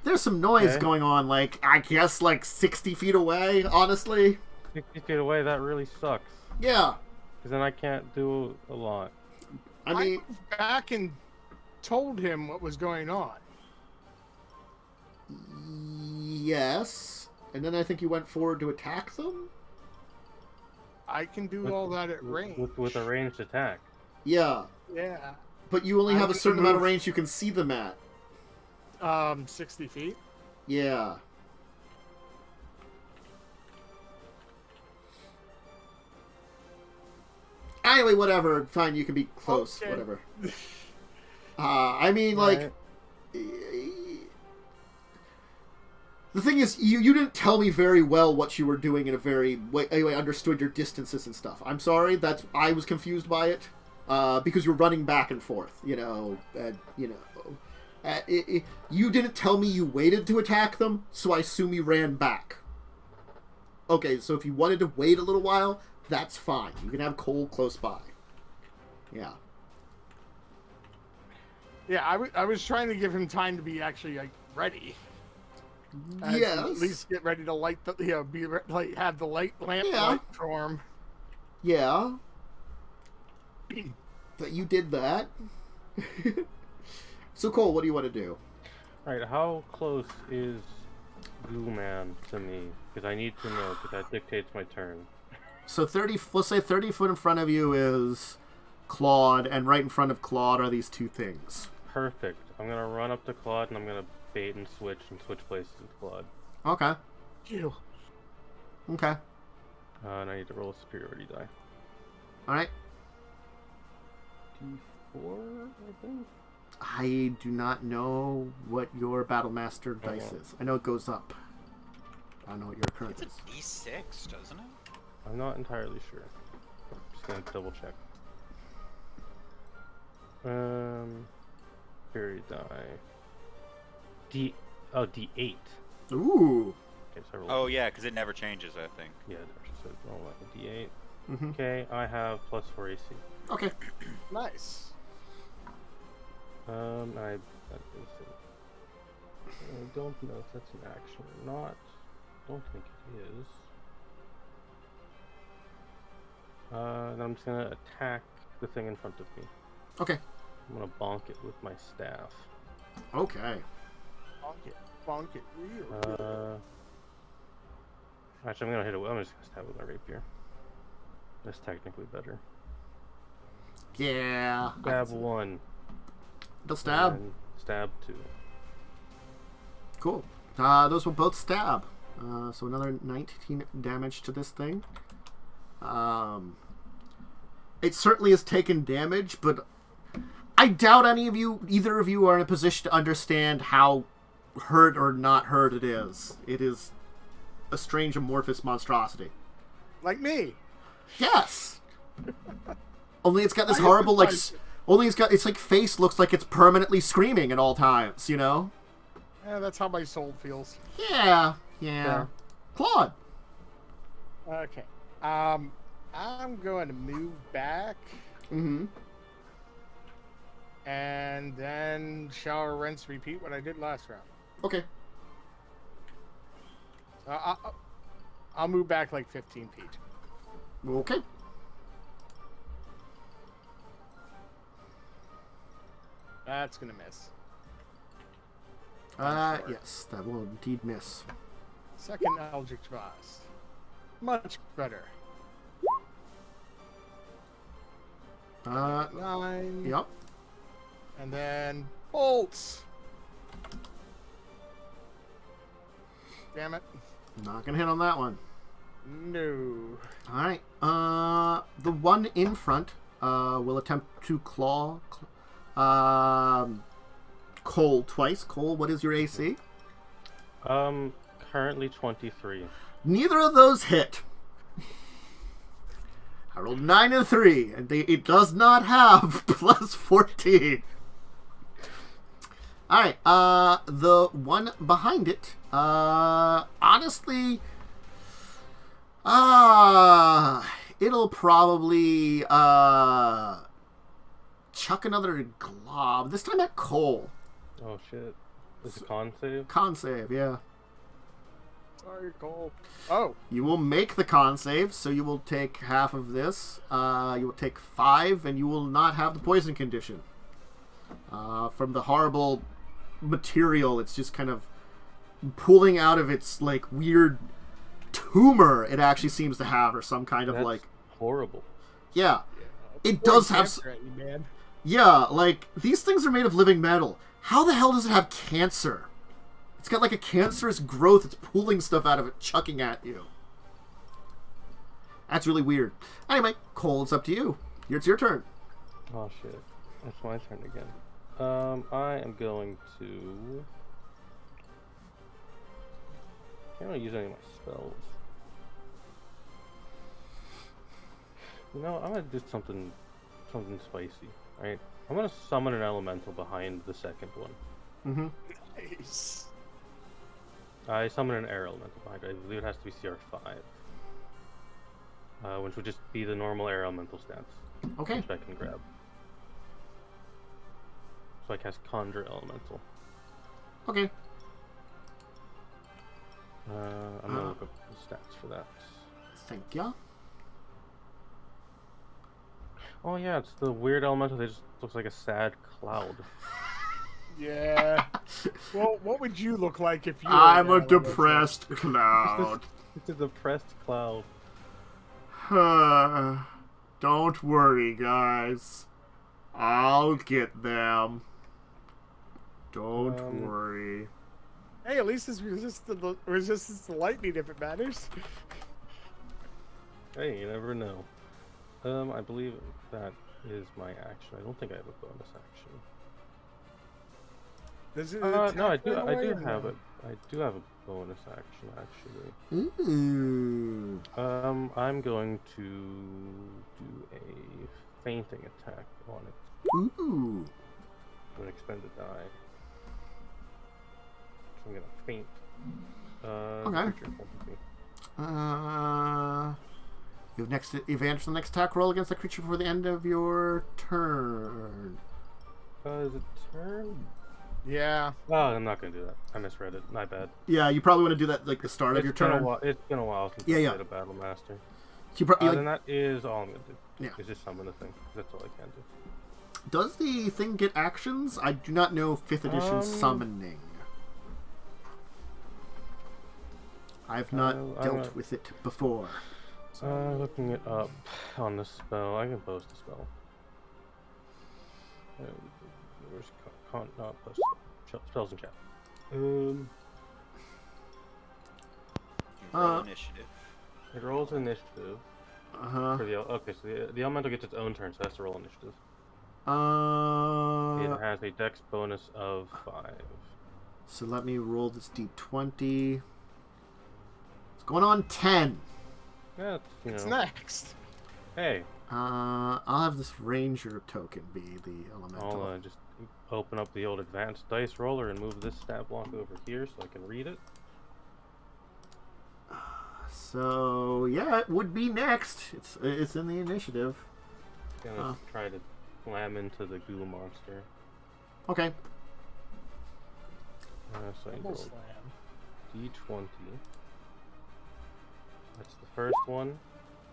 There's some noise going on, like, I guess, like, 60 feet away, honestly. 60 feet away, that really sucks. Yeah. Because then I can't do a lot. I mean... moved back and told him what was going on. Yes. And then I think you went forward to attack them? I can do all that at range. With a ranged attack. Yeah. Yeah. But you only have a certain amount of range you can see them at. 60 feet. Yeah. Anyway, whatever. Fine, you can be close. Okay. Whatever. I mean, like... The thing is, you didn't tell me very well what you were doing in a very way. Anyway, I understood your distances and stuff. I'm sorry. I was confused by it. Because you're running back and forth, you know. You didn't tell me you waited to attack them, so I assume you ran back. Okay, so if you wanted to wait a little while, that's fine. You can have Cole close by. Yeah. Yeah, I was trying to give him time to be actually like ready. Yes. At least get ready to light the have the lamp light for him. Yeah. But you did that. So Cole, what do you want to do? Alright, how close is Goo Man to me? Because I need to know, because that dictates my turn. So let's say 30 foot in front of you is Claud, and right in front of Claud are these two things. Perfect. I'm going to run up to Claud, and I'm going to bait and switch places with Claud. Okay. Ew. Okay. And I need to roll a superiority die. Alright. D4, I think? I do not know what your Battlemaster dice is. I know it goes up. I don't know what your current It's is. a D6, doesn't it? I'm not entirely sure. Just gonna double check. Fairy die. D8. Ooh. Okay, so I rolled. Oh yeah, because it never changes, I think. Yeah, it actually says roll like a D8. Mm-hmm. Okay, I have +4 AC. Okay. Nice. I don't know if that's an action or not. Don't think it is. Then I'm just gonna attack the thing in front of me. Okay. I'm gonna bonk it with my staff. Okay. Bonk it real good. Actually, I'm just gonna stab it with my rapier. That's technically better. Yeah. Stab 1. They'll stab. And stab 2. Cool. Those will both stab. So another 19 damage to this thing. It certainly has taken damage, but I doubt either of you are in a position to understand how hurt or not hurt it is. It is a strange amorphous monstrosity. Like me. Yes. Only it's got this horrible, like, its like face looks like it's permanently screaming at all times, you know? Yeah, that's how my soul feels. Yeah. Claude. Okay. I'm going to move back. Mm-hmm. And then shower, rinse, repeat what I did last round. Okay. I'll move back like 15 feet. Okay. That's gonna miss. Yes, that will indeed miss. Second Eldritch Blast. Much better. 9. Yep. And then bolts. Damn it. Not gonna hit on that one. No. Alright. The one in front will attempt to claw Cole twice. Cole, what is your AC? Currently 23. Neither of those hit. I rolled 9 and 3, and it does not have plus 14. Alright, the one behind it, honestly, it'll probably, chuck another glob, this time at Cole. Oh shit. Is it con save? Con save, yeah. Sorry, Cole. Oh. You will make the con save, so you will take half of this. You will take 5, and you will not have the poison condition. From the horrible material, it's just kind of pulling out of its, like, weird tumor it actually seems to have, or some kind of, That's like... horrible. Yeah. It does have... Man. Yeah, like, these things are made of living metal. How the hell does it have cancer? It's got like a cancerous growth. It's pulling stuff out of it, chucking at you. That's really weird. Anyway, Cole, it's up to you. It's your turn. Oh shit. It's my turn again. I am going to... Can't really use any of my spells. You know, I'm gonna do something spicy, right? I'm gonna summon an elemental behind the second one. Mm-hmm. Nice. I summon an air elemental behind it. I believe it has to be CR5. Which would just be the normal air elemental stance. Okay. Which I can grab. So I cast Conjure Elemental. Okay. I'm gonna look up the stats for that. Thank ya. Oh yeah, it's the weird elemental that just looks like a sad cloud. Yeah. Well, what would you look like if you were I'm a an elemental? depressed cloud. It's a depressed cloud. Don't worry, guys. I'll get them. Don't worry. Hey, at least it's resistance to lightning if it matters. Hey, you never know. I believe that is my action. I don't think I have a bonus action. Does it No, attack I do. right I away do or have no? it. I do have a bonus action actually. Ooh. I'm going to do a fainting attack on it. Ooh. I'm gonna expend a die. So I'm gonna faint. Okay. Creature in front of me. You advance the next attack roll against the creature before the end of your turn. Is it turn? Yeah. Oh, I'm not gonna do that. I misread it. My bad. Yeah, you probably want to do that like the start of your turn. It's been a while since Yeah, I yeah. played a Battle Master. Like, Then that is all I'm gonna do. Yeah. Is just summon the thing. That's all I can do. does the thing get actions? I do not know 5th edition summoning. I've not dealt with it before. Looking it up on the spell. I can post the spell. Where's not post spells in chat. Roll initiative. It rolls initiative. For the okay, so the elemental gets its own turn, so it has to roll initiative. It has a dex bonus of 5. So let me roll this d20. It's going on 10. Yeah, It's next. Hey, I'll have this ranger token be the elemental. I'll just open up the old advanced dice roller and move this stat block over here so I can read it. So yeah, it would be next. It's in the initiative. Gonna try to slam into the goo monster. Okay. So I Double roll slam. d20. That's the first one.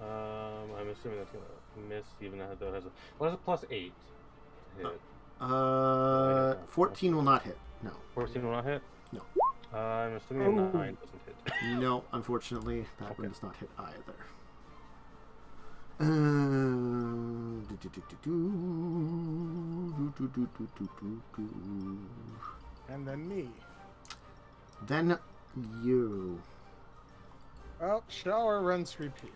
I'm assuming that's gonna miss, even though it has a plus 8 to hit. 14 will not hit. No. 14 will not hit. No. I'm assuming a 9 doesn't hit. No, unfortunately, that one does not hit either. And then me. Then you. Well, shower, rinse, repeat.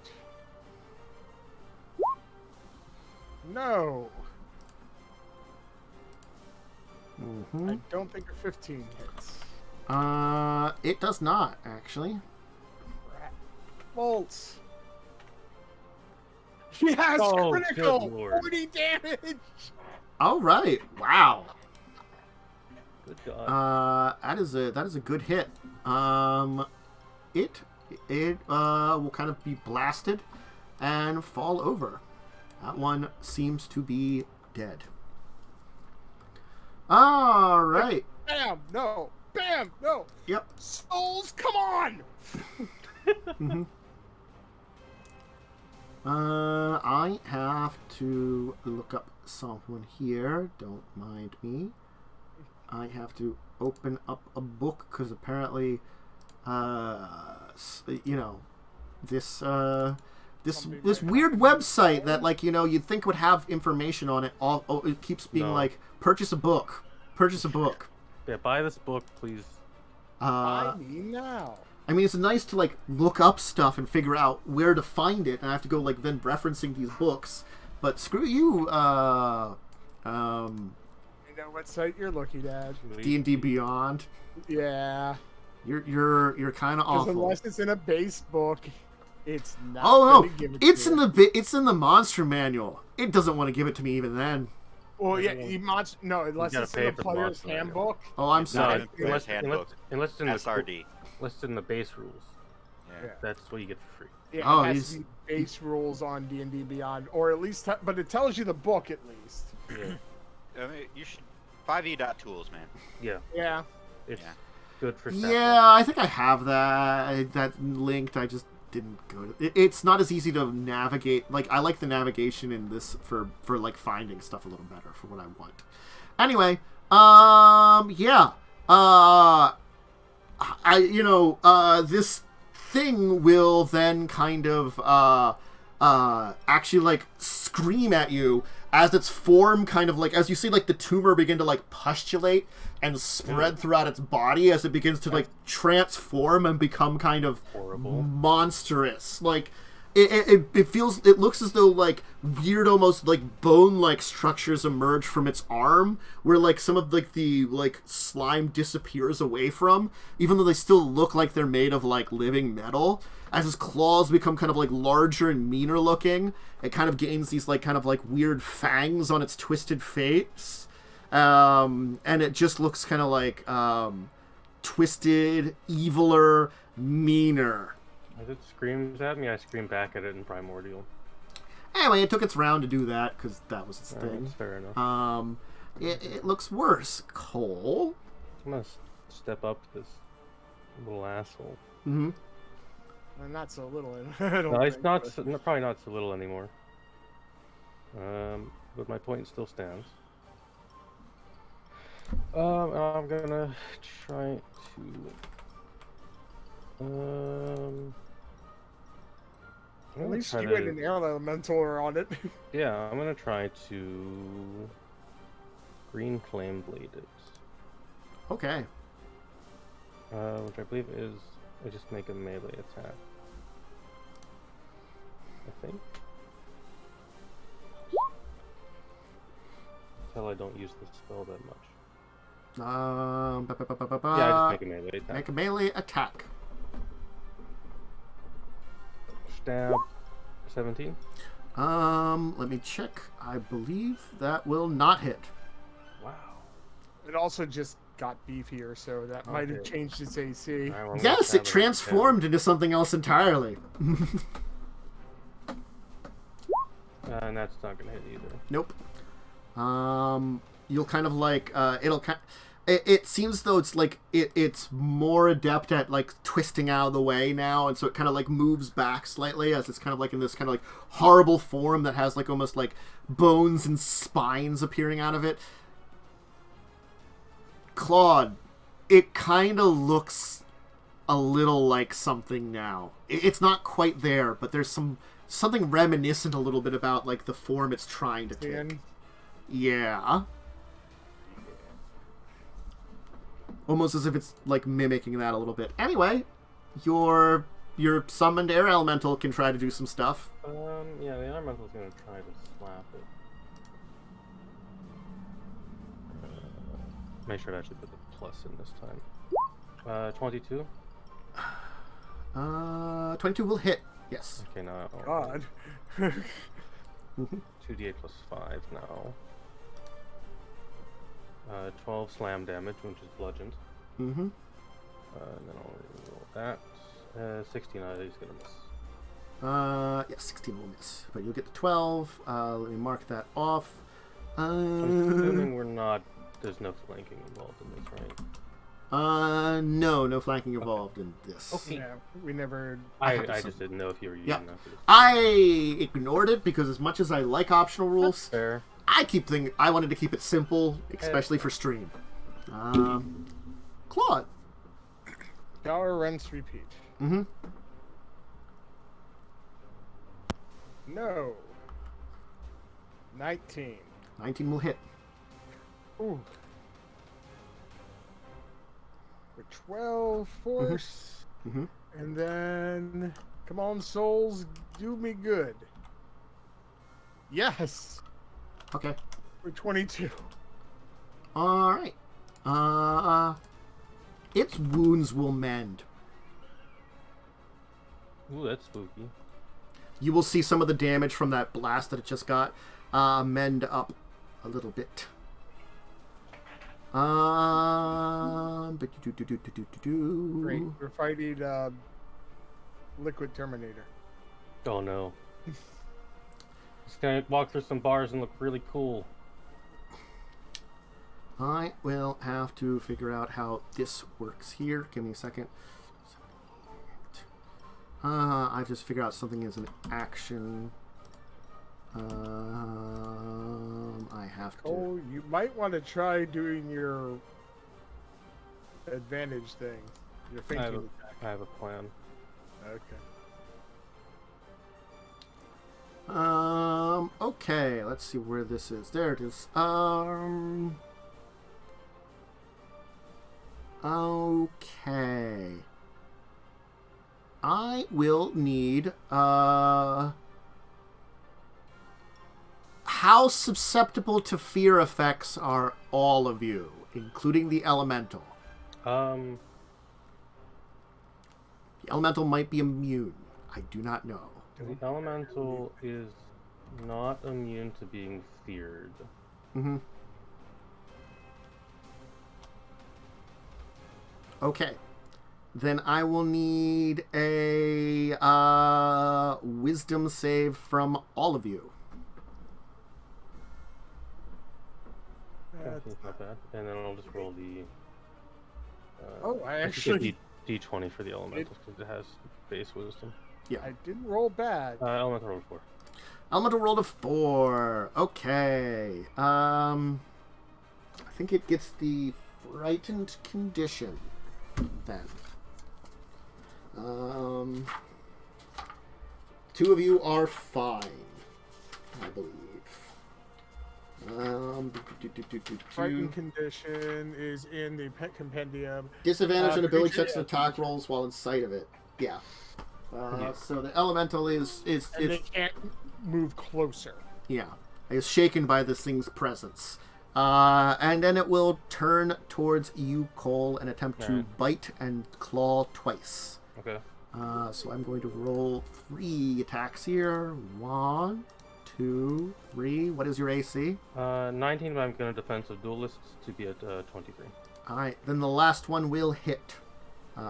No. Mm-hmm. I don't think a 15 hits. It does not actually. Rat bolts. Yes, Oh, critical. good lord. 40 damage. All right. Wow. Good God. That is a good hit. It will kind of be blasted and fall over. That one seems to be dead. All right. Bam, no. Bam, no. Yep. Souls, come on. Mm-hmm. I have to look up someone here. Don't mind me. I have to open up a book because apparently, this weird website that you'd think would have information on it. It keeps being like, purchase a book. Purchase a book. Yeah, buy this book, please. Buy me now. I mean, it's nice to look up stuff and figure out where to find it, and I have to go then referencing these books. But screw you. You know what site you're looking at. D&D Beyond. Yeah. You're kind of awful. Unless it's in a base book, it's not. Oh gonna give no, it it's to in you. it's in the monster manual. It doesn't want to give it to me even then. Well, yeah, no, unless gotta it's in pay the for the player's monster manual. handbook. Oh, I'm It's sorry. not in Player's Handbook. Unless it's in SRD. unless it's in the base rules. Yeah. That's what you get for free. Yeah, Oh, it has he's- to be base rules on D&D Beyond, or at least, but it tells you the book at least. Yeah. I mean, you should 5e.tools, man. Yeah. Yeah. It's Yeah. good for stat Yeah, I think I have that linked. I just didn't go to it. It's not as easy to navigate. I like the navigation in this for finding stuff a little better for what I want. Anyway, yeah. This thing will then kind of actually scream at you as its form kind of as you see the tumor begin to pustulate and spread throughout its body as it begins to transform and become kind of Horrible. monstrous. it looks as though like weird, almost like bone-like structures emerge from its arm, where like some of like the like slime disappears away from, even though they still look like they're made of like living metal. As its claws become kind of like larger and meaner looking, it kind of gains these like kind of like weird fangs on its twisted face, and it just looks kind of like twisted, eviler, meaner. As it screams at me, I scream back at it in Primordial. Anyway, it took its round to do that, because that was its thing. That's fair enough. It looks worse. Cole? I'm gonna step up to this little asshole. Mm-hmm. Not so little. I don't No, it's think, not. but- So, probably not so little anymore. But my point still stands. I'm gonna try to. I'm At gonna least try you to, and an air elemental are on it. yeah, I'm gonna try to green flame blade it. Okay. Which I believe is I just make a melee attack. I think. Until I don't use the spell that much. Yeah, I just make a melee attack. Make a melee attack. Stab. 17. Let me check. I believe that will not hit. Wow. It also just got beefier, so that might have Okay. changed its AC. Alright, well, I'm gonna Yes, stab it it transformed into something else entirely. and that's not gonna hit either. Nope. You'll kind of like it'll kind. It seems though it's like it's more adept at like twisting out of the way now, and so it kind of like moves back slightly as it's kind of like in this kind of like horrible form that has like almost like bones and spines appearing out of it. Claude, it kind of looks a little like something now. It's not quite there, but there's something reminiscent a little bit about like the form it's trying to take. Then Yeah. Almost as if it's like mimicking that a little bit. Anyway, your summoned air elemental can try to do some stuff. Yeah, the elemental's gonna try to slap it. Make sure to actually put the plus in this time. 22? 22 will hit. Yes. Okay, now. God. 2d8 plus 5 now. 12 slam damage, which is bludgeoned. Mm-hmm. And then I'll roll that. 16, he's gonna miss. Yeah, 16 will miss. But you'll get the 12. Let me mark that off. I'm assuming there's no flanking involved in this, right? No flanking involved in this. Okay. Yeah, we never. I just didn't know if you were using Yeah. that for this. I ignored it because as much as I like optional That's rules, fair. I wanted to keep it simple, especially for stream. Claude. Power rents repeat. Mm-hmm. No. 19. 19 will hit. Ooh. For 12 force. Mm-hmm. And then. Come on, souls, do me good. Yes! Okay. For 22. Alright. Its wounds will mend. Ooh, that's spooky. You will see some of the damage from that blast that it just got mend up a little bit. Great. We're fighting Liquid Terminator. Oh no. Just gonna walk through some bars and look really cool. I will have to figure out how this works here. Give me a second. I just figure out something as an action. I have to. Oh, you might want to try doing your advantage thing. Your I have, thinking a, attack. I have a plan. Okay. Okay, let's see where this is. There it is. Okay. I will need how susceptible to fear effects are all of you, including the elemental? The elemental might be immune. I do not know. The elemental is not immune to being feared. Mm-hmm. Okay. Then I will need a wisdom save from all of you. That's not bad. And then I'll just roll the... I actually... D20 for the elemental, because it has base wisdom. Yeah. I didn't roll bad. Elemental rolled 4. Elemental rolled a 4. Okay. I think it gets the frightened condition then. 2 of you are fine, I believe. Frightened condition is in the pet compendium. Disadvantage on ability checks and creature- attack rolls while in sight of it. Yeah. So the elemental is And they can't move closer. is shaken by this thing's presence. And then it will turn towards you, Cole, and attempt to bite and claw twice. Okay. So I'm going to roll 3 attacks here. 1, 2, 3. What is your AC? 19, but I'm going to defensive duelists to be at 23. Alright, then the last one will hit.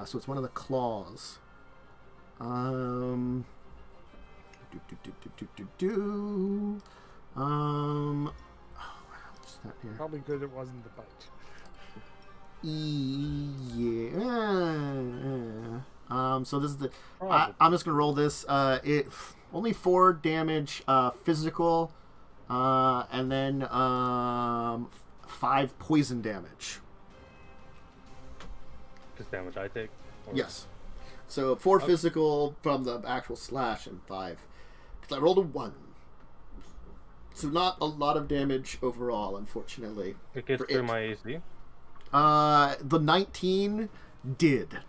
So it's one of the claws. What's that here? Probably good it wasn't the bite. Yeah. So this is the... I'm just going to roll this. Only 4 damage physical, and then 5 poison damage. Just damage I take? Or... Yes. So 4 physical from the actual slash and 5. Because I rolled a 1. So not a lot of damage overall, unfortunately. It gets through my AC? The 19 did.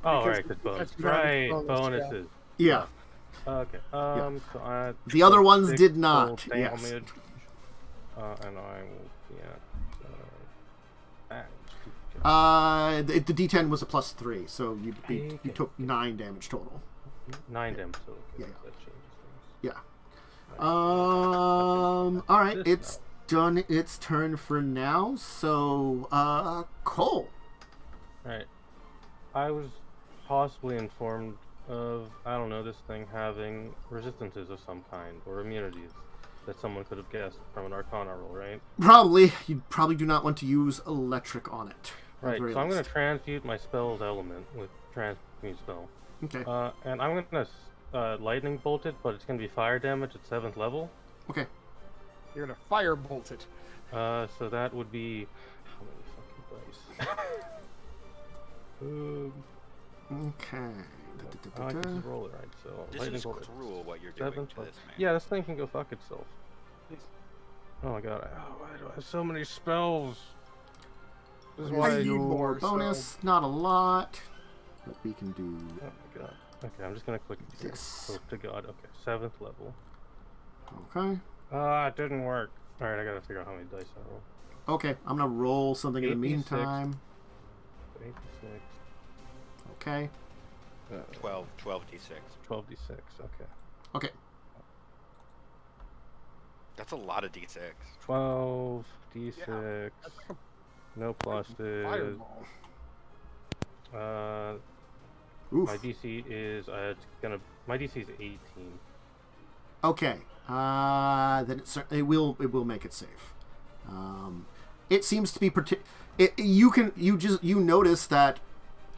Oh, Because right, good bonus. that's Right, bonus, bonuses. Yeah. Okay, so I... The other ones 6 did not, full yes. damage. And I will be at... The D10 was a +3, so you took 9 damage total. 9 damage total. Yeah. That changes things. Yeah. Alright, it's done its turn for now, so, Cole. Alright. I was possibly informed of, I don't know, this thing having resistances of some kind, or immunities, that someone could have guessed from an Arcana roll, right? Probably. You probably do not want to use electric on it. Right, so I'm going to transmute my spell's element with transmute spell. Okay. And I'm going to lightning bolt it, but it's going to be fire damage at 7th level. Okay. You're gonna firebolt it. So that would be... How many fucking dice? Okay. I can just roll it right, so... This lightning is bolt cruel what you're doing 7th to level. this man. Yeah, this thing can go fuck itself. Oh my god, why do I have so many spells? This is why I need your more, bonus, not a lot, but we can do Oh my god. Okay, I'm just gonna click this. Hope to god. Okay, 7th level. Okay. Ah, it didn't work. Alright, I gotta figure out how many dice I roll. Okay, I'm gonna roll something in the 86. meantime. 86. Okay. 12d6. 12d6, okay. Okay. That's a lot of d6. 12d6. That's like a No pluses. fireball. Oof. My DC is my DC is 18. Okay. Then it will make it safe. It seems to be you notice that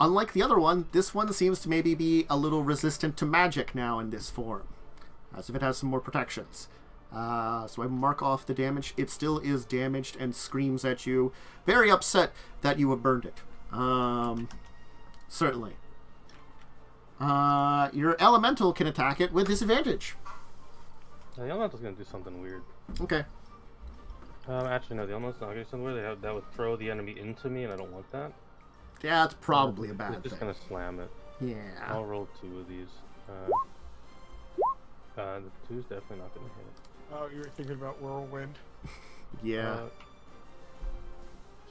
unlike the other one, this one seems to maybe be a little resistant to magic now in this form, as if it has some more protections. So I mark off the damage. It still is damaged and screams at you, very upset that you have burned it. Certainly. Your elemental can attack it with disadvantage. The elemental's gonna do something weird. Okay. Actually, no, the elemental's not gonna do something weird. That would throw the enemy into me, and I don't want that. Yeah, it's probably a bad It's just thing. gonna slam it. Yeah. I'll roll 2 of these. The 2's definitely not gonna hit. Oh, you were thinking about Whirlwind. Yeah.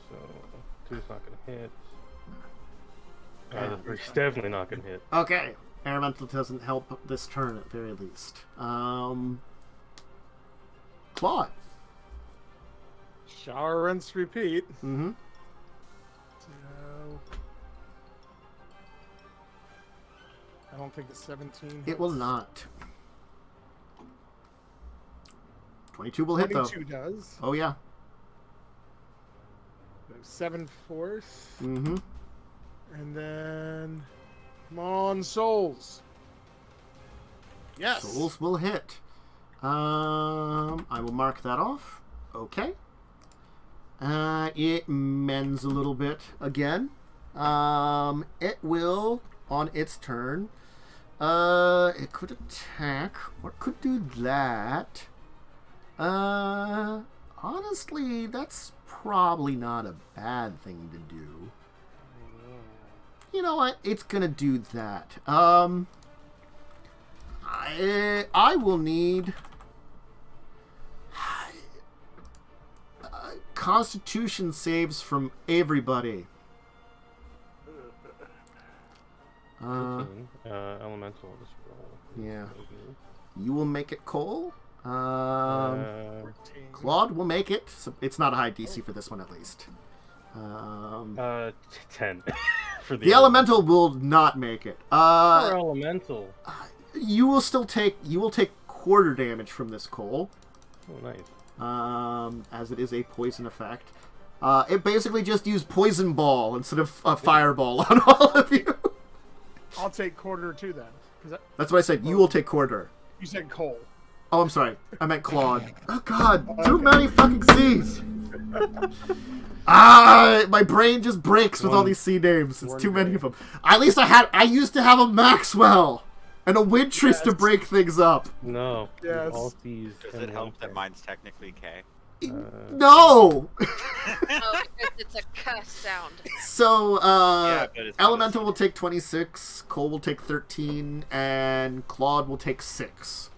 So 2's not gonna hit. The 3's definitely not gonna hit. Okay. Elemental doesn't help this turn at very least. Claud. Shower, rinse, repeat. Mm-hmm. So, I don't think it's 17. It will not. 22 will hit, though. 22 does. Oh, yeah. 7 force. Mm-hmm. And then... Come on, souls. Yes. Souls will hit. I will mark that off. Okay. It mends a little bit again. It will, on its turn, it could attack, or it could do that. Honestly, that's probably not a bad thing to do. You know what? It's gonna do that. I will need Constitution saves from everybody. Elemental just roll. Yeah. You will make it, Cole. Claude will make it. So it's not a high DC for this one, at least. 10. For the elemental will not make it. For elemental. You will take quarter damage from this, Cole. Oh, nice. As it is a poison effect. It basically just used poison ball instead of a fireball on all of you. I'll take quarter too then. That's what I said. You will take quarter. You said Cole. Oh, I'm sorry. I meant Claude. Oh, God. Too many fucking C's. My brain just breaks with all these C names. It's too many of them. At least I used to have a Maxwell and a Wintris to break things up. No. Yes. All C's. Does it help that mine's technically K? No! Oh, because it's a cuss sound. So, Yeah, but it's Elemental will take 26, Cole will take 13, and Claude will take 6.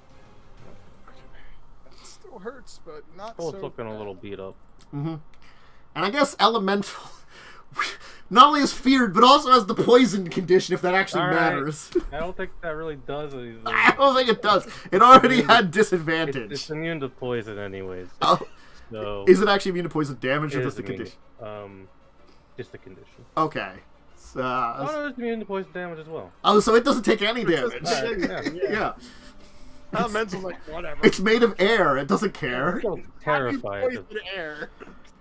That still hurts, but not Cole's so looking bad. a little beat up. Mm-hmm. And I guess Elemental not only is feared, but also has the poison condition, if that actually matters. I don't think that really does anything. I don't think it does. It already had disadvantage. It's immune to poison anyways. Oh. So Is it actually immune to poison damage, or it just is the immune- condition? Just the condition. Okay. So, Oh no, it's immune to poison damage as well. oh, so it doesn't take any damage. Alright, Yeah. Elemental's like, whatever. It's made of air. It doesn't care. I'm so terrified of Poison air.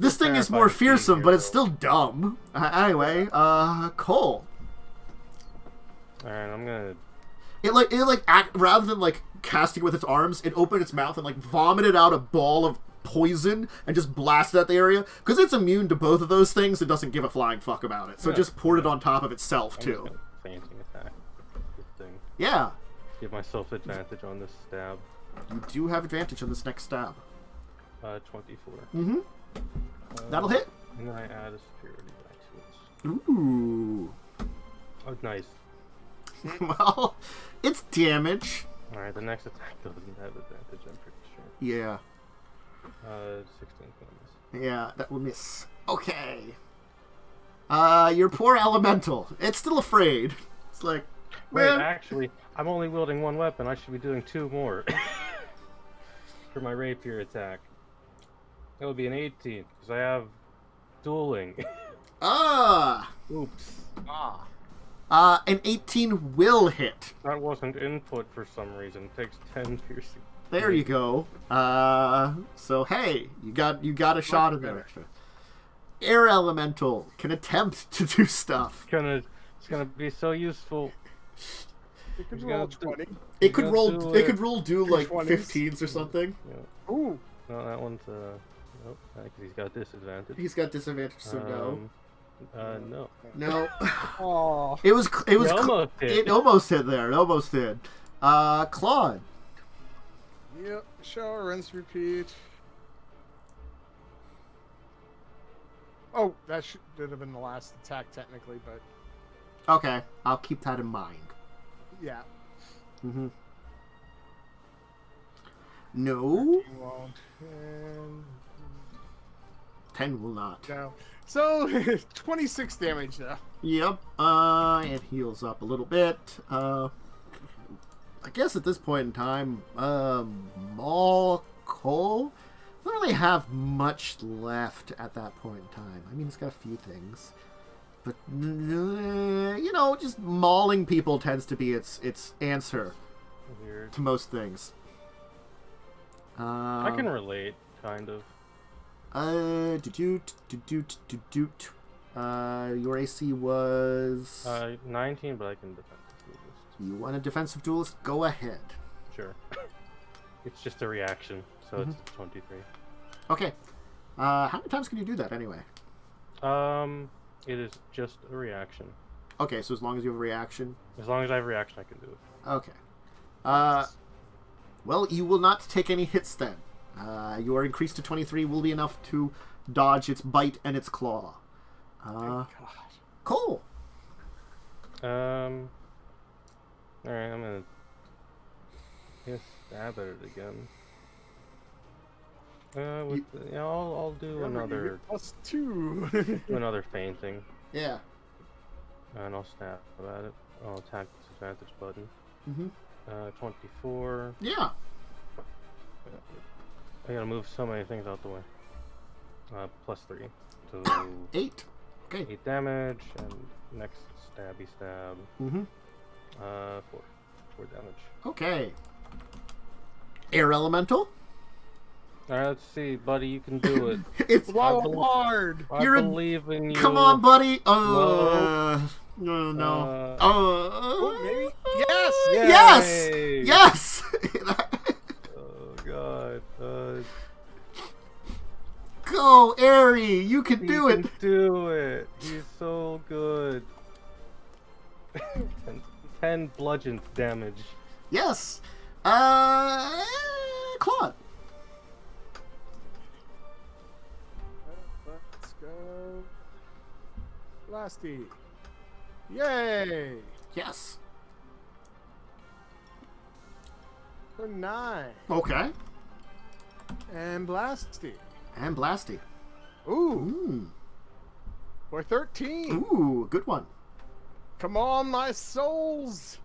This thing is more fearsome, but it's still dumb. Anyway, Cole. Alright, I'm gonna Rather than like casting with its arms, it opened its mouth and like vomited out a ball of poison and just blasted at the area. Because it's immune to both of those things, it doesn't give a flying fuck about it. So it just poured it on top of itself I'm too. just gonna fainting attack this thing. Yeah, Give myself advantage on this stab. you do have advantage on this next stab. 24. Mm-hmm. That'll hit. And then I add a superiority die to it. Ooh. Oh, nice. Well, it's damage. Alright, the next attack doesn't have advantage, I'm pretty sure. Yeah. 16 points. Yeah, that will miss. Okay. Your poor elemental. It's still afraid. It's like, Wait, man. actually, I'm only wielding one weapon. I should be doing 2 more. For my rapier attack. That would be an 18, because I have dueling. Ah! Oops. An 18 will hit. That wasn't input for some reason. It takes 10 piercing. There you go. So hey, you got a shot in there extra. Air elemental can attempt to do stuff. It's gonna be so useful. It could He's roll gonna 20. It could Let's roll. do It it. could roll do like 20s. 15s or something. Yeah. Ooh. No, that one's nope. Because he's got disadvantage. He's got disadvantage, so No. no. Aw. It was. It almost hit. It almost hit there. It almost did. Claude. Yep. Shower, rinse, repeat. Oh, that should have been the last attack technically, but Okay, I'll keep that in mind. Yeah. Mm-hmm. No. Won't. And 10 will not. no. So 26 damage though. Yep. It heals up a little bit. I guess at this point in time, Maul Cole doesn't really have much left at that point in time. I mean, it's got a few things, but you know, just mauling people tends to be its answer Weird. to most things. I can relate, kind of. Your AC was 19, but I can defend this. You want a defensive duelist? Go ahead. Sure. It's just a reaction, so it's 23. Okay. How many times can you do that anyway? It is just a reaction. Okay, so as long as you have a reaction. As long as I have a reaction, I can do it. Okay. Well, you will not take any hits then. Your increase to 23 will be enough to dodge its bite and its claw. Cool. Alright, I'm gonna stab at it again. I'll do another +2. do another fainting, Yeah. and I'll stab at it. I'll attack disadvantage button. Mm-hmm. 24. Yeah. I gotta move so many things out the way. +3. So 8. Okay. 8 damage, and next stabby stab. Mm-hmm. 4 damage. Okay. Air Elemental? Alright, let's see, buddy, you can do it. It's Lord. I You're a- believe in you. Come on, buddy. No. No. Oh, maybe. Yes. Yes. Yay! Yes. Oh god. Go, Airy. You can He do can it. do it. He's so good. 10 bludgeon damage. Yes. Claude. Let's go. Blasty. Yay. Yes. For 9. Okay. And Blasty. And Blasty. Ooh. Ooh. For 13. Ooh, good one. Come on, my souls.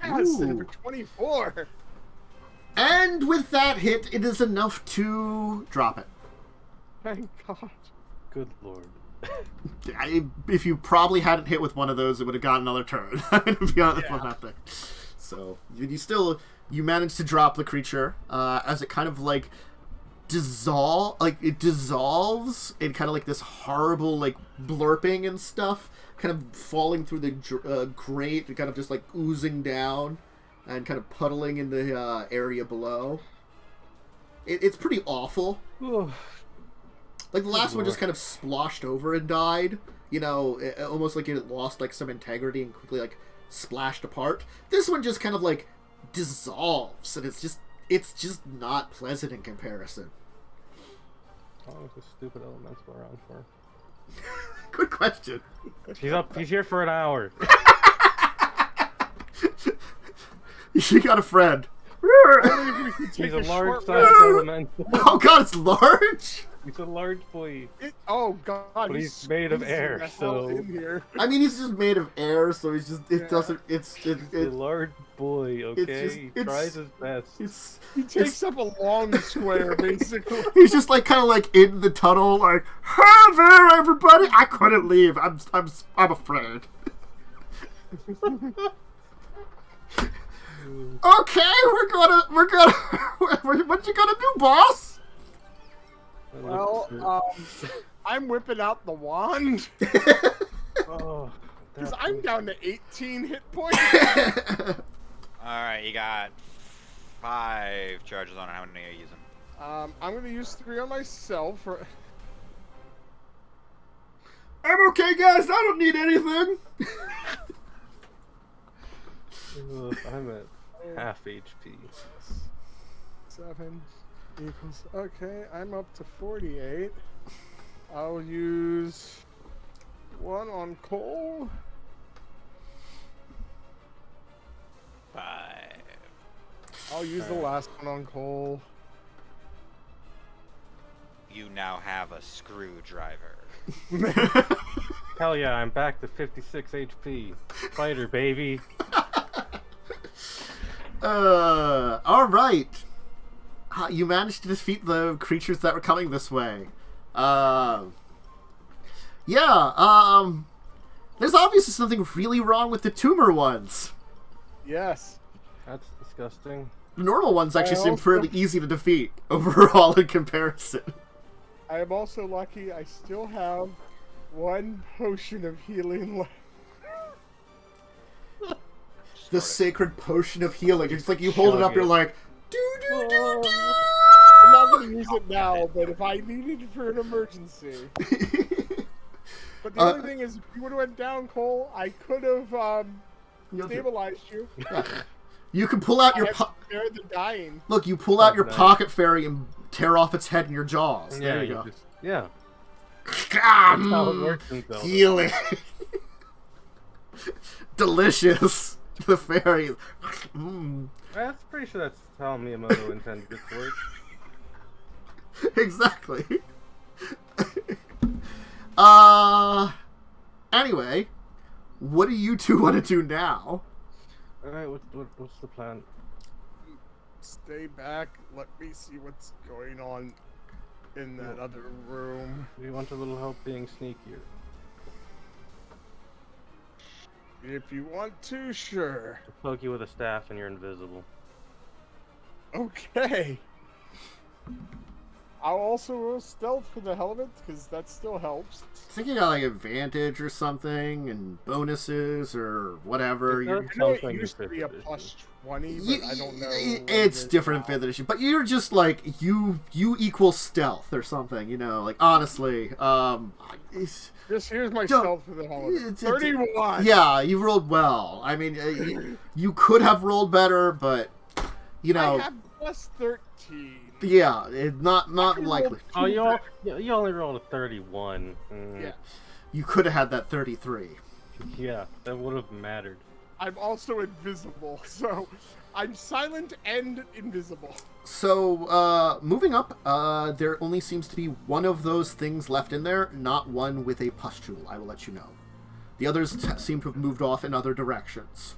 Yes, Ooh. and for 24. And with that hit, it is enough to drop it. Thank God. Good lord. If you probably hadn't hit with one of those, it would have got another turn. I'm going to be honest Yeah. on that thing. So, you managed to drop the creature as it kind of like it dissolves in kind of like this horrible like blurping and stuff, kind of falling through the grate and kind of just like oozing down and kind of puddling in the area below. It's pretty awful. Like the last one just kind of sploshed over and died. You know, almost like it lost like some integrity and quickly like splashed apart. This one just kind of like dissolves, and it's just not pleasant in comparison. How long is this stupid elemental around for? Good question. He's here for an hour. You got a friend. He's a large sized elemental. Oh god, it's large. He's a large boy. Oh God! But he's made of air, squeezing the hell so- in here. I mean, he's just made of air, so he's just Yeah. He's a large boy, okay? just- He it's- tries his best. it's He takes up a long square, basically. he's just like kind of like in the tunnel, like, "Hi there, everybody! I couldn't leave. I'm afraid." Okay, we're gonna. What you gonna do, boss? Well, I'm whipping out the wand Oh, because I'm down to 18 hit points. Alright, you got 5 charges on it. How many are you using? I'm gonna use 3 on myself. For... I'm okay, guys. I don't need anything. I'm at half HP. 7 equals. Okay, I'm up to 48. I'll use one on Cole. 5. I'll use the last one on Cole. You now have a screwdriver. Hell yeah, I'm back to 56 HP. Fighter, baby. Alright. You managed to defeat the creatures that were coming this way. There's obviously something really wrong with the tumor ones. Yes. That's disgusting. The normal ones actually seem also- pretty easy to defeat overall in comparison. I am also lucky I still have one potion of healing left. The sacred potion of healing. It's like you hold it Chug up, you're it. like, do. I'm not going to use it now, but if I needed it for an emergency. But the only thing is, if you would have went down, Cole, I could have stabilized you. You can pull out I your have spared the dying. look. You pull out your nice. pocket fairy and tear off its head in your jaws. Yeah, There you go. yeah. Ah, That's how it works in Zelda. healing. Delicious. The fairies. That's pretty sure that's how Miyamoto intended it to work. Exactly. Anyway, what do you two want to do now? Alright, what's the plan? Stay back. Let me see what's going on in that other room. We want a little help being sneakier. If you want to, sure. I'll poke you with a staff and you're invisible. Okay. I'll also roll stealth for the hell of it, because that still helps. I think you got like advantage or something, and bonuses or whatever. It You're- does- I know Something it in used to be a fifth plus 20, but You- I don't know. It's what it different in is 5th edition, but you're just like you equal stealth or something, you know. Like honestly, it's, Just here's my Don't- stealth for the hell of it. it's- 31. yeah, you rolled well. I mean, you could have rolled better, but you know, I have plus 13. yeah, not can likely. roll- Oh, you only rolled a 31. Yeah. You could have had that 33. Yeah, that would have mattered. I'm also invisible, so I'm silent and invisible. So, moving up, there only seems to be one of those things left in there, not one with a pustule, I will let you know. The others seem to have moved off in other directions.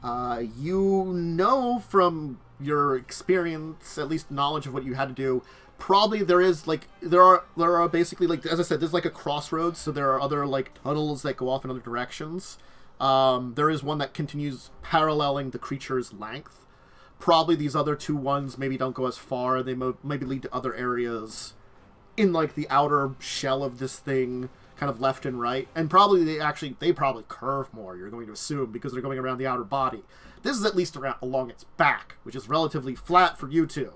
You know from your experience, at least knowledge of what you had to do, probably there are basically, like, as I said, there's like a crossroads, so there are other, like, tunnels that go off in other directions. There is one that continues paralleling the creature's length. Probably these other two ones maybe don't go as far. They maybe lead to other areas in, like, the outer shell of this thing, kind of left and right. And probably they probably curve more, you're going to assume, because they're going around the outer body. This is at least along its back, which is relatively flat for you two.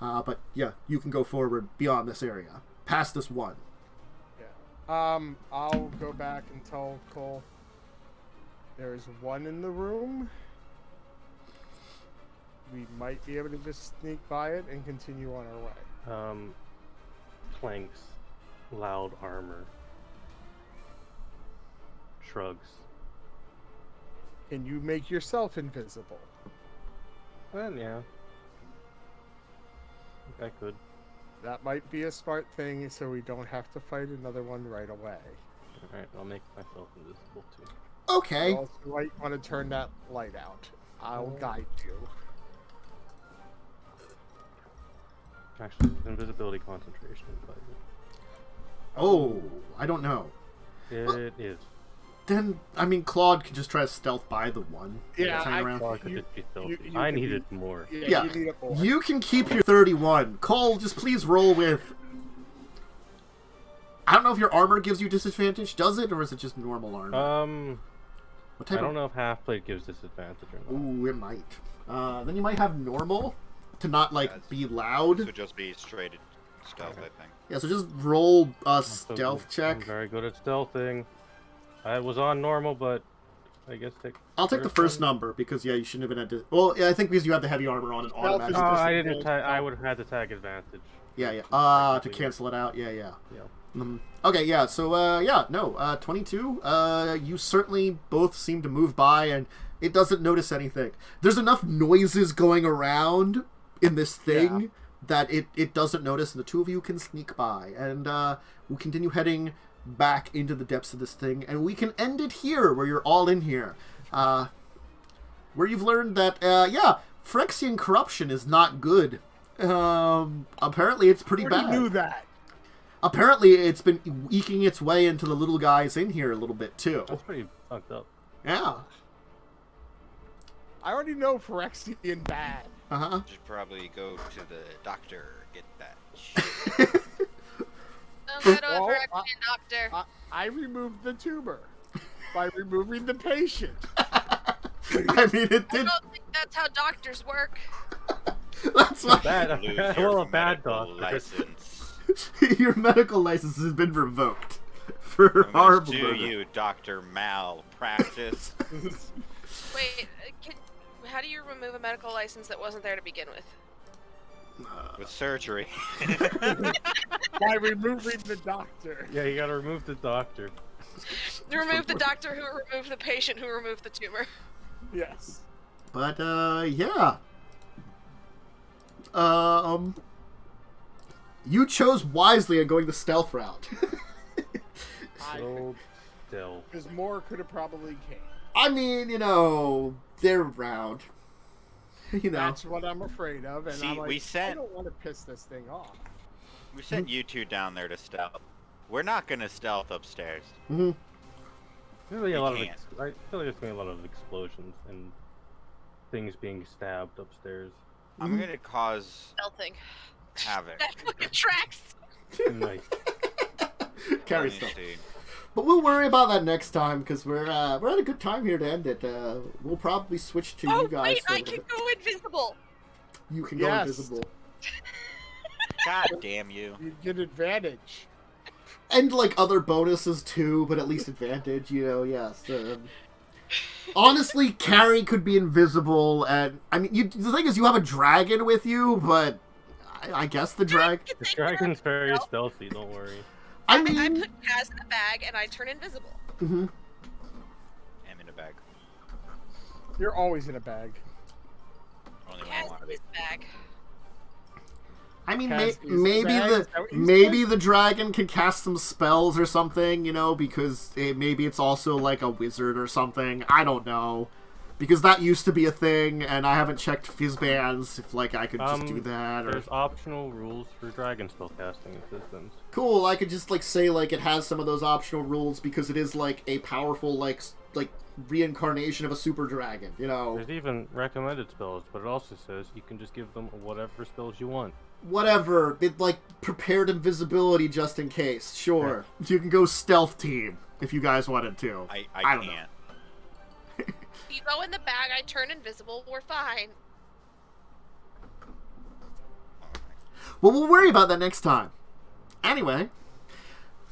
But yeah, you can go forward beyond this area, past this one. Yeah. I'll go back and tell Cole there is one in the room. We might be able to just sneak by it and continue on our way. Clanks, loud armor, shrugs. Can you make yourself invisible? Well, yeah. I think I could. That might be a smart thing, so we don't have to fight another one right away. Alright, I'll make myself invisible too. Okay. You also might want to turn that light out. I'll guide you. Actually, invisibility concentration is like Oh, I don't know. it is. Then, I mean, Claude can just try to stealth by the one. Yeah, Hang around. Well, I could just be stealthy. you I can needed more. Yeah, you need it more. You can keep your 31. Cole, just please roll with... I don't know if your armor gives you disadvantage, does it? Or is it just normal armor? What I type don't know if half plate gives disadvantage or not. Ooh, it might. Then you might have normal to not, like, Yes. be This loud. would just be straight stealth, I think. Yeah, so just roll a So stealth I'm check. very good at stealthing. I was on normal, but I guess take. I'll take the first number, because, yeah, you shouldn't have been at... Well, yeah, I think because you have the heavy armor on and Stealth automatic. is Oh, I disadvantage. didn't. I would have had to tag advantage. Yeah. To cancel it out. Yeah. Yeah. Okay, yeah, so, 22. You certainly both seem to move by, and it doesn't notice anything. There's enough noises going around in this thing that it doesn't notice, and the two of you can sneak by. And we'll continue heading back into the depths of this thing, and we can end it here, where you're all in here. Where you've learned that, Phyrexian corruption is not good. Apparently it's pretty bad. You knew that. Apparently it's been eking its way into the little guys in here a little bit, too. That's pretty fucked up. Yeah. I already know Phyrexian bad. Uh-huh. Should probably go to the doctor, get that shit. Don't go to a Well, Phyrexian doctor. I removed the tumor by removing the patient. I mean, it I did... don't think that's how doctors work. That's what... Bad. Lose Well, your a bad medical doctor. license. Your medical license has been revoked for I'm gonna horrible sue murder. you, Dr. Malpractice. Wait, how do you remove a medical license that wasn't there to begin with? With surgery. By removing the doctor. Yeah, you gotta remove the doctor. You remove the doctor who removed the patient who removed the tumor. Yes. But, yeah. You chose wisely in going the stealth route. So still. Because more could have probably came. I mean, they're around. That's what I'm afraid of, and See, I'm like, we said- I don't want to piss this thing off. We sent you two down there to stealth. We're not gonna stealth upstairs. Mm-hmm. There's gonna be a You lot can't. I feel like there's gonna be a lot of explosions and things being stabbed upstairs. I'm gonna cause Stealthing. havoc. That fucking tracks. Nice. Carry Let me stuff. see. But we'll worry about that next time, because we're at a good time here to end it. We'll probably switch to Oh you guys. wait, for a I little can bit. go invisible. You can go Yes. invisible. God damn you. You get advantage. And, other bonuses, too, but at least advantage, yes. Honestly, Carrie could be invisible, and, I mean, the thing is, you have a dragon with you, but I guess the I The dragon's very myself. stealthy, don't worry. I I mean... put Kaz in a bag and I turn invisible. Mhm. I'm in a bag. You're always in a bag. Only when I Kaz want to in be. his bag. I mean, Cass is maybe bad, the is that what you maybe said? the dragon can cast some spells or something, because maybe it's also like a wizard or something. I don't know, because that used to be a thing, and I haven't checked Fizzbands if I could just do that. Or There's optional rules for dragon spellcasting systems. cool, I could just say it has some of those optional rules because it is a powerful reincarnation of a super dragon. There's even recommended spells, but it also says you can just give them whatever spells you want. Whatever, it prepared invisibility just in case. Sure, you can go stealth team if you guys wanted to. I don't know. can't. You go in the bag, I turn invisible, we're fine. Well, we'll worry about that next time. Anyway,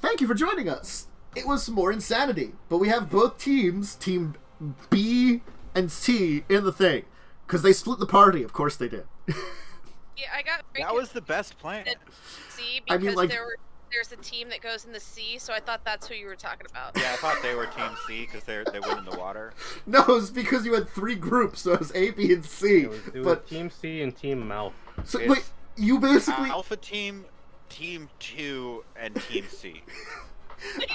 thank you for joining us. It was some more insanity, but we have both teams, Team B and C, in the thing. Because they split the party, of course they did. Yeah, I got That was the best plan. C I because mean, there's a team that goes in the sea, so I thought that's who you were talking about. Yeah, I thought they were Team C because they went in the water. No, it's because you had 3 groups, so it was A, B, and C. It was but Team C and Team Mouth. so it's- wait, you basically Alpha Team, Team 2, and Team C.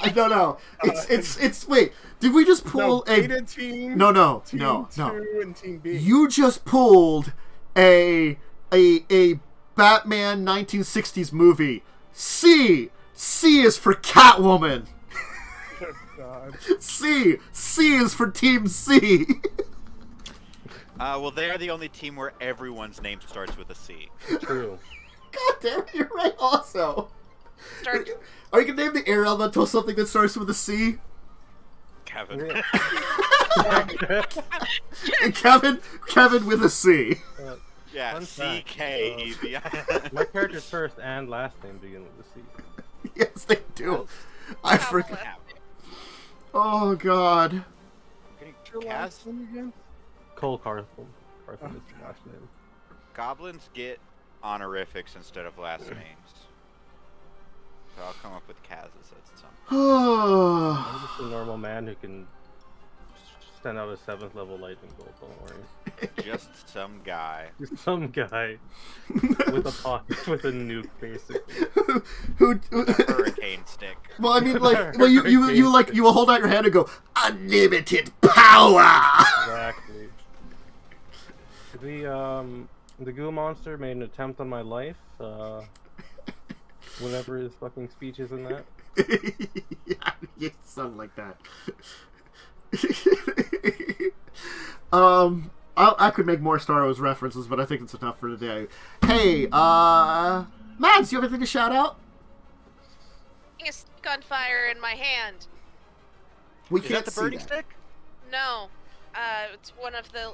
I don't know. It's wait. Did we just pull a Beta team. No, Team no. 2 and Team B. You just pulled a Batman 1960s movie. C is for Catwoman. Oh, God. C is for Team C. Well, they're the only team where everyone's name starts with a C. True. God damn it, you're right. Also, Start are you gonna name the air elemental something that starts with a C? Kevin. And Kevin with a C. Yeah, Fun fact, C-K-E-V. My character's first and last name begin with a C. Yes, they do. I forgot. Oh God. What's your last name again? Cole Cartham. Cartham is the last name. Goblins get honorifics instead of last names. So I'll come up with Kaz at some. I'm just a normal man who can send out a 7th level lightning bolt. Don't worry. Just some guy. Just some guy with a nuke, basically. who A hurricane stick. Well, I mean, like, well, you will hold out your hand and go, unlimited power. Exactly. The goo monster made an attempt on my life. Whenever his fucking speech is in that. Yeah, you sound like that. I could make more Star Wars references, but I think it's enough for today. Hey, Mads, you have anything to shout out? A stick on fire in my hand. We Is can't that the see burning that. stick? No, it's one of the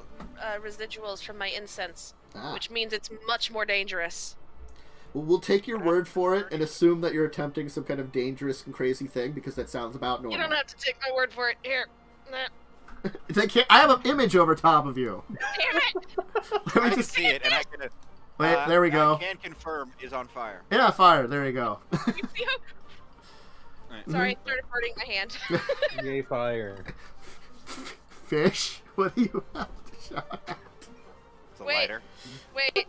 residuals from my incense, which means it's much more dangerous. Well, we'll take your word for it and assume that you're attempting some kind of dangerous and crazy thing because that sounds about normal. You don't have to take my word for it. Here. Nah. They can't, I have an image over top of you. Damn it! Let I me can just see it, and I can. wait. There we go. I can confirm is on fire. Yeah, fire. There you go. You see how... Sorry, I started burning my hand. Yay, fire. Fish. What do you have to shout out? It's a Wait. lighter. Wait,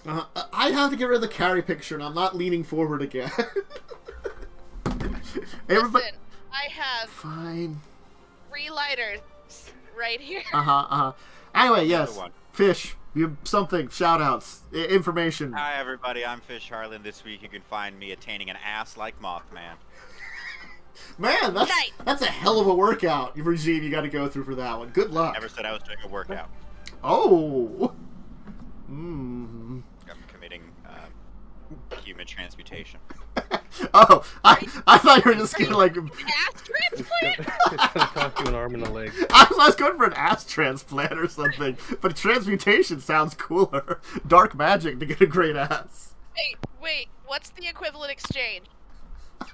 I have to get rid of the carry picture, and I'm not leaning forward again. Everybody, listen, I have fine. 3 lighters right here. Anyway, Another yes, one. Fish. You something. Shout outs. Information. Hi everybody, I'm Fish Harlan. This week you can find me attaining an ass like Mothman. Man, Nice. that's a hell of a workout regime you got to go through for that one. Good luck. Never said I was doing a workout. Oh. I'm committing human transmutation. Oh, I thought you were just gonna like. Ass transplant? It's gonna cost you an arm and a leg. I was going for an ass transplant or something, but transmutation sounds cooler. Dark magic to get a great ass. Wait, what's the equivalent exchange?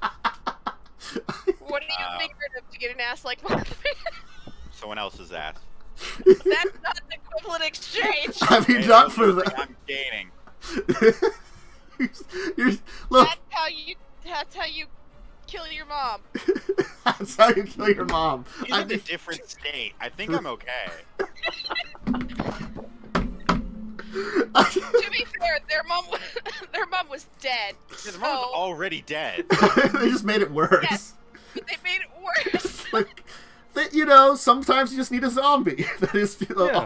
What do you make rid of to get an ass like Mothman? Someone else's ass. That's not the equivalent exchange. I mean, Hey, not those for are that. I'm gaining. Look, That's how you kill your mom. that's how you kill your mom. He's in a different state. I think I'm okay. To be fair, their mom was dead. Yeah, the mom's already dead. They just made it worse. Yes. They made it worse. Like, sometimes you just need a zombie. That is a Yeah.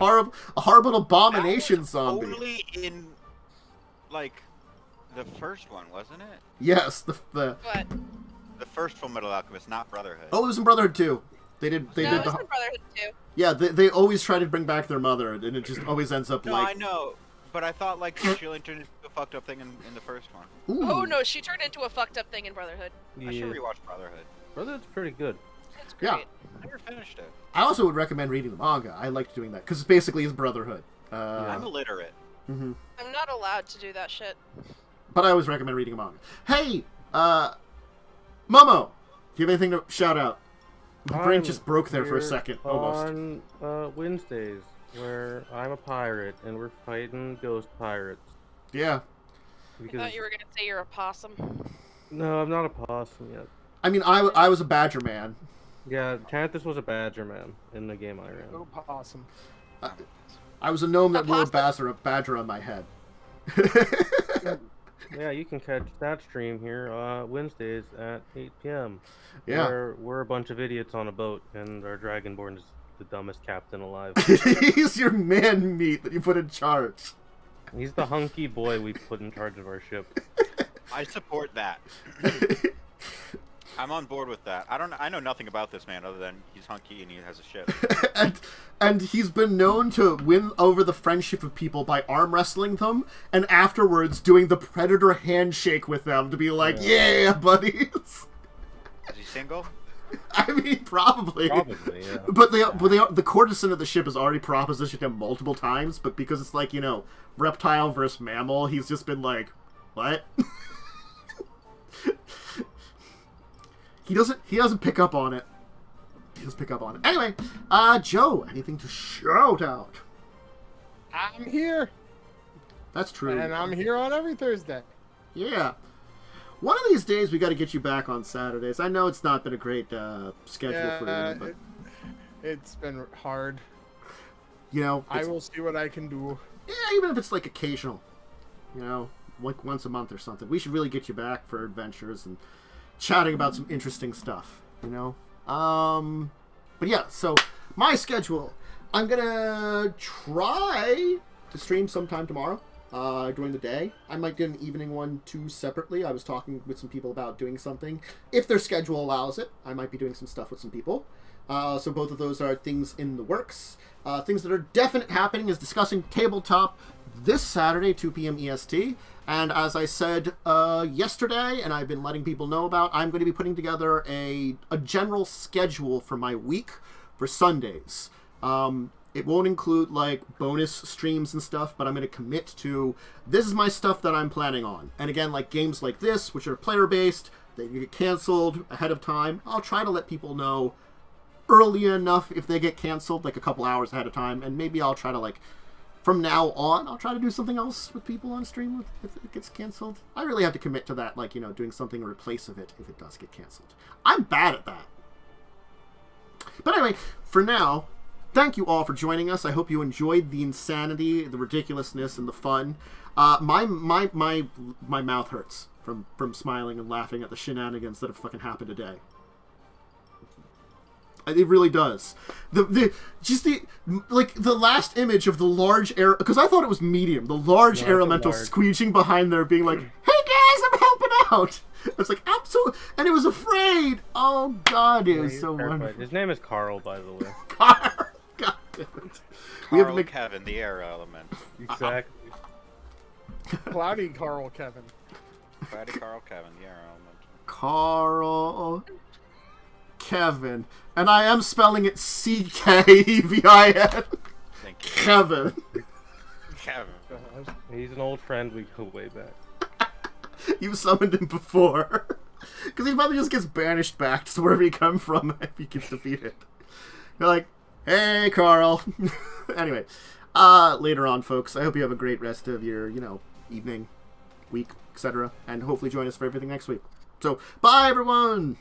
horrible abomination That was zombie. Only in, like, the first one, wasn't it? Yes, the What? The first Full Metal Alchemist, not Brotherhood. oh, it was in Brotherhood too. They did No, the it was in Brotherhood too. yeah. They always try to bring back their mother, and it just always ends up No, like. I know, but I thought like Changeling turned into a fucked up thing in the first one. Ooh. Oh no, she turned into a fucked up thing in Brotherhood. I should rewatch Brotherhood. Brotherhood's pretty good. It's great. Yeah. I never finished it. I also would recommend reading the manga. I liked doing that because basically it's Brotherhood. I'm illiterate. Mhm. I'm not allowed to do that shit. But I always recommend reading a manga. Hey, Momo, do you have anything to shout out? My brain just broke there for a We're second, almost. On Wednesdays, where I'm a pirate and we're fighting ghost pirates. Yeah. I Because thought you were gonna say you're a possum. no, I'm not a possum yet. I mean, I was a badger man. Yeah, Tanthus was a badger man in the game I ran. No possum. I was a gnome that A wore possum? a badger on my head. Yeah, you can catch that stream here Wednesdays at 8 p.m. Yeah. Where we're a bunch of idiots on a boat, and our dragonborn is the dumbest captain alive. He's your man meat that you put in charge. He's the hunky boy we put in charge of our ship. I support that. I'm on board with that. I know nothing about this man other than he's hunky and he has a ship. and he's been known to win over the friendship of people by arm wrestling them, and afterwards doing the predator handshake with them to be like, yeah buddies. Is he single? I mean, probably. Probably, yeah. But the courtesan of the ship has already propositioned him multiple times, but because it's like, reptile versus mammal, he's just been like, what? He doesn't pick up on it. He doesn't pick up on it. Anyway, Joe, anything to shout out? I'm here. That's true. And I'm here on every Thursday. Yeah. One of these days, we got to get you back on Saturdays. I know it's not been a great schedule for you, but it's been hard. You know, I will see what I can do. Yeah, even if it's like occasional, you know, like once a month or something. We should really get you back for adventures and chatting about some interesting stuff, you know. But yeah, so my schedule. I'm gonna try to stream sometime tomorrow. During the day. I might do an evening one too separately. I was talking with some people about doing something. If their schedule allows it, I might be doing some stuff with some people. So both of those are things in the works. Things that are definite happening is discussing tabletop this Saturday, 2 p.m. EST. And as I said yesterday, and I've been letting people know about, I'm going to be putting together a general schedule for my week for Sundays. It won't include, like, bonus streams and stuff, but I'm going to commit to, this is my stuff that I'm planning on. And again, like, games like this, which are player-based, they get canceled ahead of time, I'll try to let people know early enough if they get canceled, like a couple hours ahead of time, and maybe I'll try to, like, from now on, I'll try to do something else with people on stream if it gets canceled. I really have to commit to that, like, you know, doing something in replace of it if it does get canceled. I'm bad at that. But anyway, for now, thank you all for joining us. I hope you enjoyed the insanity, the ridiculousness, and the fun. My mouth hurts from smiling and laughing at the shenanigans that have fucking happened today. It really does. The last image of the large air, because I thought it was medium. The large elemental squeezing behind there, being like, "Hey guys, I'm helping out." I was like, absolutely, and it was afraid. Oh God, it was so wonderful. His name is Carl, by the way. Carl. God damn it. Carl Kevin, the air element. Exactly. Cloudy Carl Kevin. Cloudy Carl Kevin, the air element. Carl Kevin. And I am spelling it C-K-E-V-I-N. Thank you. Kevin. Kevin. He's an old friend. We go way back. You've summoned him before. Because he probably just gets banished back to wherever he come from if he gets defeated. You're like, hey, Carl. Anyway, later on, folks, I hope you have a great rest of your, you know, evening, week, etc. And hopefully join us for everything next week. So, bye, everyone!